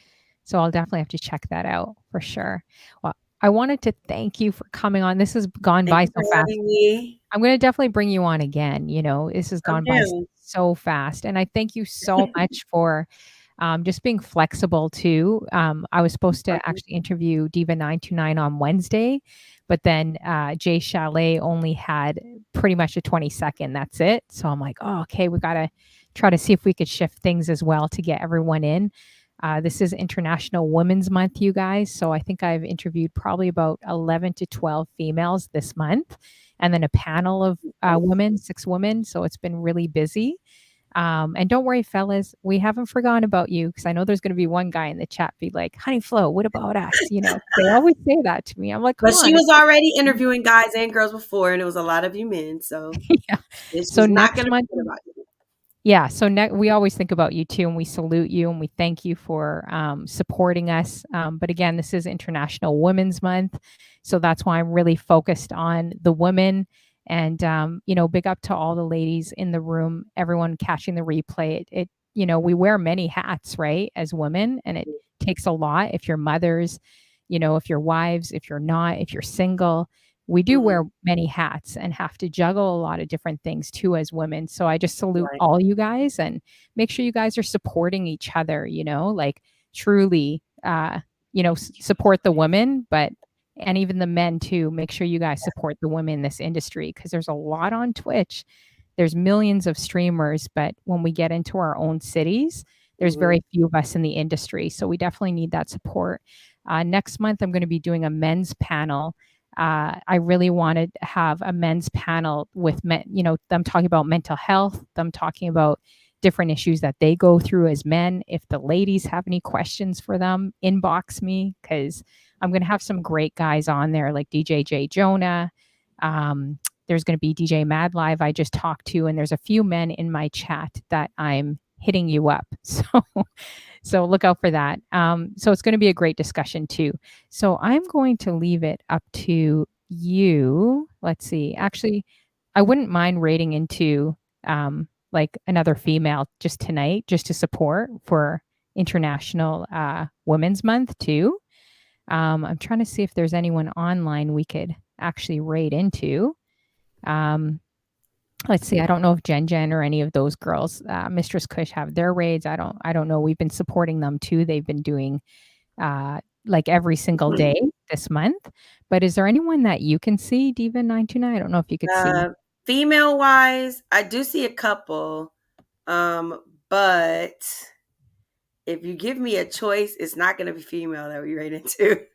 A: So I'll definitely have to check that out for sure. Well, I wanted to thank you for coming on. This has gone
B: Thank
A: by
B: you for
A: so fast.
B: having me.
A: I'm gonna definitely bring you on again, this has
B: I'm
A: gone by
B: down.
A: so fast, and I thank you so much for, just being flexible too. I was supposed to
B: Welcome.
A: actually interview DIVA929 on Wednesday, but then, Jay Chalet only had pretty much a 20-second, that's it. So I'm like, "Oh, okay, we gotta try to see if we could shift things as well to get everyone in." This is International Women's Month, you guys, so I think I've interviewed probably about 11 to 12 females this month, and then a panel of, women, 6 women, so it's been really busy. And don't worry, fellas, we haven't forgotten about you because I know there's gonna be one guy in the chat be like, "Honeyflow, what about us?" They always say that to me. I'm like, "Come
B: But she
A: on."
B: was already interviewing guys and girls before, and it was a lot of you men, so
A: Yeah. So
B: she's not
A: next
B: gonna
A: month,
B: forget about you.
A: yeah, so we always think about you too, and we salute you, and we thank you for, supporting us. But again, this is International Women's Month, so that's why I'm really focused on the women. And big up to all the ladies in the room, everyone catching the replay. We wear many hats, right, as women, and it takes a lot if you're mothers, if you're wives, if you're not, if you're single. We do
B: Mhm.
A: wear many hats and have to juggle a lot of different things too as women. So I just salute
B: Right.
A: all you guys and make sure you guys are supporting each other, like truly, support the women, but and even the men too. Make sure you guys support the women in this industry because there's a lot on Twitch. There's millions of streamers, but when we get into our own cities, there's
B: Mhm.
A: very few of us in the industry. So we definitely need that support. Next month, I'm going to be doing a men's panel. I really wanted to have a men's panel with men, them talking about mental health, them talking about different issues that they go through as men. If the ladies have any questions for them, inbox me because I'm going to have some great guys on there like DJ Jonah. There's going to be DJ Mad Live I just talked to, and there's a few men in my chat that I'm hitting you up. So look out for that. So it's going to be a great discussion too. So I'm going to leave it up to you. Let's see. Actually, I wouldn't mind rating into like another female just tonight, just to support for International Women's Month too. I'm trying to see if there's anyone online we could actually rate into. Um, let's see. I don't know if Jen or any of those girls, Mistress Kush, have their raids. I don't know. We've been supporting them too. They've been doing like every single day
B: Mhm.
A: this month. But is there anyone that you can see, Diva929? I don't know if you could see.
B: Uh, Female wise, I do see a couple. But if you give me a choice, it's not going to be female that we rate into.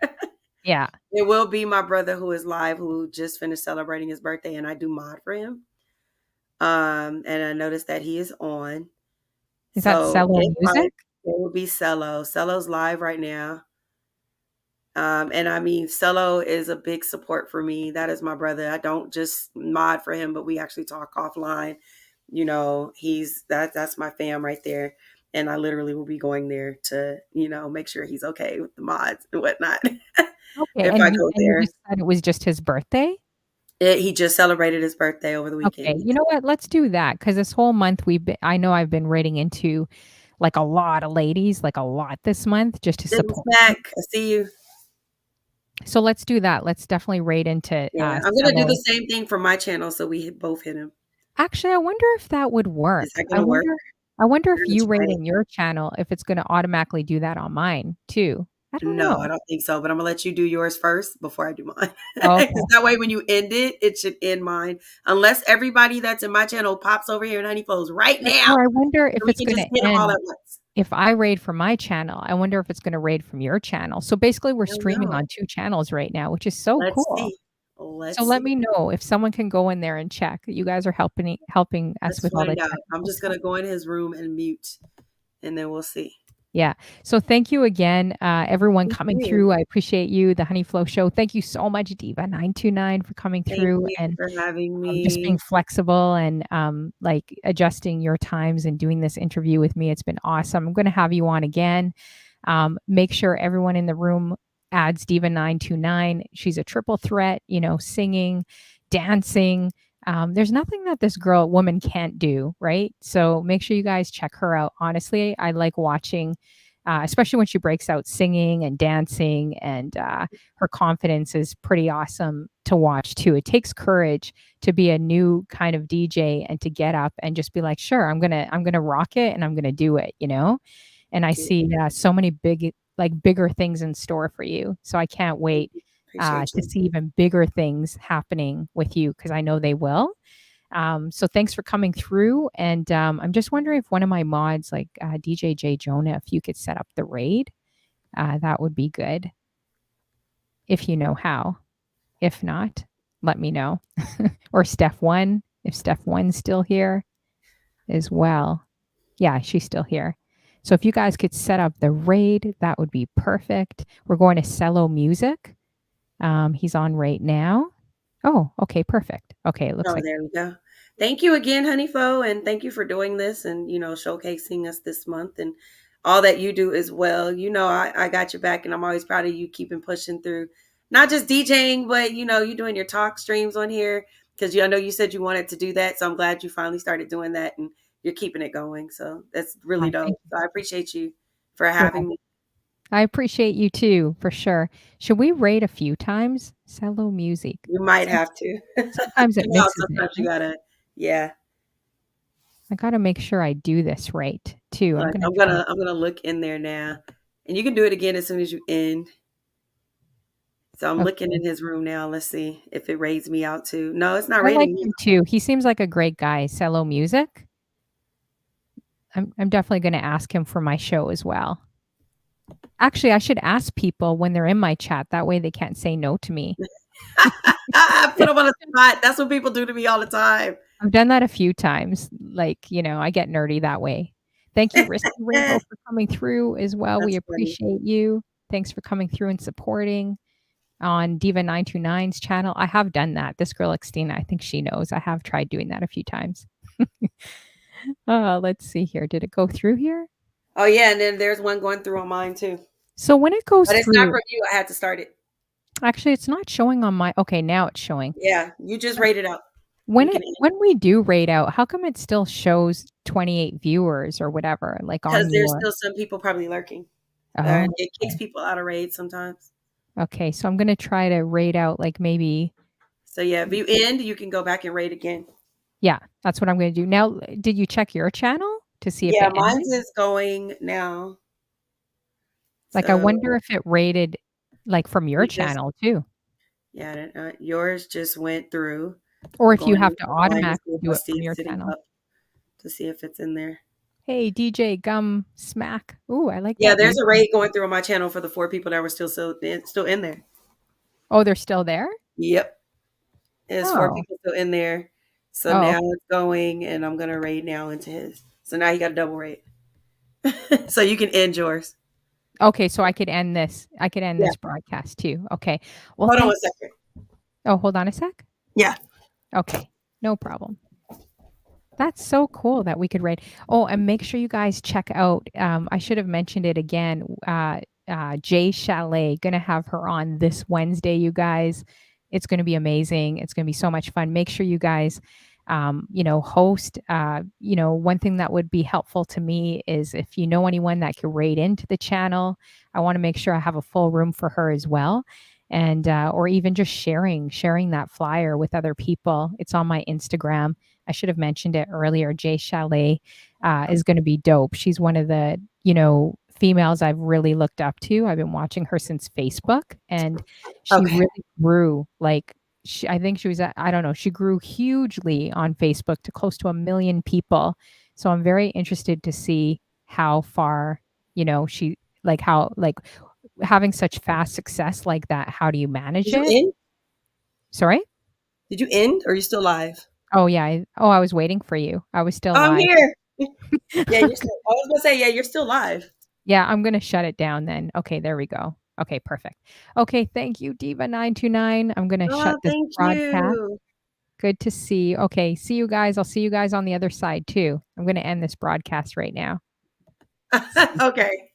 A: Yeah.
B: It will be my brother who is live, who just finished celebrating his birthday, and I do mod for him. And I noticed that he is on.
A: Is that
B: So
A: Cello
B: if I,
A: Music?
B: it will be Cello. Cello's live right now. And I mean, Cello is a big support for me. That is my brother. I don't just mod for him, but we actually talk offline. That's my fam right there. And I literally will be going there to, make sure he's okay with the mods and whatnot.
A: Okay.
B: If
A: And
B: I
A: you
B: go
A: and you
B: there.
A: just said it was just his birthday?
B: He just celebrated his birthday over the
A: Okay.
B: weekend.
A: You know what? Let's do that because this whole month I know I've been rating into like a lot of ladies, like a lot this month just to
B: Little
A: support.
B: Smack, I see you.
A: So let's do that. Let's definitely rate into
B: Yeah, I'm gonna do
A: Cello.
B: the same thing for my channel, so we both hit him.
A: Actually, I wonder if that would
B: Is
A: work.
B: that
A: I
B: gonna work?
A: wonder I wonder
B: We're
A: if
B: gonna
A: you
B: try it.
A: rating your channel, if it's gonna automatically do that on mine too. I don't
B: No, I
A: know.
B: don't think so, but I'm gonna let you do yours first before I do mine. Because
A: Okay.
B: that way, when you end it, it should end mine. Unless everybody that's in my channel pops over here in Honeyflows right now,
A: Or I wonder
B: so
A: if
B: we
A: it's
B: can just
A: gonna
B: hit them all
A: end
B: at once.
A: if I raid from my channel. I wonder if it's gonna raid from your channel. So basically, we're
B: I don't
A: streaming
B: know.
A: on 2 channels right now, which is so
B: Let's
A: cool.
B: see.
A: So
B: Let's
A: let
B: see.
A: me know if someone can go in there and check. You guys are helping us
B: Let's
A: with all the
B: find out. I'm
A: technical
B: just
A: stuff.
B: gonna go in his room and mute, and then we'll see.
A: Yeah. So thank you again, everyone
B: Thank
A: coming
B: you.
A: through. I appreciate you, the Honeyflow Show. Thank you so much, Diva929, for coming
B: Thank
A: through
B: you
A: and
B: for having
A: just being
B: me.
A: flexible and like adjusting your times and doing this interview with me. It's been awesome. I'm going to have you on again. Make sure everyone in the room adds Diva929. She's a triple threat, singing, dancing. There's nothing that this woman can't do, right? So make sure you guys check her out. Honestly, I like watching, especially when she breaks out singing and dancing, and her confidence is pretty awesome to watch too. It takes courage to be a new kind of DJ and to get up and just be like, sure, I'm gonna rock it and I'm gonna do it. And I
B: Thank you.
A: see so many bigger things in store for you. So I can't
B: Thank
A: wait
B: you. Appreciate
A: to
B: you.
A: see even bigger things happening with you because I know they will. So thanks for coming through. And I'm just wondering if one of my mods, like DJ Jonah, if you could set up the raid, that would be good if you know how. If not, let me know. Or Steph1, if Steph1's still here as well. Yeah, she's still here. So if you guys could set up the raid, that would be perfect. We're going to Cello Music. He's on right now. Oh, okay, perfect. Okay, it looks
B: Oh,
A: like
B: there we go. Thank you again, Honeyflow, and thank you for doing this and showcasing us this month and all that you do as well. I got your back, and I'm always proud of you keeping pushing through, not just DJing, but you doing your talk streams on here because I know you said you wanted to do that, so I'm glad you finally started doing that and you're keeping it going. So that's really
A: thank
B: dope.
A: you.
B: So I appreciate you for
A: Yeah,
B: having me.
A: I appreciate you too, for sure. Should we rate a few times? Cello music.
B: You might
A: Some
B: have to.
A: sometimes it
B: You know,
A: mixes it,
B: sometimes you
A: right?
B: gotta, yeah.
A: I gotta make sure I do this right too. I'm
B: Look,
A: gonna
B: I'm
A: try.
B: gonna look in there now, and you can do it again as soon as you end. So I'm looking
A: Okay.
B: in his room now. Let's see if it rates me out too. No, it's not
A: I like
B: rating me.
A: him too. He seems like a great guy. Cello music. I'm definitely gonna ask him for my show as well. Actually, I should ask people when they're in my chat. That way they can't say no to me.
B: Put him on the spot. That's what people do to me all the time.
A: I've done that a few times. Like, I get nerdy that way. Thank you, Risky Rainbow, for coming through as well. We
B: That's funny.
A: appreciate you. Thanks for coming through and supporting on Diva929's channel. I have done that. This girl, Xtina, I think she knows. I have tried doing that a few times. Let's see here. Did it go through here?
B: Oh yeah, and then there's one going through on mine too.
A: So when it goes
B: But it's not
A: through,
B: from you. I had to start it.
A: actually, it's not showing on my. Okay, now it's showing.
B: Yeah, you just rate it out.
A: When
B: You can
A: we do rate out, how come it still shows 28 viewers or whatever, like
B: because
A: on
B: there's
A: your.
B: still some people probably lurking.
A: Oh,
B: It kicks
A: okay.
B: people out of raids sometimes.
A: Okay, so I'm gonna try to rate out like maybe.
B: So yeah, if you end, you can go back and raid again.
A: Yeah, that's what I'm gonna do. Now, did you check your channel to see if
B: Yeah,
A: it ended?
B: mine's is going now.
A: Like, I
B: So
A: wonder if it rated like from your
B: you just
A: channel too,
B: yeah, yours just went through.
A: or
B: I'm
A: if you
B: going
A: have to
B: online to see
A: automatically
B: if
A: do
B: I
A: it
B: see
A: from
B: it
A: your
B: sitting
A: channel.
B: up to see if it's in there.
A: Hey, DJ Gum Smack. Ooh, I like
B: Yeah,
A: that
B: there's
A: name.
B: a raid going through on my channel for the 4 people that were still in there.
A: Oh, they're still there?
B: Yep, there's four
A: Oh.
B: people still in there. So
A: Oh,
B: now
A: okay.
B: it's going, and I'm gonna raid now into his. So now you got a double raid. So you can end yours.
A: Okay, so I could end this. I could end
B: Yeah.
A: this broadcast too. Okay. Well,
B: Hold on one
A: thanks.
B: second.
A: Oh, hold on a sec.
B: Yeah.
A: Okay. No problem. That's so cool that we could rate. Oh, and make sure you guys check out. I should have mentioned it again. Jay Chalet, gonna have her on this Wednesday. You guys, it's gonna be amazing. It's gonna be so much fun. Make sure you guys, host. One thing that would be helpful to me is if you know anyone that could rate into the channel. I want to make sure I have a full room for her as well, and or even just sharing that flyer with other people. It's on my Instagram. I should have mentioned it earlier. Jay Chalet is going to be dope. She's one of the, females I've really looked up to. I've been watching her since Facebook, and she
B: Okay.
A: really grew. Like, I think she was at, I don't know, she grew hugely on Facebook to close to 1 million people. So I'm very interested to see how far, she, like, how, like, having such fast success like that, how do you manage
B: Did you
A: it?
B: end?
A: Sorry?
B: Did you end? Or are you still live?
A: Oh, yeah. I was waiting for you. I was still
B: Oh, I'm
A: live.
B: here. Yeah, you're still. I was gonna say, yeah, you're still live.
A: Yeah, I'm gonna shut it down then. Okay, there we go. Okay, perfect. Okay, thank you, Diva929. I'm gonna shut
B: Oh,
A: this
B: thank
A: broadcast.
B: you.
A: Good to see you. Okay, see you guys. I'll see you guys on the other side too. I'm gonna end this broadcast right now.
B: Okay.